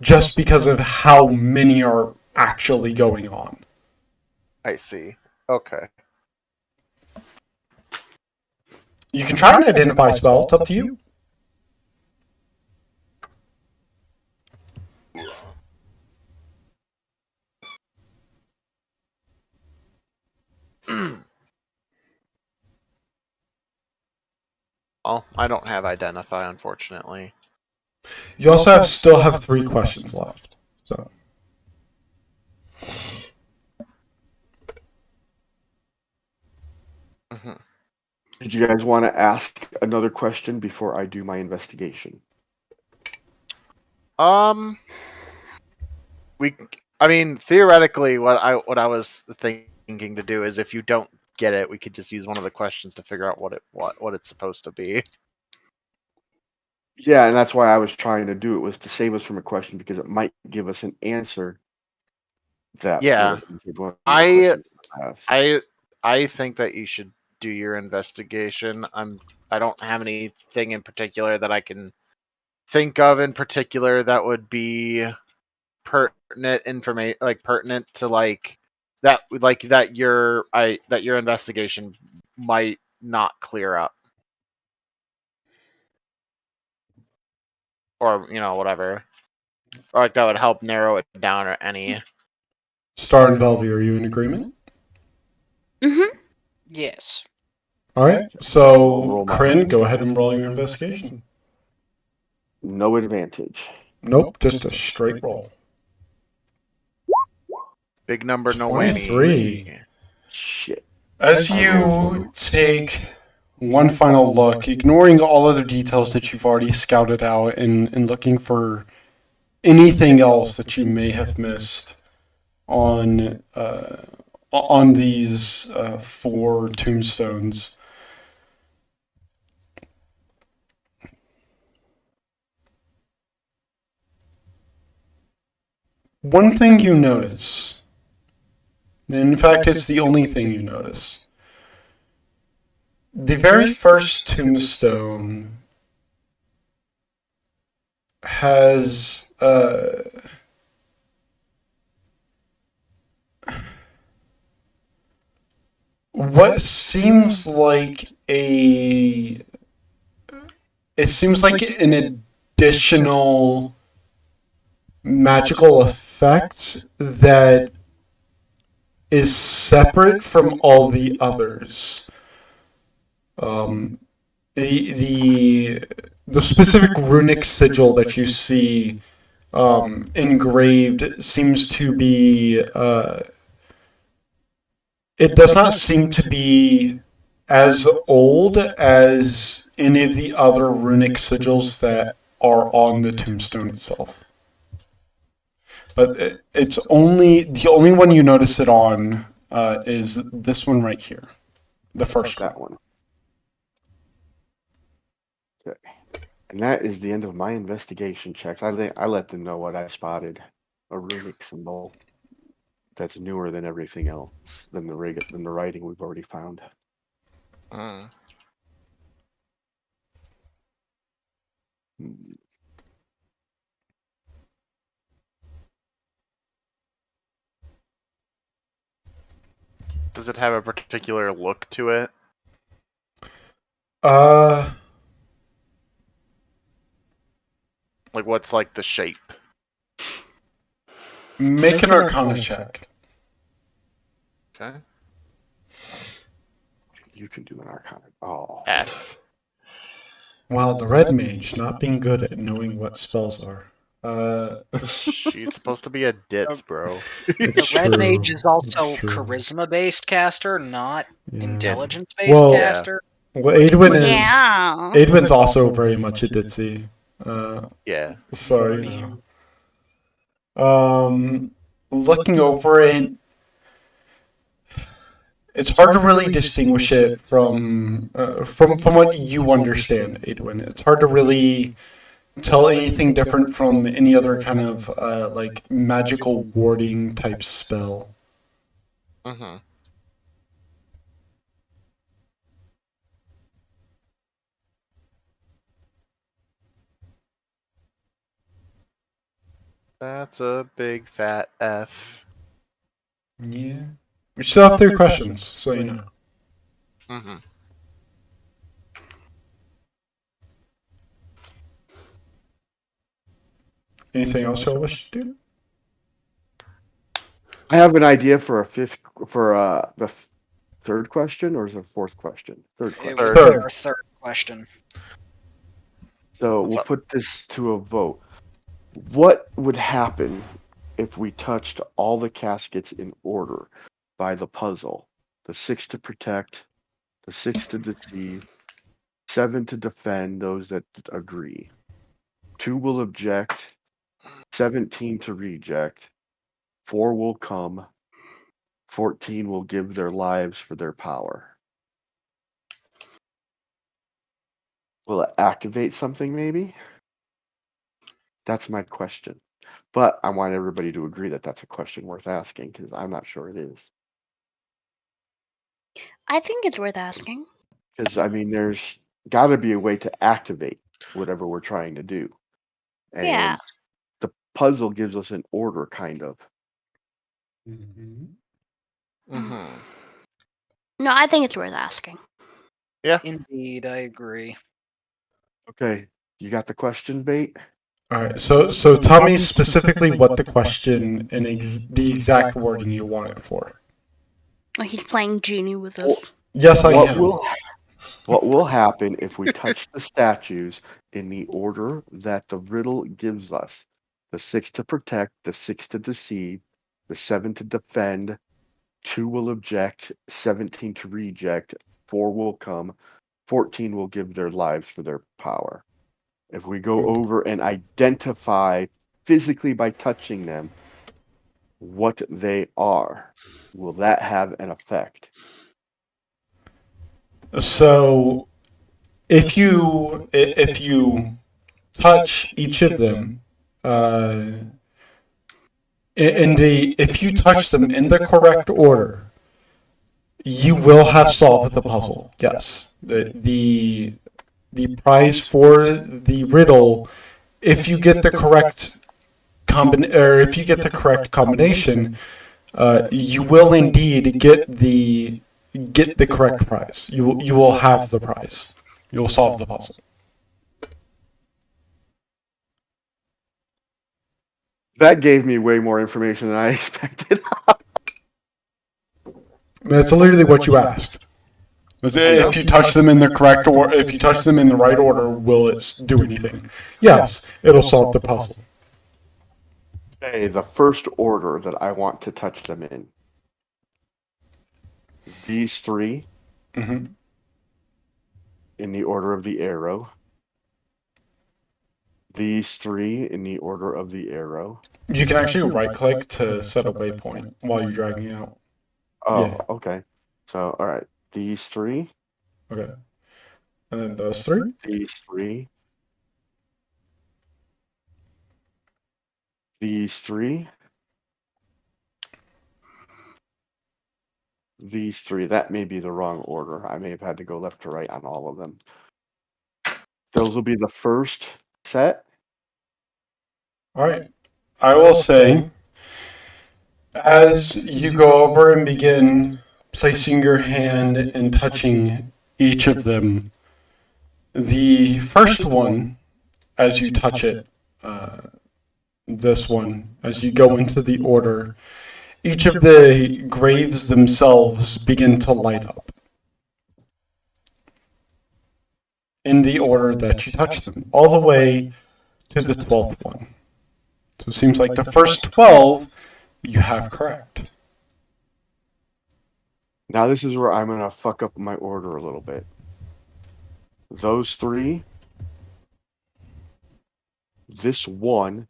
just because of how many are actually going on. I see. Okay. You can try an identify spell. It's up to you. Well, I don't have identify, unfortunately. You also still have 3 questions left. So. Mm-hmm. Did you guys want to ask another question before I do my investigation? I mean, theoretically, what I was thinking to do is if you don't get it, we could just use one of the questions to figure out what it's supposed to be. Yeah, and that's why I was trying to do it, was to save us from a question because it might give us an answer that Yeah. would have answered one of the questions I asked. I think that you should do your investigation. I don't have anything in particular that I can think of in particular that would be pertinent information, like pertinent to that your investigation might not clear up, or whatever, or like that would help narrow it down or any. Star and Velvy, are you in agreement? Mm-hmm. Yes. All right. So, Kryn, go ahead and roll your investigation. No advantage. Nope, just a straight roll. Big number, no 23. whammy. Shit. As you take one final look, ignoring all other details that you've already scouted out and looking for anything else that you may have missed on these 4 tombstones, one thing you notice, in fact, it's the only thing you notice. The very first tombstone has what seems like an additional magical effect that is separate from all the others. The specific runic sigil that you see engraved seems to be. It does not seem to be as old as any of the other runic sigils that are on the tombstone itself. But it's the only one you notice it on is this one right here, the first That one. Okay. And that is the end of my investigation checks. I let them know what I spotted. A runic symbol that's newer than everything else, than the writing we've already found. Mm. Hmm. Does it have a particular look to it? Like, what's like the shape? Make an Arcana check. Okay. You can do an Arcana. Oh. F. Wow, the red mage not being good at knowing what spells are. She's supposed to be a ditz, bro. It's The red true. mage is also It's true. charisma-based caster, not Yeah. intelligence-based Well, caster. Well, Aedwin is. Yeah. Aedwin's also very much a ditzy. Yeah. So you know. Looking over it, it's hard to really distinguish it from what you understand, Aedwin. It's hard to really tell anything different from any other kind of like magical warding type spell. Mm-hmm. That's a big fat F. Yeah. We still have 3 questions, so you know. Mm-hmm. Anything else y'all wish to do? I have an idea for the third question, or is it fourth question? Third It question. would Third. be our third question. So What's we'll up? put this to a vote. What would happen if we touched all the caskets in order by the puzzle? The 6 to protect, the 6 to deceive, 7 to defend those that agree. 2 will object, 17 to reject, 4 will come, 14 will give their lives for their power. Will it activate something, maybe? That's my question. But I want everybody to agree that that's a question worth asking, because I'm not sure it is. I think it's worth asking. Because, I mean, there's got to be a way to activate whatever we're trying to do. And Yeah. the puzzle gives us an order, kind of. Mm-hmm. No, I think it's worth asking. Indeed, I agree. Okay, you got the question, Bait? All right. So tell me specifically what the question and the exact wording you want it for. Oh, he's playing genie with us. Yes, I am. What will happen if we touch the statues in the order that the riddle gives us? The 6 to protect, the 6 to deceive, the 7 to defend, 2 will object, 17 to reject, 4 will come, 14 will give their lives for their power. If we go over and identify physically by touching them what they are, will that have an effect? So if you touch each of them, if you touch them in the correct order, you will have solved the puzzle. Yes, the prize for the riddle, if you get the correct combination, you will indeed get the correct prize. You will have the prize. You will solve the puzzle. That gave me way more information than I expected. That's literally what you asked. If you touch them in the correct order, if you touch them in the right order, will it do anything? Yes, it'll solve the puzzle. Okay, the first order that I want to touch them in. These 3. Mm-hmm. in the order of the arrow. These 3 in the order of the arrow. You can actually right-click to set a waypoint while you're dragging out. Oh, Yeah. okay. So, all right. These 3. Okay. And then those 3. These 3. These 3. These 3. That may be the wrong order. I may have had to go left to right on all of them. Those will be the first set. All right. I will say, as you go over and begin placing your hand and touching each of them, the first one, as you touch it, this one, as you go into the order, each of the graves themselves begin to light up in the order that you touch them, all the way to the 12th one. So it seems like the first 12 you have correct. Now this is where I'm going to fuck up my order a little bit. Those 3. This one.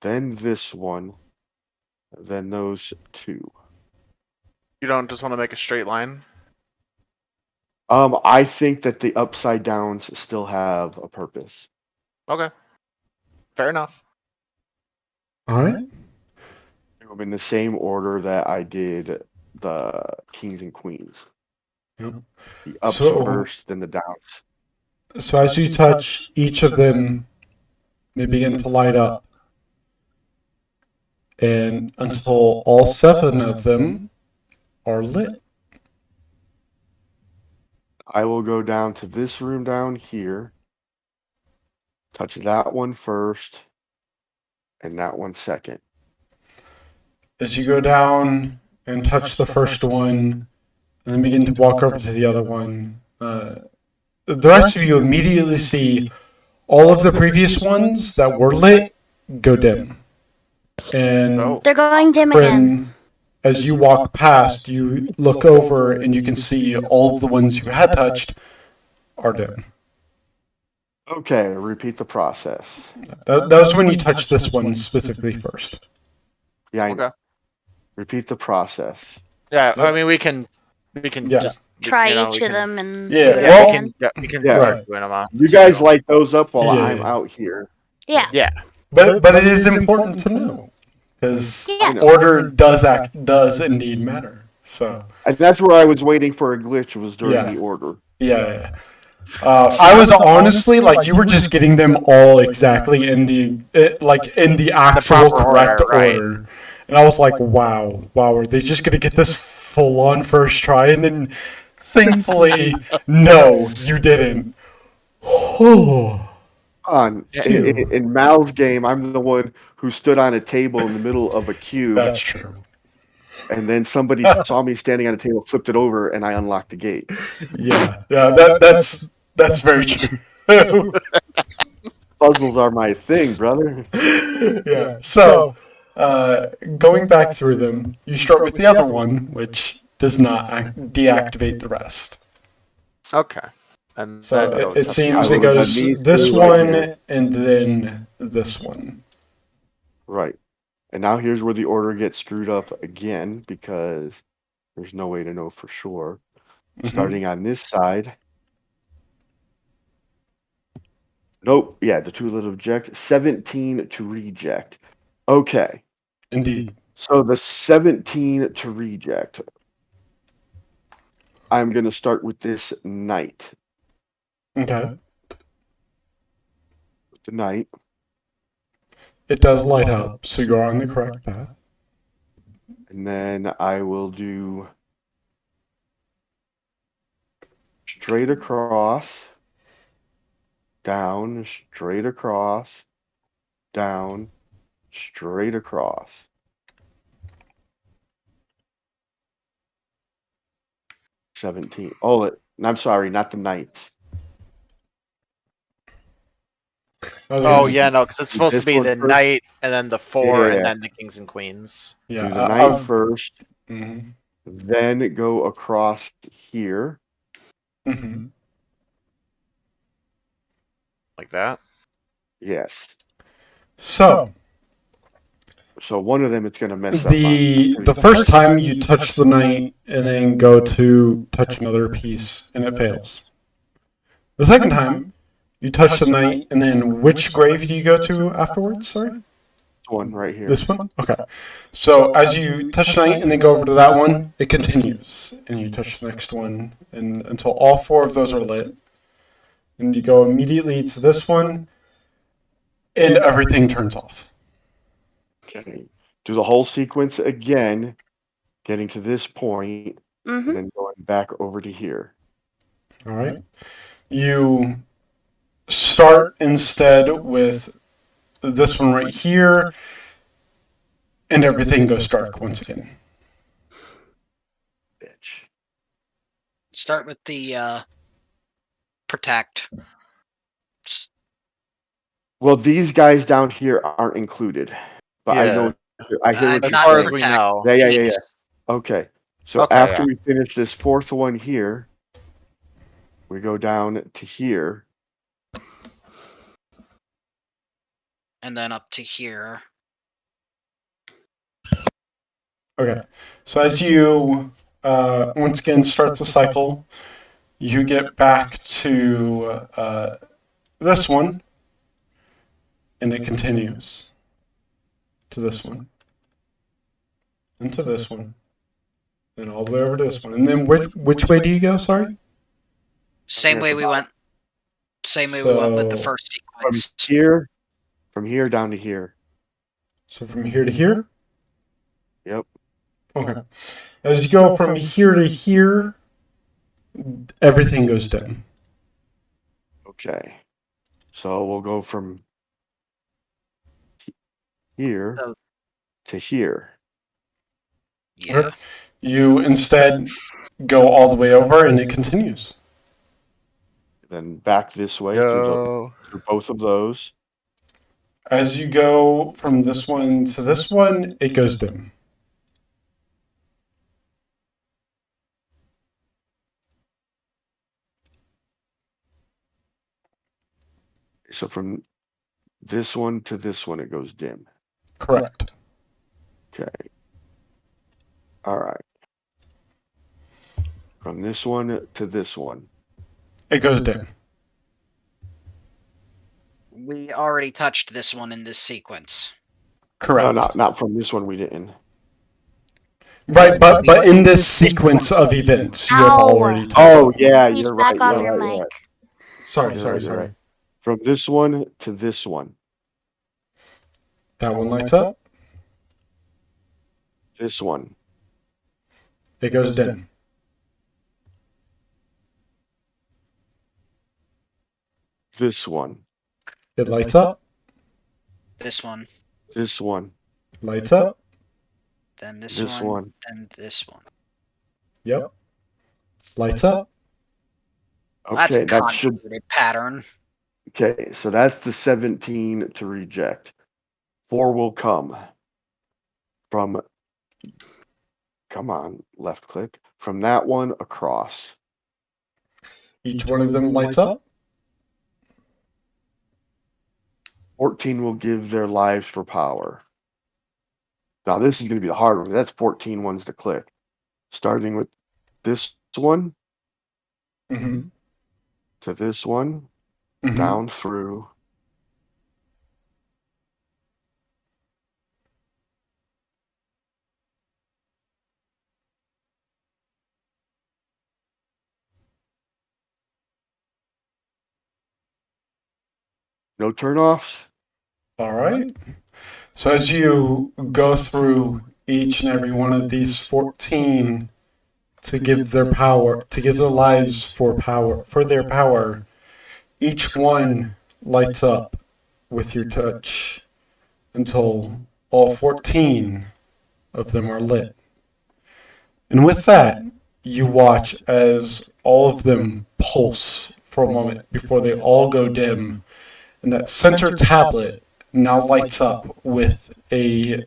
Then this one. Then those 2. You don't just want to make a straight line? I think that the upside downs still have a purpose. Okay. Fair enough. All right. In the same order that I did the kings and queens. Yep. The ups So- first, then the downs. So as you touch each of them, they begin to light up. And until all 7 of them are lit. I will go down to this room down here. Touch that one first. And that one second. As you go down and touch the first one, and then begin to walk over to the other one, the rest of you immediately see all of the previous ones that were lit go dim. And They're going dim again. Bryn, as you walk past, you look over and you can see all of the ones you had touched are dim. Okay, repeat the process. That was when you touched this one specifically first. Yeah, I know. Okay. Repeat the process. Yeah, I mean we can Yeah. just Try you know, each we of can- them and Yeah, do it well- again. we can Yeah. start doing them out. You guys light those up while Yeah. I'm out here. Yeah. Yeah. But it is important to know because Yeah. order does indeed matter. So And that's where I was waiting for a glitch, was during Yeah. the order. yeah. I was honestly like you were just getting them all exactly in the actual proper correct order, right. order, and I was like, wow, are they just gonna get this full on first try? And then thankfully, no, you didn't. Oh. In Mal's game, I'm the one who stood on a table in the middle of a cube, That's true. and then somebody saw me standing on a table, flipped it over, and I unlocked the gate. Yeah. That's very true. Puzzles are my thing, brother. Yeah. So, going back through them, you start with the other one, which does not deactivate the rest. Okay. And So then go it touch seems the it other goes these this two right one here. and then this one. Right. And now here's where the order gets screwed up again, because there's no way to know for sure. Mhm. Starting on this side. Nope. Yeah, the 2 little reject. 17 to reject. Okay. Indeed. So the 17 to reject. I'm going to start with this knight. Okay. With the knight. It does light up, so you're on the correct path. And then I will do straight across, down, straight across, down, straight across. $17. Oh, I'm sorry, not the knights. Oh yeah, no, because it's supposed to This be one the first? knight and then the 4 Yeah. and then the kings and queens. Yeah. Do the knight first, Mhm. then go across here. Mhm. Like that? Yes. So So one of them it's going to mess up. the first time you touch the knight and then go to touch another piece and it fails. The second time you touch the knight and then which grave do you go to afterwards? Sorry. One right here. This one? Okay. So as you touch the knight and then go over to that one, it continues. And you touch the next one and until all 4 of those are lit. And you go immediately to this one and everything turns off. Okay. Do the whole sequence again, getting to this point, Mm-hmm. and then going back over to here. All right. You start instead with this one right here, and everything goes dark once again. Bitch. Start with the protect. Well, these guys down here aren't included, but I know. I hear what As you're far saying. as we know. Yeah. Okay. So Okay, after yeah. we finish this 4th one here, we go down to here. And then up to here. Okay. So as you once again start the cycle, you get back to this one, and it continues to this one, and to this one, and all the way over to this one. And then which way do you go? Sorry. Same way we went. Same way we went with the So- first sequence. From here down to here. So from here to here. Yep. Okay. As you go from here to here, everything goes dim. Okay. So we'll go from here So- to here. Yeah. You instead go all the way over, and it continues. Then back this way Go. through both of those. As you go from this one to this one, it goes dim. So from this one to this one, it goes dim. Correct. Okay. All right. From this one to this one. It goes dim. We already touched this one in this sequence. Correct. No, not from this one. We didn't. Right, but in this sequence of events, you have Ow. already touched. Oh yeah, Please you're back right. off You're your right. mic. You're right. Sorry. You're right. From this one to this one. That one lights up. This one. It goes dim. This one. It lights up. This one. This one. Lights up. Then this, This one. one. Then this one. Yep. Lights up. That's a Okay, that should. convoluted pattern. Okay, so that's the 17 to reject. 4 will come from. Come on, left click. From that one across. Each one of them lights up. 14 will give their lives for power. Now this is going to be the hard one. That's 14 ones to click. Starting with this one Mm-hmm. to this one, Mm-hmm. down through. No turnoffs. All right. So as you go through each and every one of these 14 to give their power, to give their lives for their power, each one lights up with your touch until all 14 of them are lit. And with that, you watch as all of them pulse for a moment before they all go dim. And that center tablet now lights up with a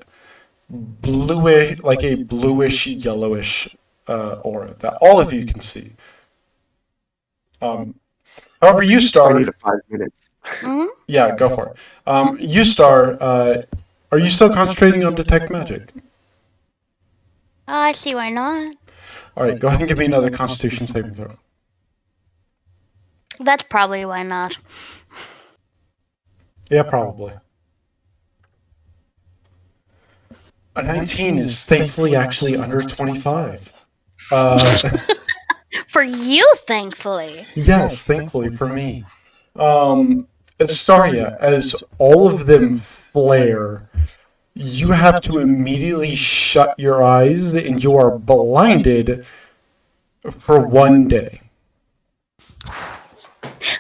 bluish yellowish aura that all of you can see. However, you I need start. a 5 minutes. Hmm? Yeah, go for it. Ustar, are you still concentrating on detect magic? I see why not. All right, go ahead and give me another Constitution saving throw. That's probably why not. Yeah, probably. A 19 is thankfully actually under 25. For you, thankfully. Yes, thankfully for me. Astaria, as all of them flare, you have to immediately shut your eyes and you are blinded for 1 day.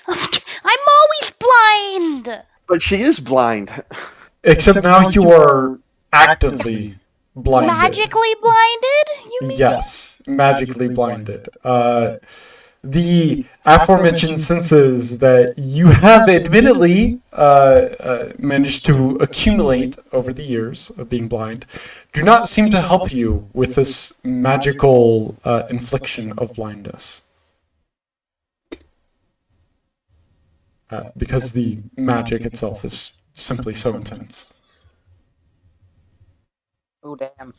I'm always blind! But she is blind. Except now you are actively blinded. Magically blinded? You mean? Yes, magically blinded. The aforementioned senses that you have admittedly managed to accumulate over the years of being blind do not seem to help you with this magical infliction of blindness. Because the magic itself is simply so intense. Oh, damn.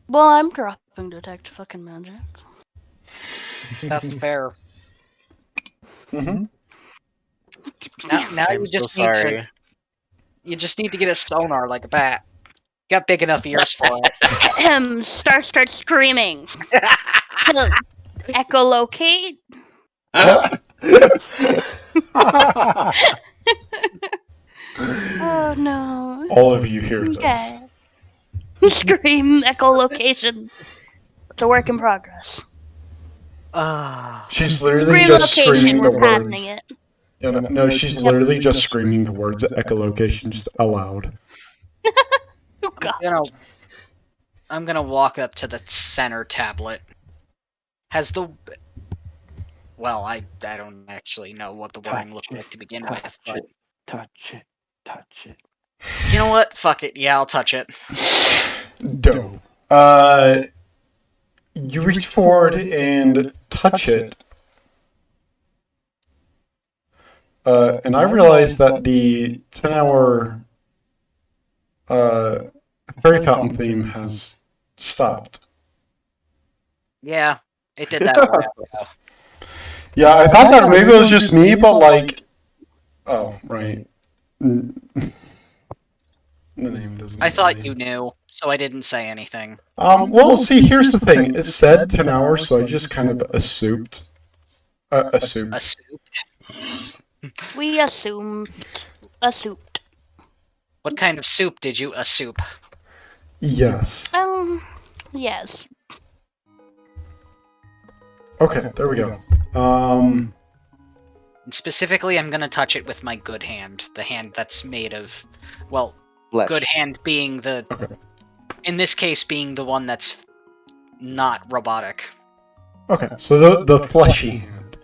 Well, I'm dropping detect fucking magic. That's fair. Mm-hmm. Now I'm you so just need sorry. to. You just need to get a sonar like a bat. Got big enough ears for it. Star starts screaming. To echolocate. Oh no. All of you hear this. Okay. Scream echolocation. It's a work in progress. She's literally Scream just screaming location, the we're words. patenting it. Yeah, no, she's literally just screaming the words echolocation just aloud. Oh god. I'm gonna walk up to the center tablet. Has the well, I don't actually know what the wording looked like to begin with, but Touch it. you know what? Fuck it. Yeah, I'll touch it. Dope. You reach forward and touch it. And I realize that the 10-hour fairy fountain theme has stopped. Yeah, it did that a while ago. Yeah, I thought that maybe it was just me, but like... Oh, right. The name doesn't... I thought you knew, so I didn't say anything. Well, see, here's the thing. It said 10 hours, so I just kind of assumed. Assumed. Assumed. We assumed. What kind of soup did you assume? Yes. Yes. Okay, there we go. And specifically, I'm gonna touch it with my good hand. The hand that's made of, well, Flesh. good hand being the, Okay. in this case, being the one that's not robotic. Okay, so the fleshy hand.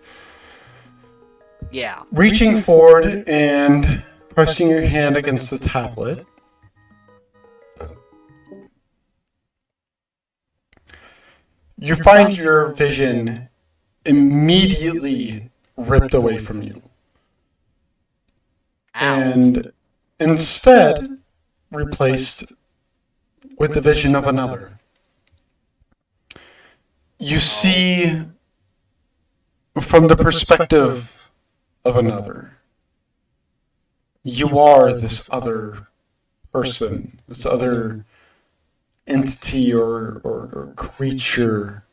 Yeah. Reaching forward and pressing your hand against the tablet. You find your vision immediately ripped away from you. Ow. And instead replaced with the vision of another. You see from the perspective of another. You are this other person, this other entity or creature.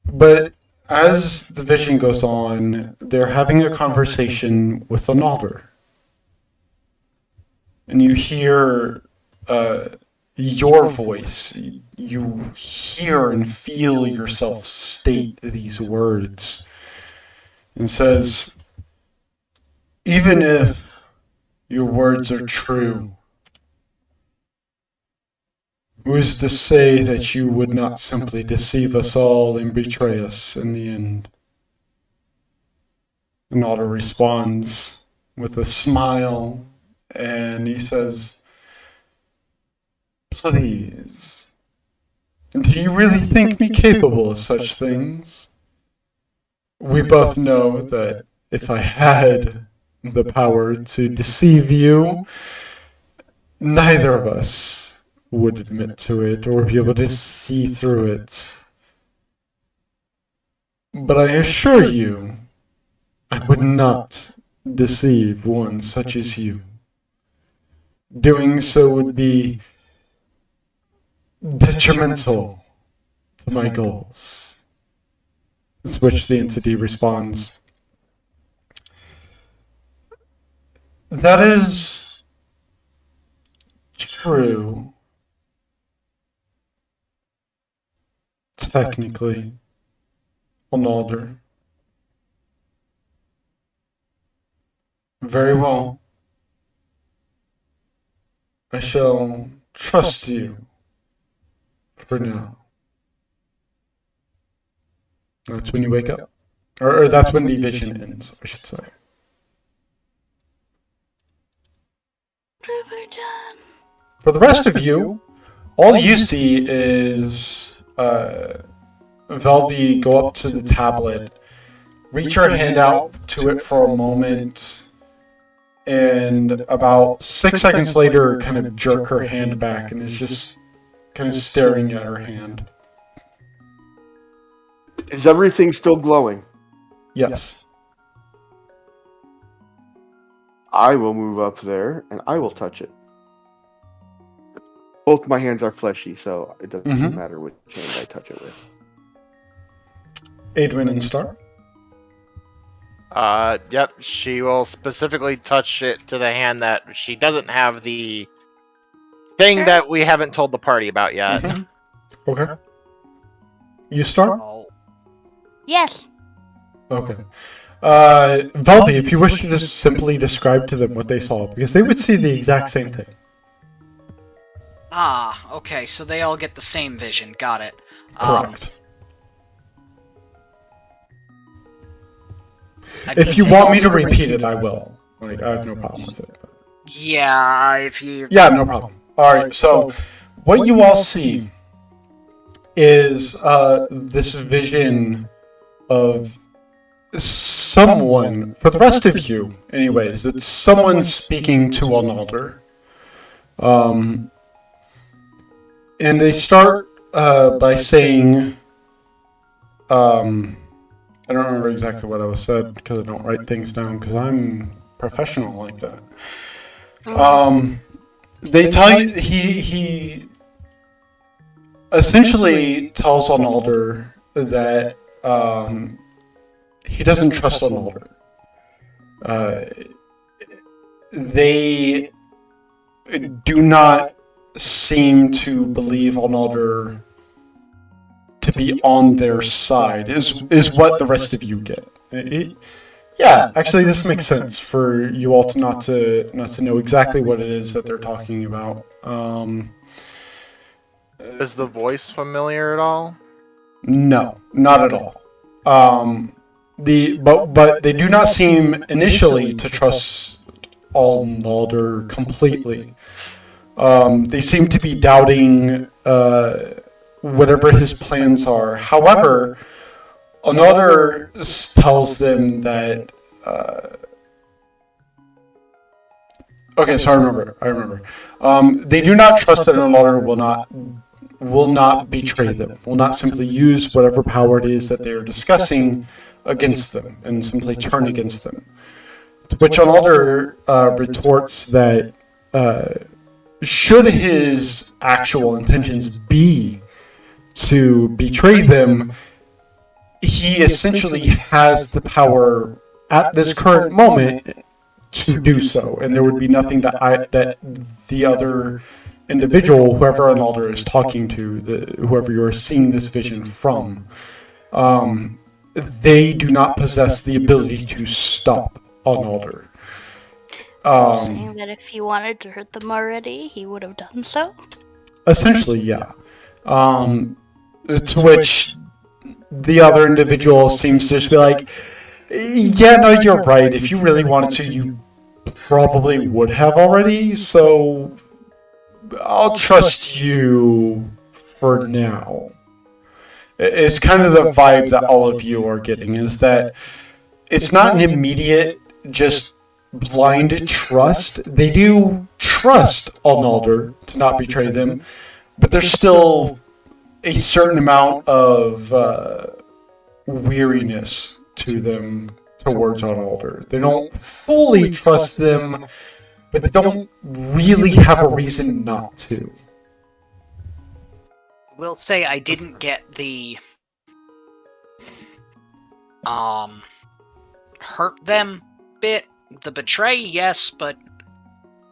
But as the vision goes on, they're having a conversation with another. And you hear your voice. You hear and feel yourself state these words. And says, even if your words are true, who's to say that you would not simply deceive us all and betray us in the end? And Otto responds with a smile, and he says, please, do you really think me capable of such things? We both know that if I had the power to deceive you, neither of us would admit to it or be able to see through it. But I assure you, I would not deceive one such as you. Doing so would be detrimental to my goals. To which the entity responds, that is true. Technically, Onalder. Very well. I shall trust you for now. That's when you wake up. Or that's when the vision ends, I should say. For the rest of you, all you see is Velvy go up to the tablet, reach her hand out to it for a moment, and about 6 seconds later kind of jerk her hand back and is just kind of staring at her hand. Is everything still glowing? Yes. I will move up there and I will touch it. Both my hands are fleshy, so it doesn't matter which hand I touch it with. Aedwin and Star. Yep, she will specifically touch it to the hand that she doesn't have the thing that we haven't told the party about yet. Okay. You Star? Yes. Okay. Velvy, if you wish to just simply describe to them what they saw, because they would see the exact same thing. Ah, okay, so they all get the same vision. Got it. Correct. If you want me to repeat it, I will. Like, I have no problem with it. Yeah, if you... Yeah, no problem. Alright, so what you all see is this vision of someone, for the rest of you, anyways, it's someone speaking to Onalder. And they start by saying, I don't remember exactly what I was said because I don't write things down because I'm professional like that. They tell you, he essentially tells Onalder that he doesn't trust Onalder. They do not seem to believe Onalder to be on their side, is what the rest of you get. Yeah, actually, this makes sense for you all to not to know exactly what it is that they're talking about. Is the voice familiar at all? No, not at all. But they do not seem initially to trust Onalder completely. They seem to be doubting whatever his plans are. However, Onalder tells them that. Okay, so I remember. They do not trust that Onalder will not betray them. Will not simply use whatever power it is that they are discussing against them and simply turn against them. To which Onalder retorts that should his actual intentions be to betray them, he essentially has the power at this current moment to do so, and there would be nothing that the other individual, whoever Onalder is talking to, whoever you're seeing this vision from, they do not possess the ability to stop Onalder. Saying that if he wanted to hurt them already, he would have done so? Essentially, yeah. To which the other individual seems to just be like, yeah, no, you're right. If you really wanted to, you probably would have already, so I'll trust you for now. It's kind of the vibe that all of you are getting, is that it's not an immediate, just blind trust. They do trust Alnalder to not betray them, but there's still a certain amount of weariness to them towards Alnalder. They don't fully trust them, but they don't really have a reason not to. Will say I didn't get the hurt them bit. The betray, yes, but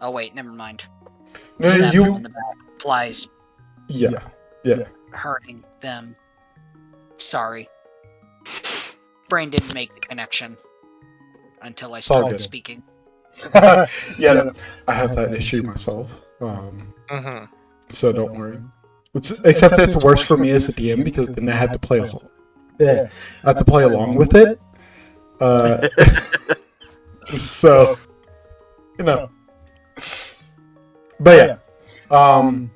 oh wait, never mind. No, Stab them in you. the back applies Yeah. hurting them. Sorry. Brain didn't make the connection until I It's all started good. speaking. Yeah, no, I have that issue myself. Mm-hmm. So don't worry. Except it's worse for me as the DM because then I have to play along. I have to play along with it. So, you know. But yeah,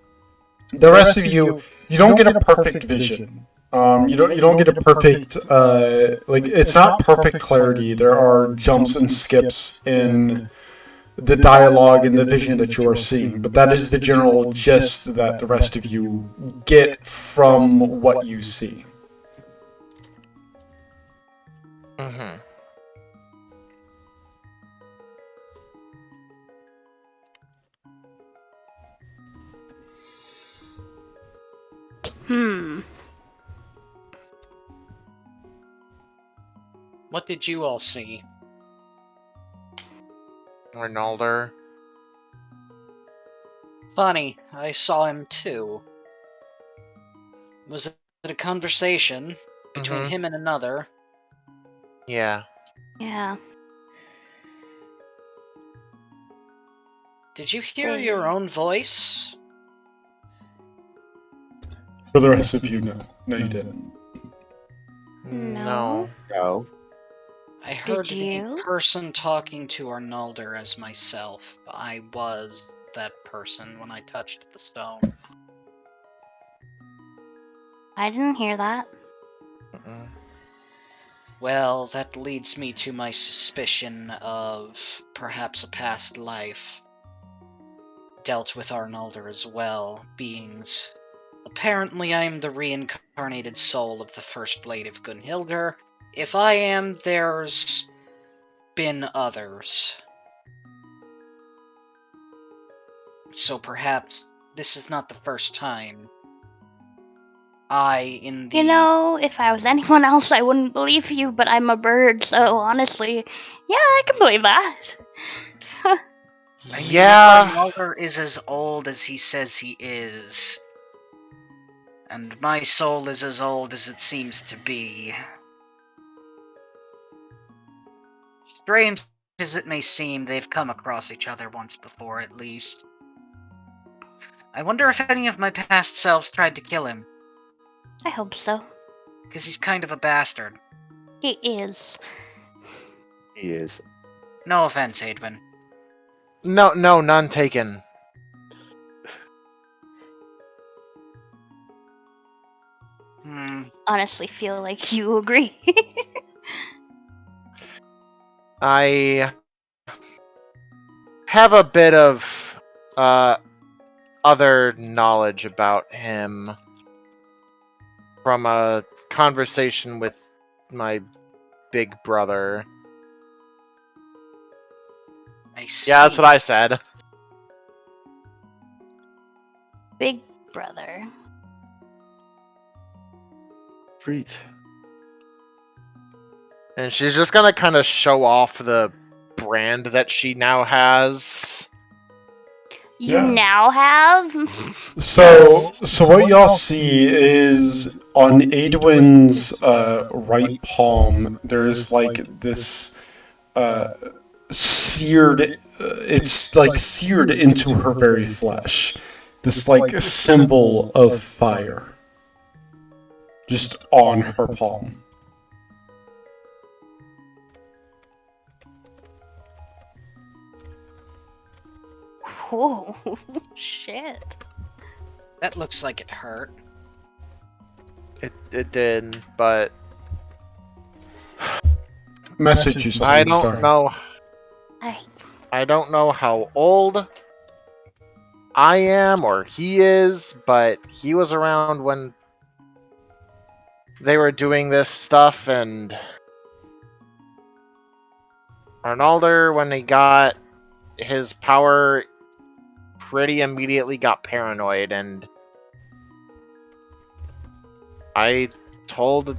the rest of you don't get a perfect vision. You don't get a perfect like it's not perfect clarity. There are jumps and skips in the dialogue and the vision that you are seeing, but that is the general gist that the rest of you get from what you see. Mm-hmm. What did you all see? Arnalder. Funny, I saw him too. Was it a conversation between Mhm. him and another? Yeah. Yeah. Did you hear your own voice? For the rest of you, no. No, you didn't. No. No. I heard Did the you? person talking to Arnalder as myself. I was that person when I touched the stone. I didn't hear that. Mm-mm. Well, that leads me to my suspicion of perhaps a past life. Dealt with Arnalder as well, beings. Apparently I'm the reincarnated soul of the first blade of Gunhildr. If I am, there's been others. So perhaps this is not the first time. You know, if I was anyone else, I wouldn't believe you, but I'm a bird, so honestly, yeah, I can believe that. I mean, Yeah. if Arnalder is as old as he says he is, and my soul is as old as it seems to be. Strange as it may seem, they've come across each other once before, at least. I wonder if any of my past selves tried to kill him. I hope so. Because he's kind of a bastard. He is. He is. No offense, Adwin. No, none taken. Honestly feel like you agree. I have a bit of other knowledge about him from a conversation with my big brother. I see. Yeah, that's what I said. Big brother. Treat. And she's just gonna kind of show off the brand that she now has. You Yeah. now have? So what y'all see is on Adwin's right palm, there's like this seared. It's like seared into her very flesh. This like symbol of fire, just on her palm. Whoa, shit. That looks like it hurt. It did, but message you something. I don't Sorry. know. I I don't know how old I am or he is, but he was around when they were doing this stuff, and Arnalder, when he got his power, pretty immediately got paranoid, and I told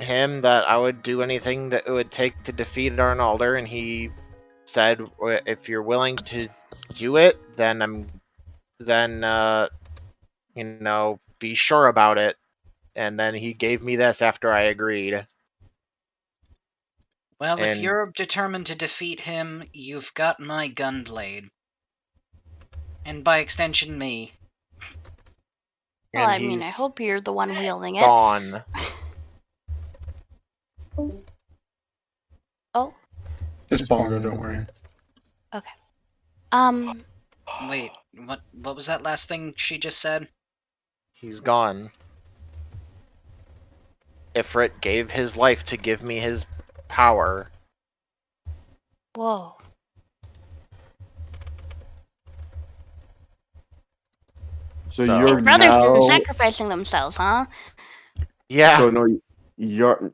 him that I would do anything that it would take to defeat Arnalder, and he said, "If you're willing to do it, then be sure about it." And then he gave me this after I agreed. Well, if And you're determined to defeat him, you've got my gunblade. And by extension, me. well, and I mean, I he's hope you're the one wielding it. gone. Oh, It's Bongo, don't worry. um, Wait, what was that last thing she just said? He's gone. Ifrit gave his life to give me his power. whoa. So So- you're Brothers now. are sacrificing themselves, huh? Yeah, So no, you're.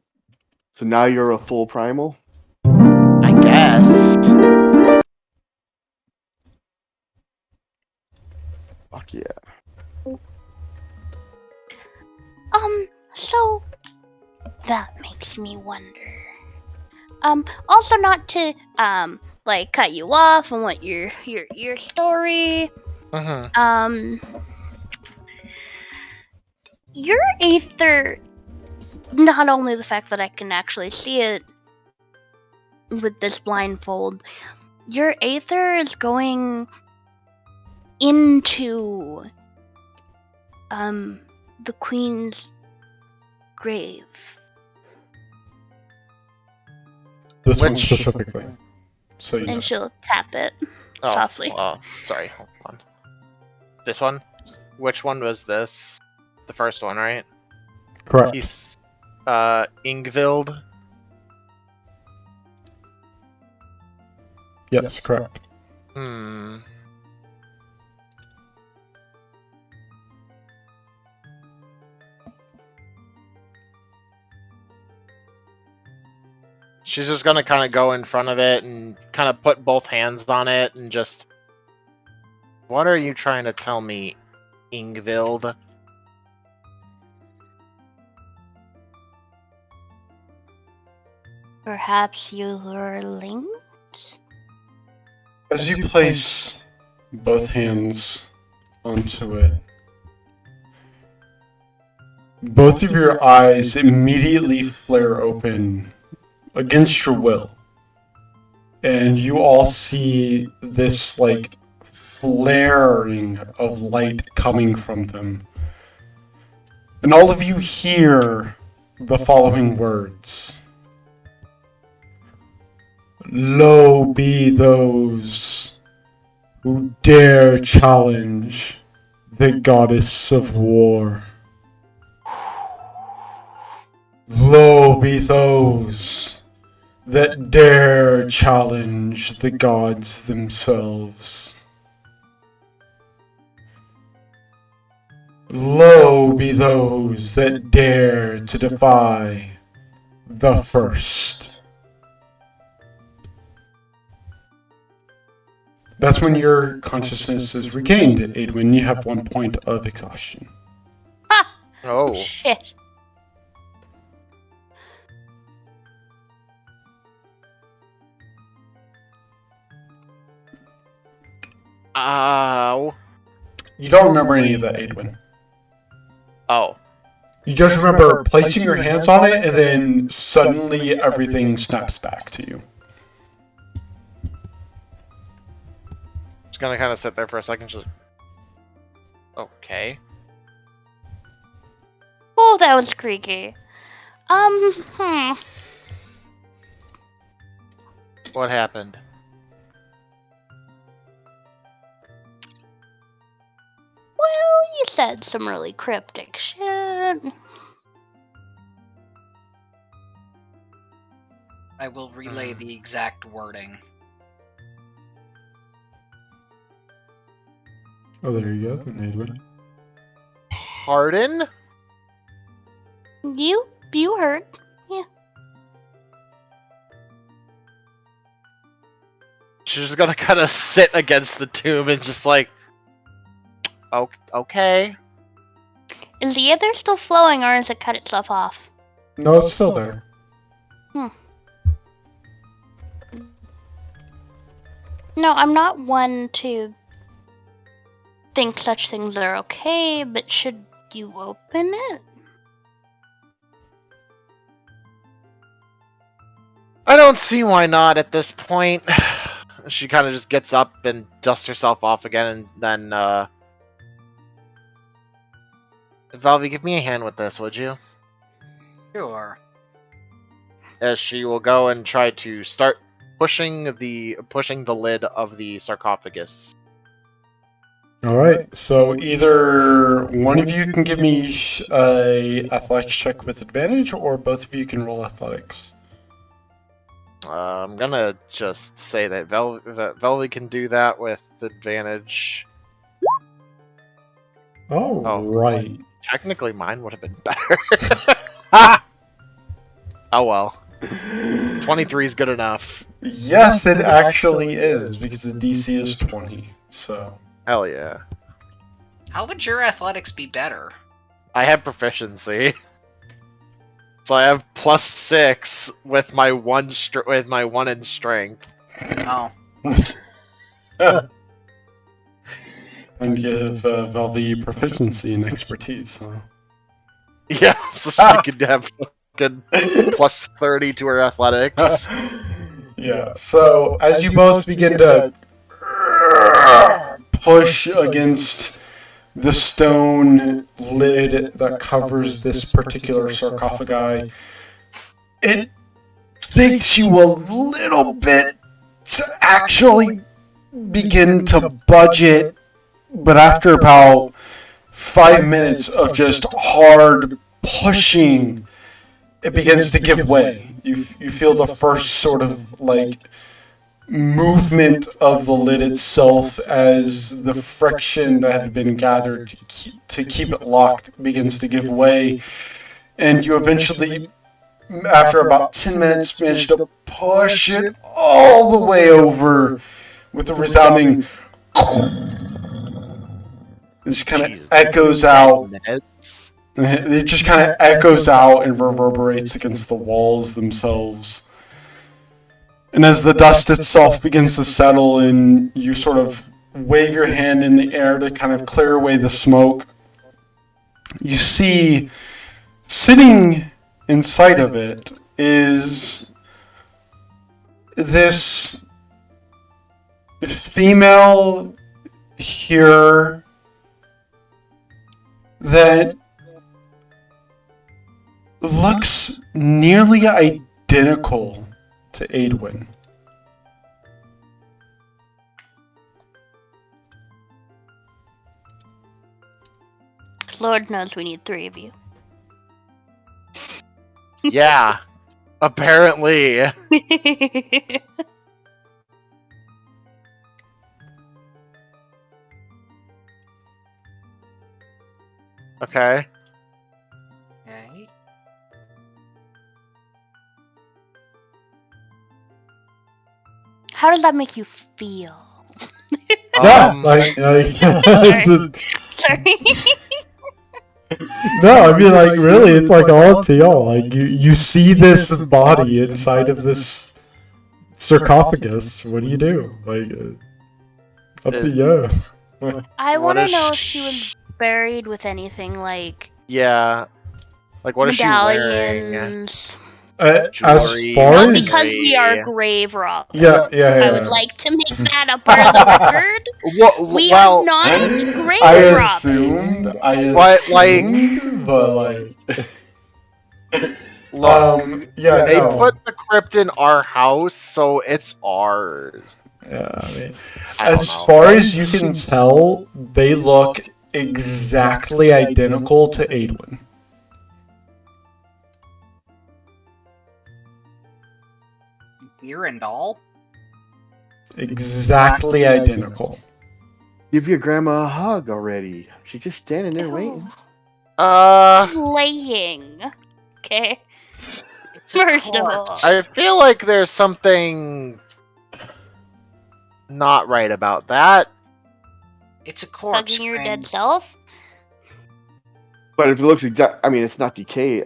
So now you're a full primal. I guess. Fuck yeah. So that makes me wonder. Also not to like cut you off and what your story. Mm-hmm. Your Aether, not only the fact that I can actually see it with this blindfold, your Aether is going into the Queen's grave. This one Which- specifically. So you know. And she'll tap it Oh, softly. sorry, hold on. This one? Which one was this? The first one, right? Correct. He's, Ingvild. Yes, correct. Hmm. She's just gonna kind of go in front of it and kind of put both hands on it and just... What are you trying to tell me, Ingvild? Perhaps you were linked? As you place both hands onto it, both of your eyes immediately flare open against your will. And you all see this, like, flaring of light coming from them. And all of you hear the following words. Lo be those who dare challenge the goddess of war. Lo be those that dare challenge the gods themselves. Lo be those that dare to defy the first. That's when your consciousness is regained, Adwin. You have 1 point of exhaustion. Oh. Shit. Ow. You don't remember any of that, Adwin. Oh. You just remember placing your hands on it, and then suddenly everything snaps back to you. Just gonna kind of sit there for a second, just... Okay. Oh, that was creaky. What happened? Well, you said some really cryptic shit. I will relay the exact wording. Oh, there you go, Edwin. Pardon? You heard. Yeah. She's just gonna kind of sit against the tomb and just like, okay. Is the Aether still flowing, or has it cut itself off? No, it's still there. No, I'm not one to think such things are okay, but should you open it? I don't see why not at this point. She kind of just gets up and dusts herself off again, and then, Valvi, give me a hand with this, would you? Sure. As she will go and try to start pushing the lid of the sarcophagus. All right. So either one of you can give me a athletics check with advantage, or both of you can roll athletics. I'm gonna just say that Velvi can do that with advantage. Oh, right. Technically, mine would have been better. Oh well. 23 is good enough. Yes, it actually is, because the DC is 20. So. Hell yeah. How would your athletics be better? I have proficiency. So I have +6 with my one in strength. Oh. And give Velvi proficiency and expertise, huh? Yeah, so she could have fucking +30 to her athletics. Yeah, so as you both begin to push against the stone lid that covers this particular sarcophagi, it takes you a little bit to actually begin to budge it, but after about 5 minutes of just hard pushing, it begins to give way. You feel the first sort of like movement of the lid itself as the friction that had been gathered to keep it locked begins to give way, and you eventually, after about 10 minutes, manage to push it all the way over with a resounding. It just kind of echoes out. It just kind of echoes out and reverberates against the walls themselves. And as the dust itself begins to settle and you sort of wave your hand in the air to kind of clear away the smoke, you see sitting inside of it is this female here that looks nearly identical to Aedwin. Lord knows we need 3 of you. Yeah, apparently. Okay. Okay. How does that make you feel? It's a, Sorry. no, I mean, like, really, it's like all up to y'all. Like, you see this body inside of this sarcophagus. What do you do? Like, up to you. I What want to is know if she was buried with anything like Yeah. Like, what is she wearing? medallions. As Jewelry. far Well, as because we are grave robbers. yeah, I would like to make that a part of the record. We are not grave I robbers. assumed, but like, Look, yeah, they no. put the crypt in our house, so it's ours. Yeah, I mean, I don't as know. far as you can tell, they look exactly identical to Aedwin. Deer and all? Exactly identical. Give your grandma a hug already. She's just standing there waiting. Laying. Okay. It's a First of corpse. all. I feel like there's something not right about that. It's a corpse. Hugging your Granny. dead self? But if it looks I mean, it's not decayed.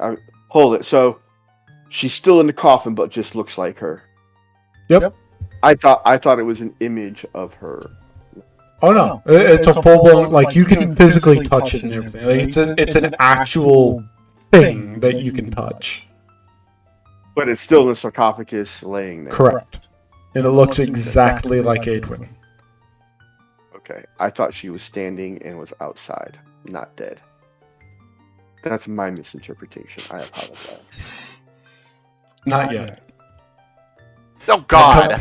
Hold it. So she's still in the coffin, but just looks like her. Yep. I thought it was an image of her. Oh no, it's a full blown, like you can physically touch it and everything. Like it's an actual thing that you can touch. But it's still in the sarcophagus laying there. Correct. And it looks exactly like Aedwin. Okay. I thought she was standing and was outside, not dead. That's my misinterpretation. I apologize. Not yet. Oh God!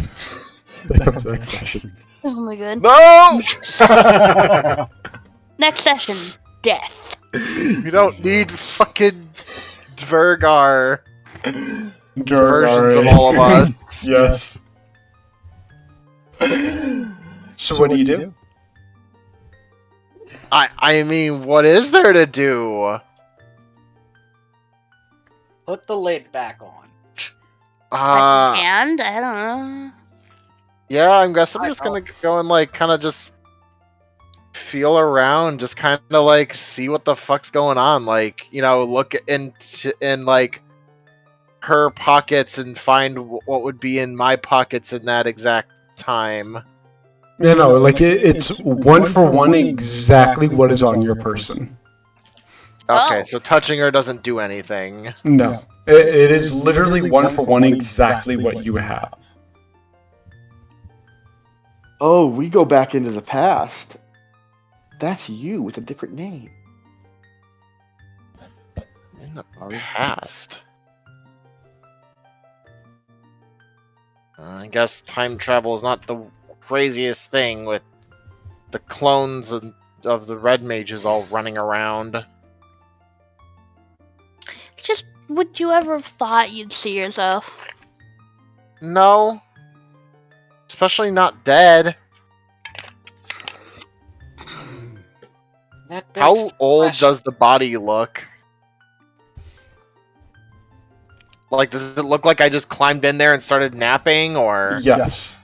That comes next session. Oh my god. No! Next session. Death. You don't need fucking Dvergar versions of Durgar. all of us. Yes. So what do you do? I mean, what is there to do? Put the lid back on. And I don't know. Yeah, I guess I'm just gonna go and like kind of just feel around, just kind of like see what the fuck's going on. Like, you know, look in like her pockets and find what would be in my pockets in that exact time. No, like it's one for one exactly what is on your person. Okay, Oh. so touching her doesn't do anything. No, it is literally one for one exactly what you have. Oh, we go back into the past. That's you with a different name. In the past. I guess time travel is not the craziest thing with the clones of the red mages all running around. Just, would you ever have thought you'd see yourself? No. Especially not dead. That How begs the old question. does the body look? Like, does it look like I just climbed in there and started napping, or? Yes.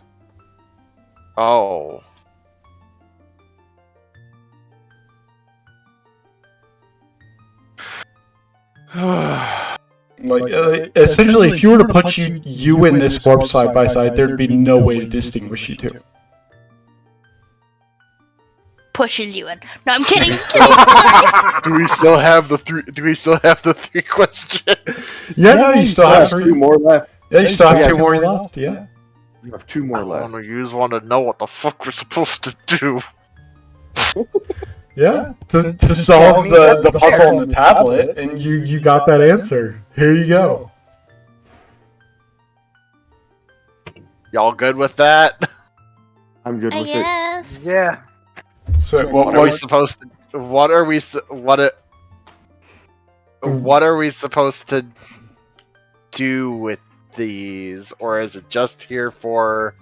Oh. Like essentially, if you were to put you and this corpse side by side, there'd be no way to distinguish you two. Pushes you in. No, I'm kidding. Do we still have the three? Do we still have the three questions? Yeah, no, you still have Two three. more left. Yeah, you still have Yeah. two more left. Yeah. You have two more left. You just want to know what the fuck we're supposed to do. Yeah, to solve the puzzle on the tablet, and you got that answer. Here you go. Y'all good with that? I'm good I with it. guess. Yeah. So What are we supposed to? What are we? What are we supposed to do with these, or is it just here for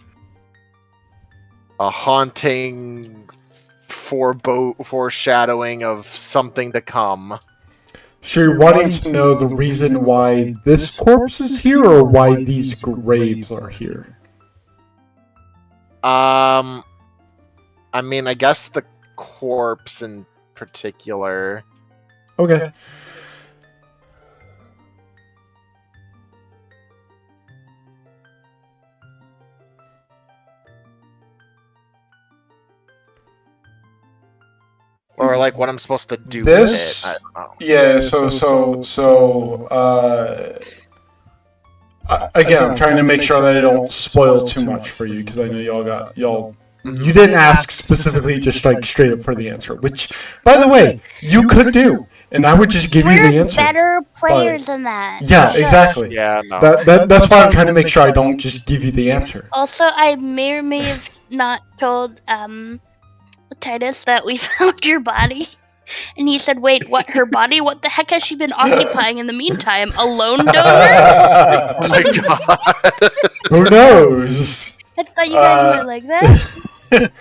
a haunting foreshadowing of something to come? So you're wanting to know the reason why this corpse is here, or why these graves are here? I mean, I guess the corpse in particular. Okay. Or like what I'm supposed to do This- with it. I don't know. Yeah, again, I'm trying to make sure that I don't spoil too much for you, because I know y'all. You didn't ask specifically just like straight up for the answer, which, by the way, you could do, and I would just give you the We're answer. better players than that. Yeah, exactly. Yeah, no. That's why I'm trying to make sure I don't just give you the answer. Also, I may or may have not told Titus that we found your body. And he said, wait, what, her body? What the heck has she been occupying in the meantime? A lone donor? Oh my god. Who knows? I thought you guys were like that.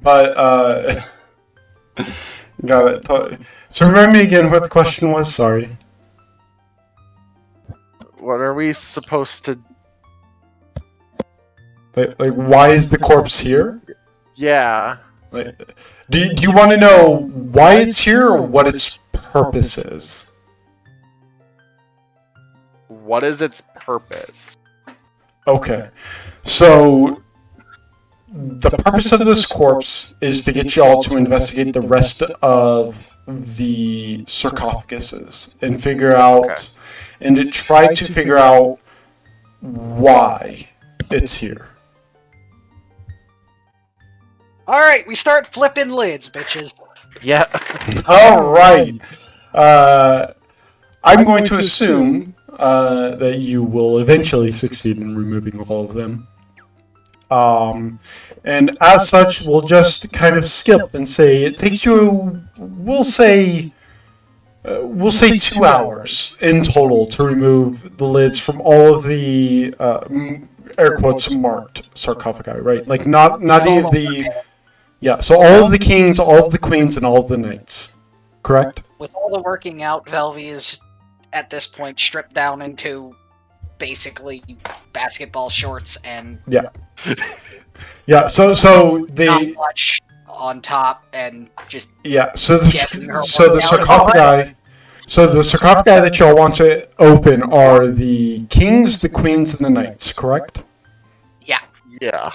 But got it. So remind me again what the question was. Sorry. What are we supposed to... Like why is the corpse here? Yeah. Like, do you want to know why it's here or what its purpose is? What is its purpose? Okay. So the purpose of this corpse is to get y'all to investigate the rest of the sarcophaguses and figure out and to try to figure out why it's here. Alright, we start flipping lids, bitches. Yeah. All right. I'm going to assume that you will eventually succeed in removing all of them. And as such, we'll just kind of skip and say it takes you, we'll say 2 hours in total to remove the lids from all of the air quotes marked sarcophagi, right? Like not any of the, yeah. So all of the kings, all of the queens, and all of the knights, correct? With all the working out, Velvy is at this point stripped down into basically basketball shorts and Yeah. Yeah. So not the much on top and just yeah. So getting her the workout sarcophagi. So the sarcophagi that y'all want to open are the kings, the queens, and the knights, correct? Yeah.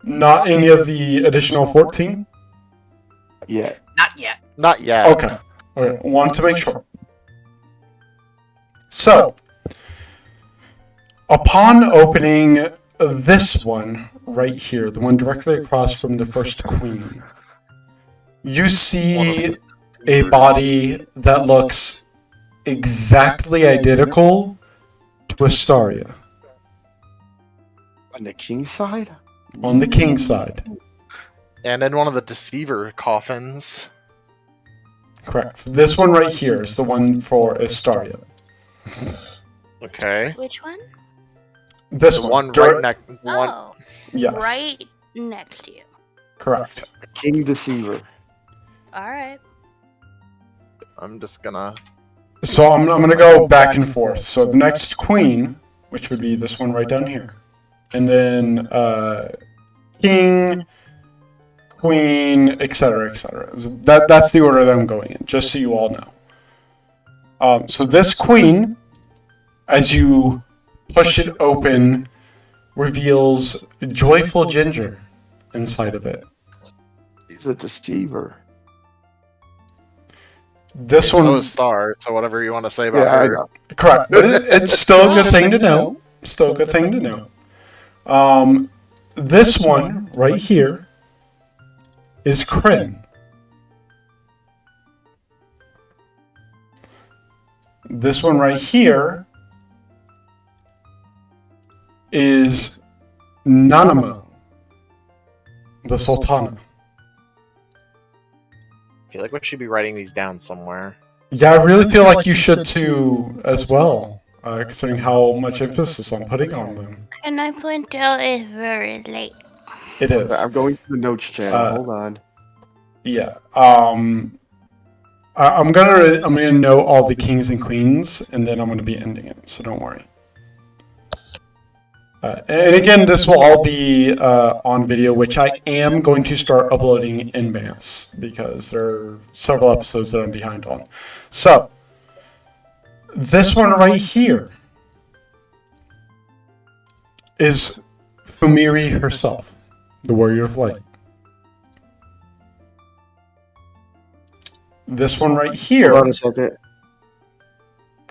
Not any of the additional 14? Yeah. not yet. Not yet. Okay. Okay. Want to make sure. So, upon opening this one right here, the one directly across from the first queen, you see a body that looks exactly identical to Astaria On the king side? on the king side. And in one of the deceiver coffins. Correct. This one right here is the one for Astaria. Okay. Which one? This The one. one right next. One. Oh, Yes. right next to you. Correct. The king deceiver. Alright. I'm just gonna. So I'm going to go back and forth. So the next queen, which would be this one right down here, and then king, queen, etc., etc. That's the order that I'm going in, just so you all know. So this queen, as you push it open, reveals joyful ginger inside of it. He's a deceiver. This So one, is Star. So whatever you want to say about Yeah, I her. know. correct, but it's still a good thing to know. Still a good thing to know. This one right here is Kryn. This one right here is Nanamo, the Sultana. I feel like we should be writing these down somewhere. Yeah, I really feel like you should too, as well, considering how much emphasis I'm putting on them. And I point out it's very late. It is. I'm going to the notes channel. Hold on. Yeah. I'm gonna know all the kings and queens, and then I'm gonna be ending it. So don't worry. And again, this will all be on video, which I am going to start uploading en masse because there are several episodes that I'm behind on. So this one right here is Fumiri herself, the Warrior of Light. This one right here. Hold on a second.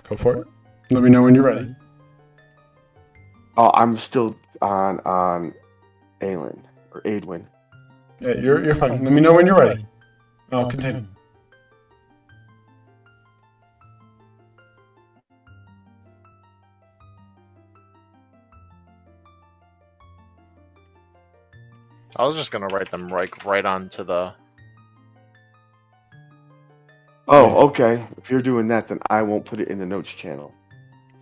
Go for it. Let me know when you're ready. Oh, I'm still on Aelin or Aedwin. Yeah, you're fine. Let me know when you're ready. I'll continue. I was just gonna write them right onto the. Oh, Yeah. okay. If you're doing that, then I won't put it in the notes channel.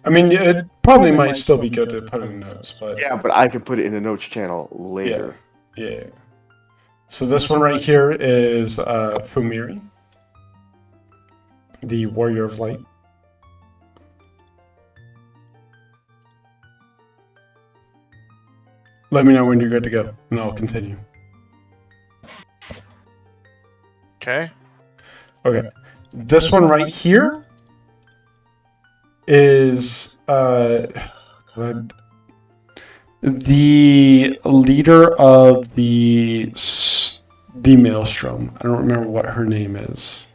I mean, it probably might still be good to put in notes, but Yeah, but I can put it in the notes channel later. yeah. So this one right here is Fumiri, the Warrior of Light. Let me know when you're good to go, and I'll continue. Okay. Okay. This one right here is the leader of the Maelstrom. I don't remember what her name is.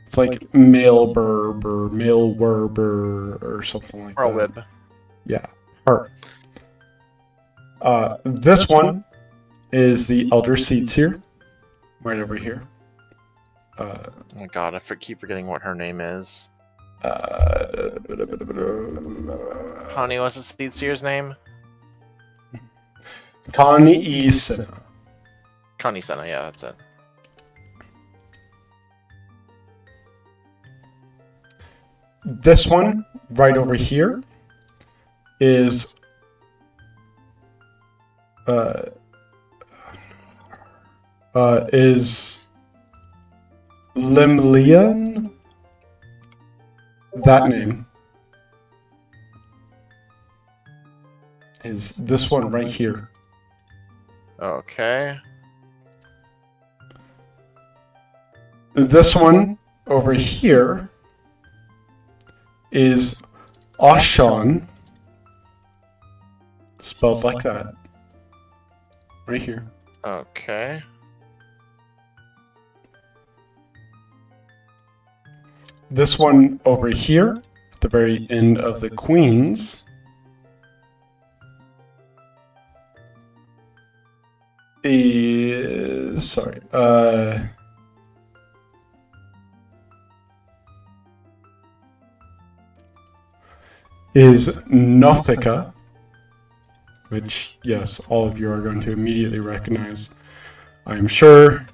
It's like Mailburb or Mailwerber or something like that. Whirlwhib. Yeah, her. This one is the Elder Seedseer, right over here. Oh my god, keep forgetting what her name is. Honey, what's the Seedseer's name? Connie Isina. Connie Senna, yeah, that's it. This one right over here is Limlian. That name is this one right here. Okay. This one over here is Oshan, spelled like that. Right here. Okay. This one over here, at the very end of the Queens, is Nofika, which, yes, all of you are going to immediately recognize, I am sure,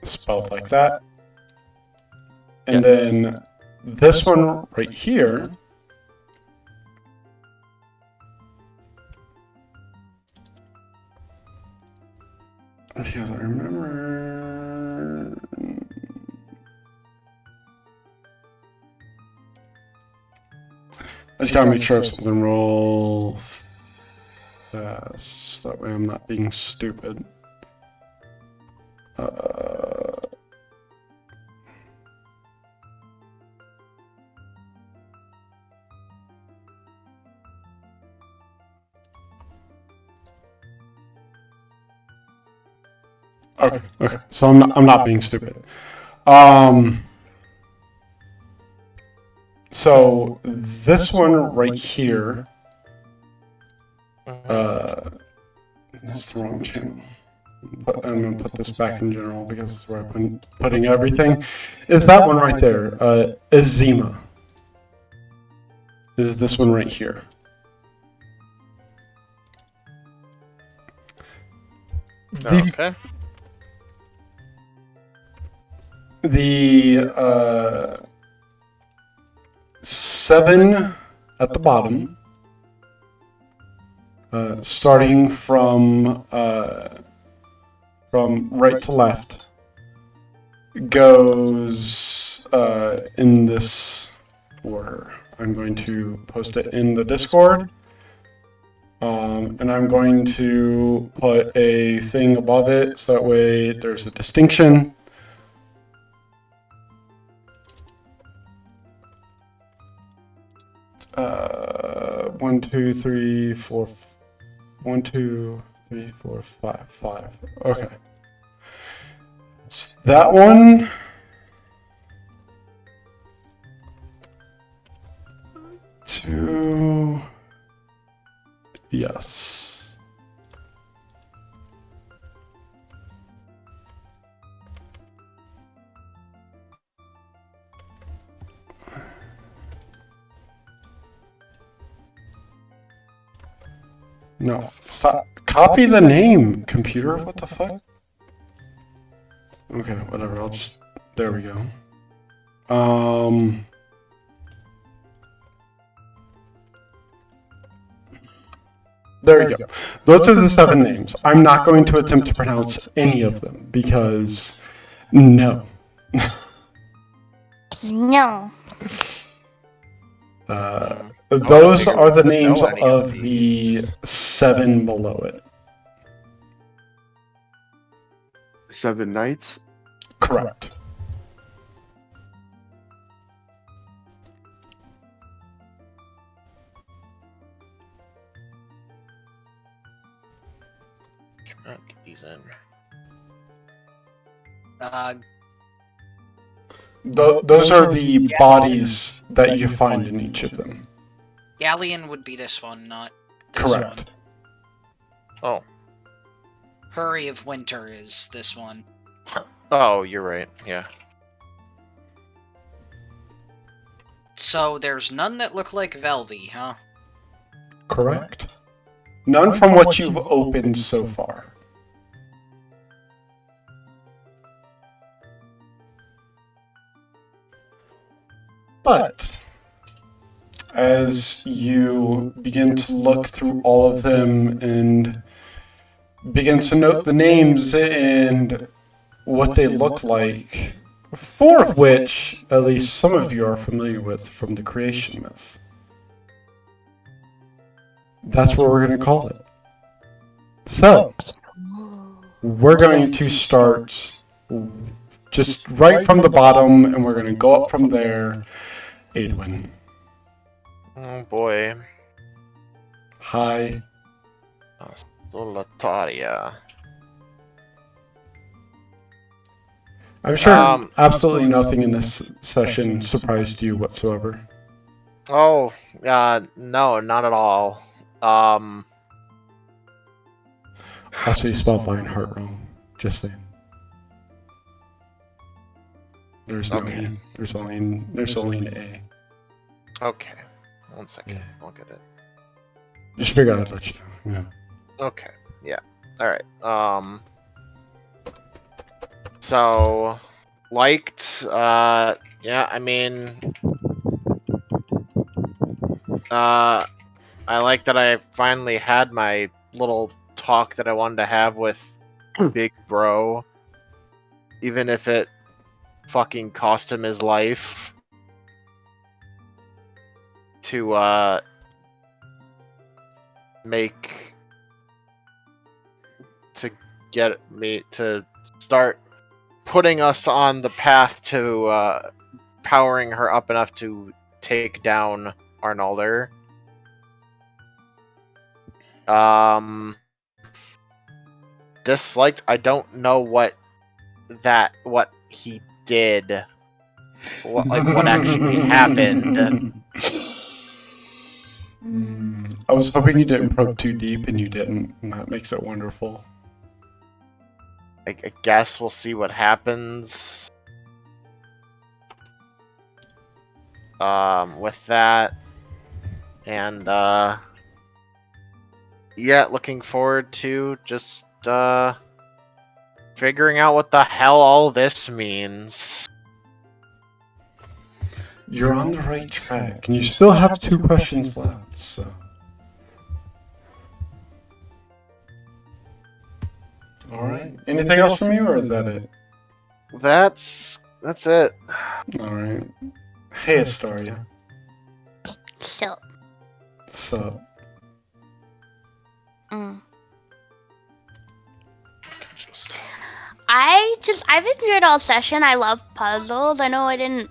spelled like that. And then this one right here because I remember I just gotta make sure if something roll fast. That way I'm not being stupid. Okay. So I'm not being stupid. So this one right here, that's the wrong channel. But I'm gonna put this back in general because it's where I'm putting everything. Is that one right there? Azima. Is this one right here? Okay. The 7 at the bottom, starting from right to left, goes in this order. I'm going to post it in the Discord. And I'm going to put a thing above it so that way there's a distinction. One, two, three, four. 1, 2, 3, 4, 5. 5. Okay. It's that one. Two. Yes. No, stop. Copy the name, computer. What the fuck? Okay, whatever. I'll just. There we go. There you go. Those are the 7 names. I'm not going to attempt to pronounce any of them because no. No. Those are the names of the 7 below it. 7 knights? Correct. Get these in. Those are the bodies that you find in each of them. Galleon would be this one, not this Correct. Oh. one. Hurry of Winter is this one. Oh, you're right. Yeah. So there's none that look like Velvy, huh? Correct. None from what you've opened so far. But as you begin to look through all of them and begin to note the names and what they look like, 4 of which at least some of you are familiar with from the creation myth. That's what we're going to call it. So, we're going to start just right from the bottom, and we're going to go up from there. Aedwin. Oh boy. Hi. Solitaria. I'm sure absolutely nothing in this session surprised you whatsoever. Oh, no, not at all. Also, you spelled Lionheart wrong. Just saying. There's no Okay. E. There's only an A. Okay. 1 second. Yeah. I'll get it. Just figured I'd let you know. Yeah. Okay. Yeah. Alright. So, liked, yeah, I mean, I like that I finally had my little talk that I wanted to have with Big Bro, even if it fucking cost him his life to, get me to start putting us on the path to powering her up enough to take down Arnalder. Disliked. I don't know what he did. What actually happened. I was hoping you didn't probe too deep, and you didn't, and that makes it wonderful. I guess we'll see what happens. With that, and yeah, looking forward to just figuring out what the hell all this means. You're on the right track, and you still have 2 questions left, so. Alright. Anything else from you, or is that it? That's it. Alright. Hey, Astoria. So, So, I've enjoyed all session. I love puzzles. I know I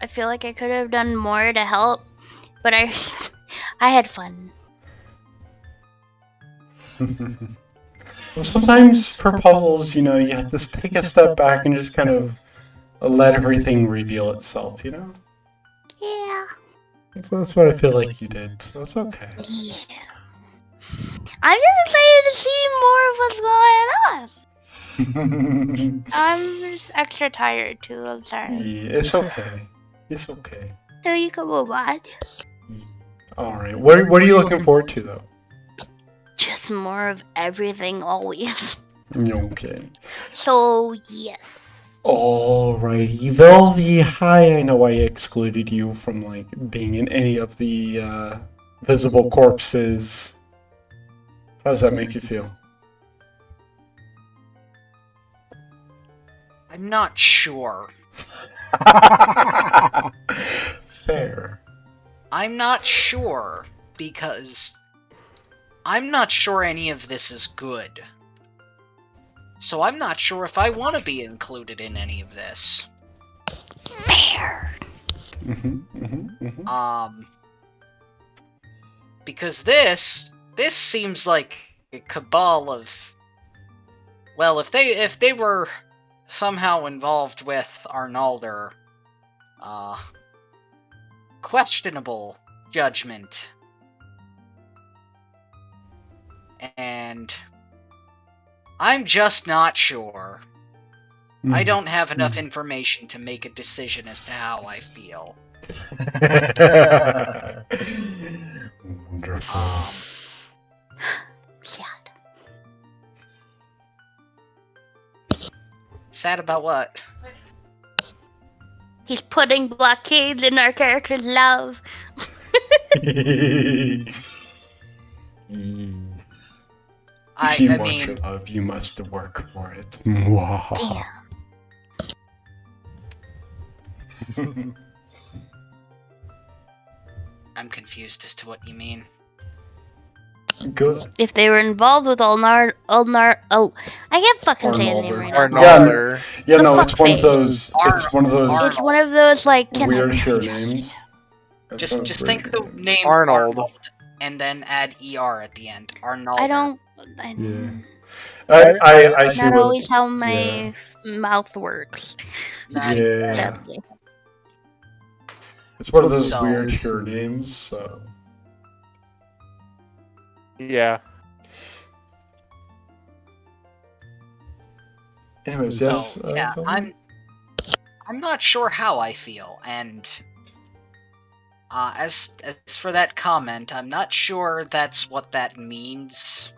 feel like I could have done more to help, but I had fun. well, sometimes for puzzles, you have to take a step back and just kind of let everything reveal itself, Yeah. So that's what I feel like you did, so it's okay. Yeah. I'm just excited to see more of what's going on. I'm just extra tired too. I'm sorry. Yeah, it's okay. It's okay. So you can move on. Alright, what are you looking forward to, though? more of everything always. Okay. So, yes. Alrighty, Velvy, hi. I know I excluded you from like being in any of the visible corpses. How does that make you feel? I'm not sure. Fair. I'm not sure because I'm not sure any of this is good. So I'm not sure if I want to be included in any of this. Fair. Because this seems like a cabal of, well, if they were somehow involved with Arnalder, questionable judgment. And I'm just not sure. I don't have enough information to make a decision as to how I feel. Wonderful. Sad. Sad about what? He's putting blockades in our character's love. If you I want mean, your love, you must work for it. Mwahaha. Damn. I'm confused as to what you mean. Good. If they were involved with I can't fucking say his name right now. Arnalder. Yeah, For no, fuck's it's one of sake. those. It's one of those It's one of those like weird hero names. It's one of those Just weird think hero the names. name Arnold. and then add ER at the end. Arnalder. I don't. Yeah. I see Not what. always how my mouth works. Yeah. Sadly. It's one of those So- weird hero names. So. Yeah. Anyways, yes. So, yeah, Velvy? I'm not sure how I feel, and as for that comment, I'm not sure that's what that means.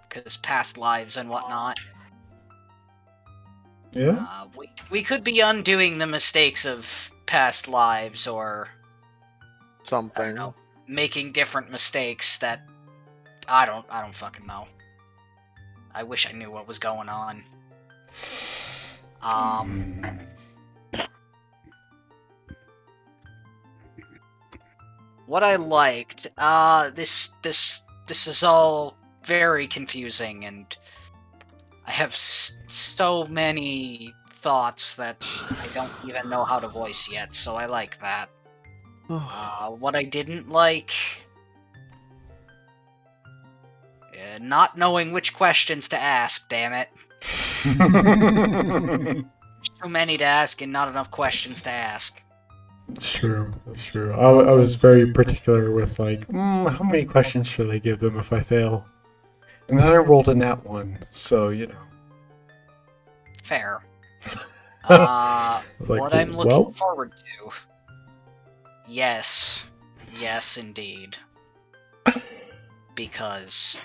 Because past lives and whatnot. Yeah. We could be undoing the mistakes of past lives, or I don't Something. know, making different mistakes that I don't fucking know. I wish I knew what was going on. What I liked, this is all very confusing, and I have so many thoughts that I don't even know how to voice yet, so I like that. What I didn't like, not knowing which questions to ask, damn it. Too many to ask and not enough questions to ask. That's true. That's true. I was very particular with like, how many questions should I give them if I fail? And then I rolled a nat one, so you know. Fair. was like, What I'm looking well? forward to. Yes, indeed. Because,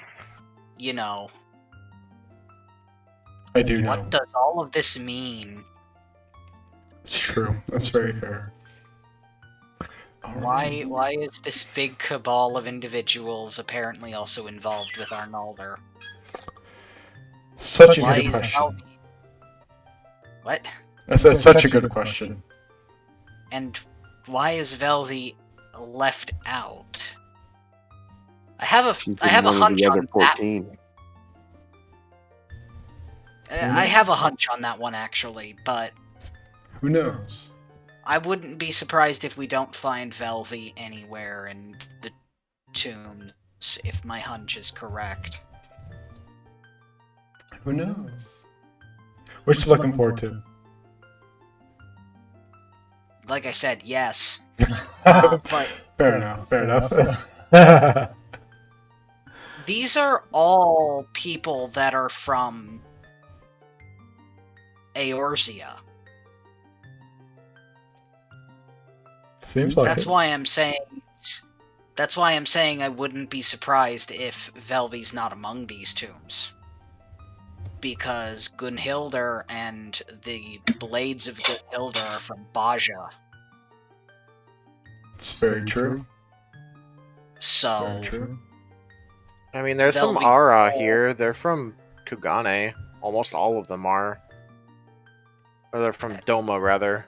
you know, I do know. what does all of this mean? It's true. That's very fair. Why is this big cabal of individuals apparently also involved with Arnalder? Such a Why good is question. Velvy... What? That's such a good question. And why is Velvy left out? I have a hunch on that. 14. I have a hunch on that one actually, but Who knows? I wouldn't be surprised if we don't find Velvy anywhere in the tombs, if my hunch is correct. Who knows? What you looking forward to? Like I said, yes. But Fair enough. Fair enough. these are all people that are from Eorzea. Seems like That's it. why I'm saying That's why I'm saying I wouldn't be surprised if Velvy's not among these tombs. Because Gunhildr and the blades of Gunhildr are from Baja. It's very true. So, Very true. I mean, there's some Velvy- Ara here. They're from Kugane. Almost all of them are. Or they're from Doma, rather.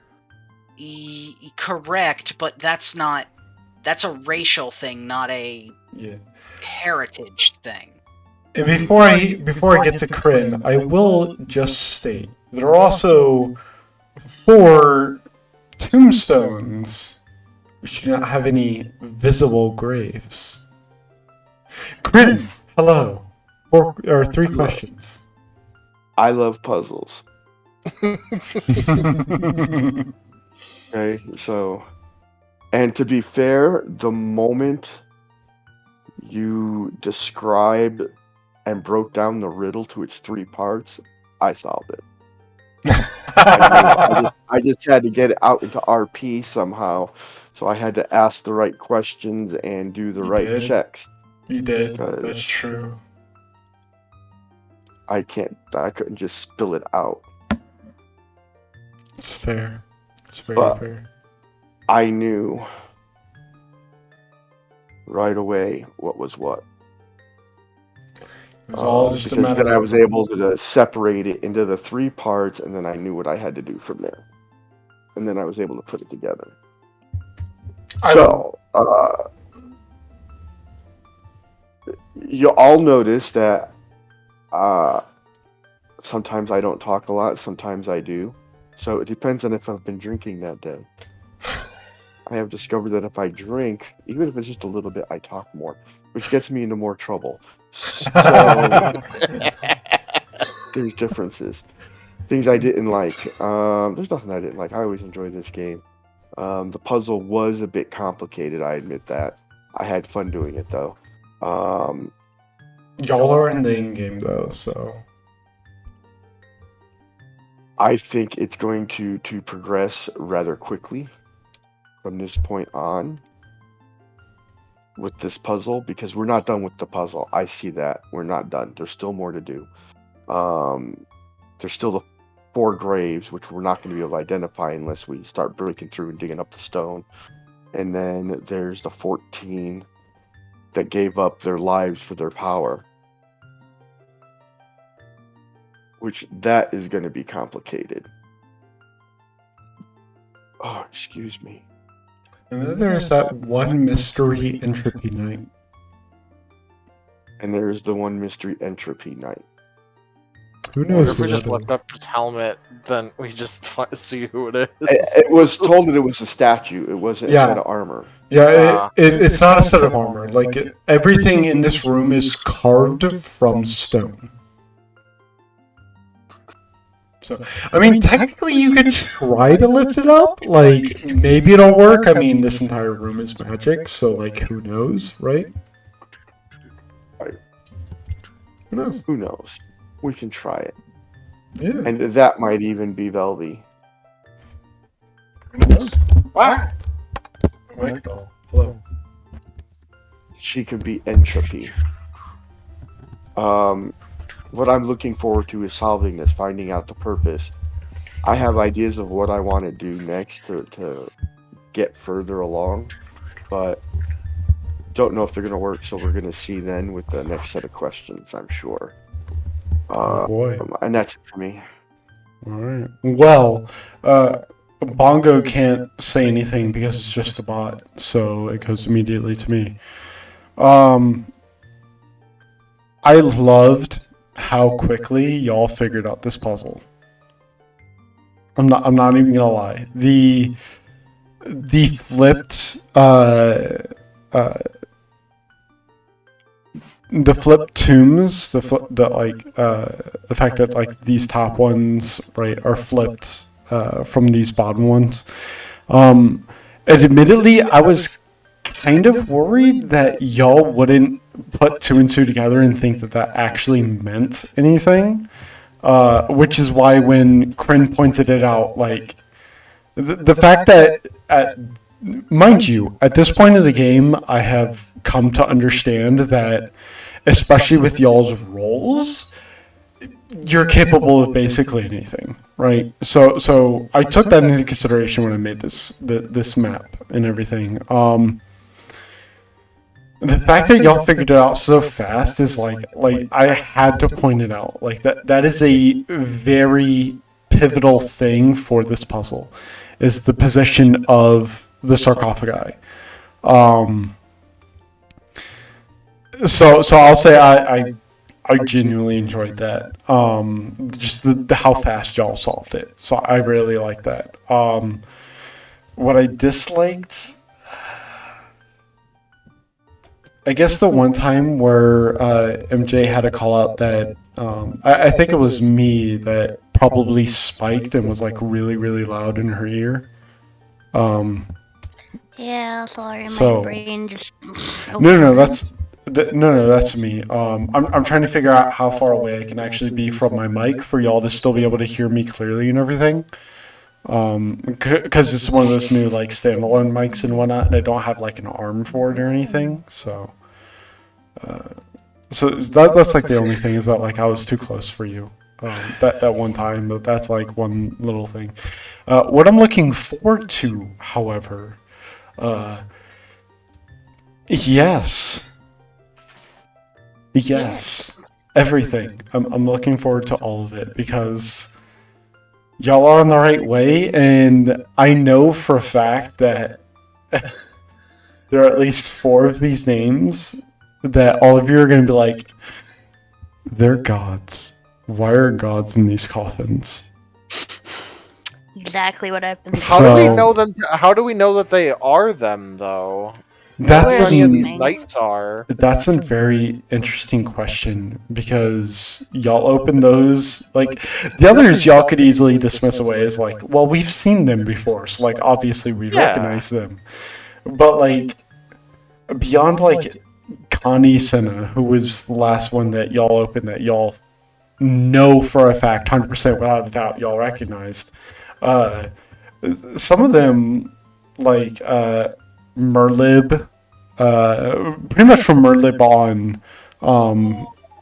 correct, but that's a racial thing, not a Yeah. heritage thing. And before I get to Kryn, I will just state there are also 4 tombstones which do not have any visible graves. Kryn, hello. 3 questions. I love puzzles. Okay, so, and to be fair, the moment you described and broke down the riddle to its 3 parts, I solved it. I just had to get it out into RP somehow, so I had to ask the right questions and do the You right did. checks. You did. Because That's true. I couldn't just spill it out. It's fair. It's very But- fair. I knew right away what was what. It was all just a Because matter then I of was able to separate it into the 3 parts, and then I knew what I had to do from there. And then I was able to put it together. You all notice that sometimes I don't talk a lot, sometimes I do. So it depends on if I've been drinking that day. I have discovered that if I drink, even if it's just a little bit, I talk more, which gets me into more trouble. So there's differences. Things I didn't like. There's nothing I didn't like. I always enjoy this game. The puzzle was a bit complicated, I admit that. I had fun doing it though. Y'all are in the in-game though, so I think it's going to progress rather quickly from this point on with this puzzle, because we're not done with the puzzle. I see that. We're not done. There's still more to do. There's still the 4 graves, which we're not going to be able to identify unless we start breaking through and digging up the stone. And then there's the 14 that gave up their lives for their power. Which that is going to be complicated. Oh, excuse me. and then there's that one mystery entropy night. And there's the one mystery entropy night. Who What knows if who we just that lift is? up his helmet, then we just see who it is? It was told that it was a statue. It wasn't a Yeah. set of armor. Yeah, it's not a set of armor. Like everything in this room is carved from stone. So, I mean, technically, you could try to lift it up. Like, maybe it'll work. I mean, this entire room is magic, so like, who knows, right? Right. Who knows? Who knows? We can try it. Yeah. And that might even be Velvy. Who knows? Wow. Michael, hello. She could be entropy. What I'm looking forward to is solving this, finding out the purpose. I have ideas of what I want to do next to get further along, but don't know if they're going to work, so we're going to see then with the next set of questions, I'm sure. Oh boy. And that's it for me. All right. Well, Bongo can't say anything because it's just a bot, so it goes immediately to me. I loved how quickly y'all figured out this puzzle. I'm not even gonna lie. The flipped the flipped tombs, the fact that like these top ones, right, are flipped from these bottom ones. Admittedly, I was kind of worried that y'all wouldn't put 2 and 2 together and think that that actually meant anything. Which is why when Kryn pointed it out, like the fact that mind you, at this point of the game, I have come to understand that, especially with y'all's roles, you're capable of basically anything, right? So I took that into consideration when I made this map and everything. The fact that y'all figured it out so fast is like I had to point it out. Like that is a very pivotal thing for this puzzle, is the position of the sarcophagi. So I'll say I genuinely enjoyed that. Just the how fast y'all solved it. So I really like that. What I disliked, I guess the one time where MJ had to call out that I think it was me that probably spiked and was like really, really loud in her ear. Yeah, sorry, So- my brain just. No, that's me. I'm trying to figure out how far away I can actually be from my mic for y'all to still be able to hear me clearly and everything. Because it's one of those new like standalone mics and whatnot, and I don't have like an arm for it or anything. So that's like the only thing, is that like I was too close for you that one time. But that's like one little thing. What I'm looking forward to, however, yes, everything. I'm looking forward to all of it, because y'all are on the right way, and I know for a fact that there are at least 4 of these names that all of you are going to be like, they're gods. Why are gods in these coffins? Exactly what I've been How do we know them? How do we know that they are them, though? That's Where are Any you of an, these saying? knights are. that's a very interesting question, because y'all open those, like, the others y'all could easily dismiss away as like, well, we've seen them before, so like obviously we Yeah. recognize them. But like, beyond like Connie Senna, who was the last one that y'all opened that y'all know for a fact, 100% without a doubt, y'all recognized. Some of them, like Merlib, pretty much from Merlib on,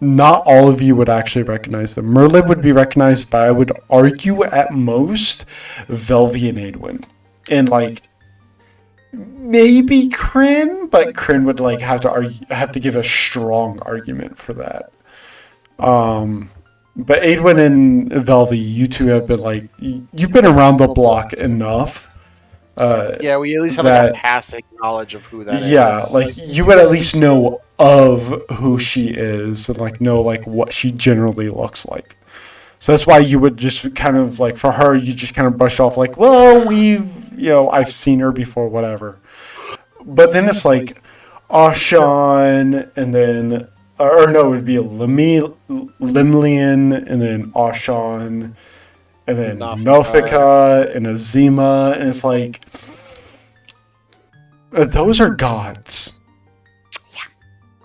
not all of you would actually recognize them. Merlib would be recognized by, I would argue at most, Velvy and Aedwin. And like, maybe Kryn, but Kryn would like have to give a strong argument for that. But Aedwin and Velvy, you two have been like, you've been around the block enough. Yeah, we at least have that- like a passing knowledge of who that is. Yeah, like you would at least know of who she is, and like know like what she generally looks like. So that's why you would just kind of like, for her, you just kind of brush off like, well, I've seen her before, whatever. But then it's like Ashan, and then, or no, it would be Limlian, and then Ashan, and then Nofika, and Azima, and it's like, those are gods.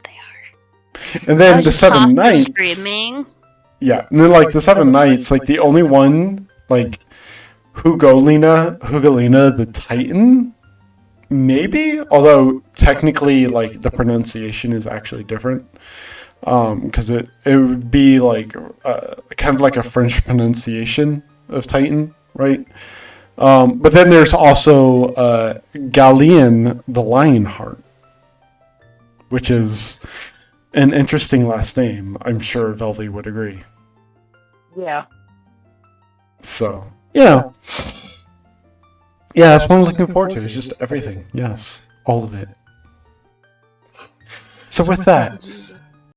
They are. And I then was the just Seven coughing, Knights. Screaming. Yeah, and then like the Seven Knights, like the only one, like Hugolina, the Titan, maybe. Although technically, like the pronunciation is actually different, because it would be like kind of like a French pronunciation of Titan, right? But then there's also Galleon, the Lionheart, which is an interesting last name. I'm sure Velvy would agree. Yeah. So, yeah, that's what I'm looking forward to. It's just everything. Yes, all of it. So with that,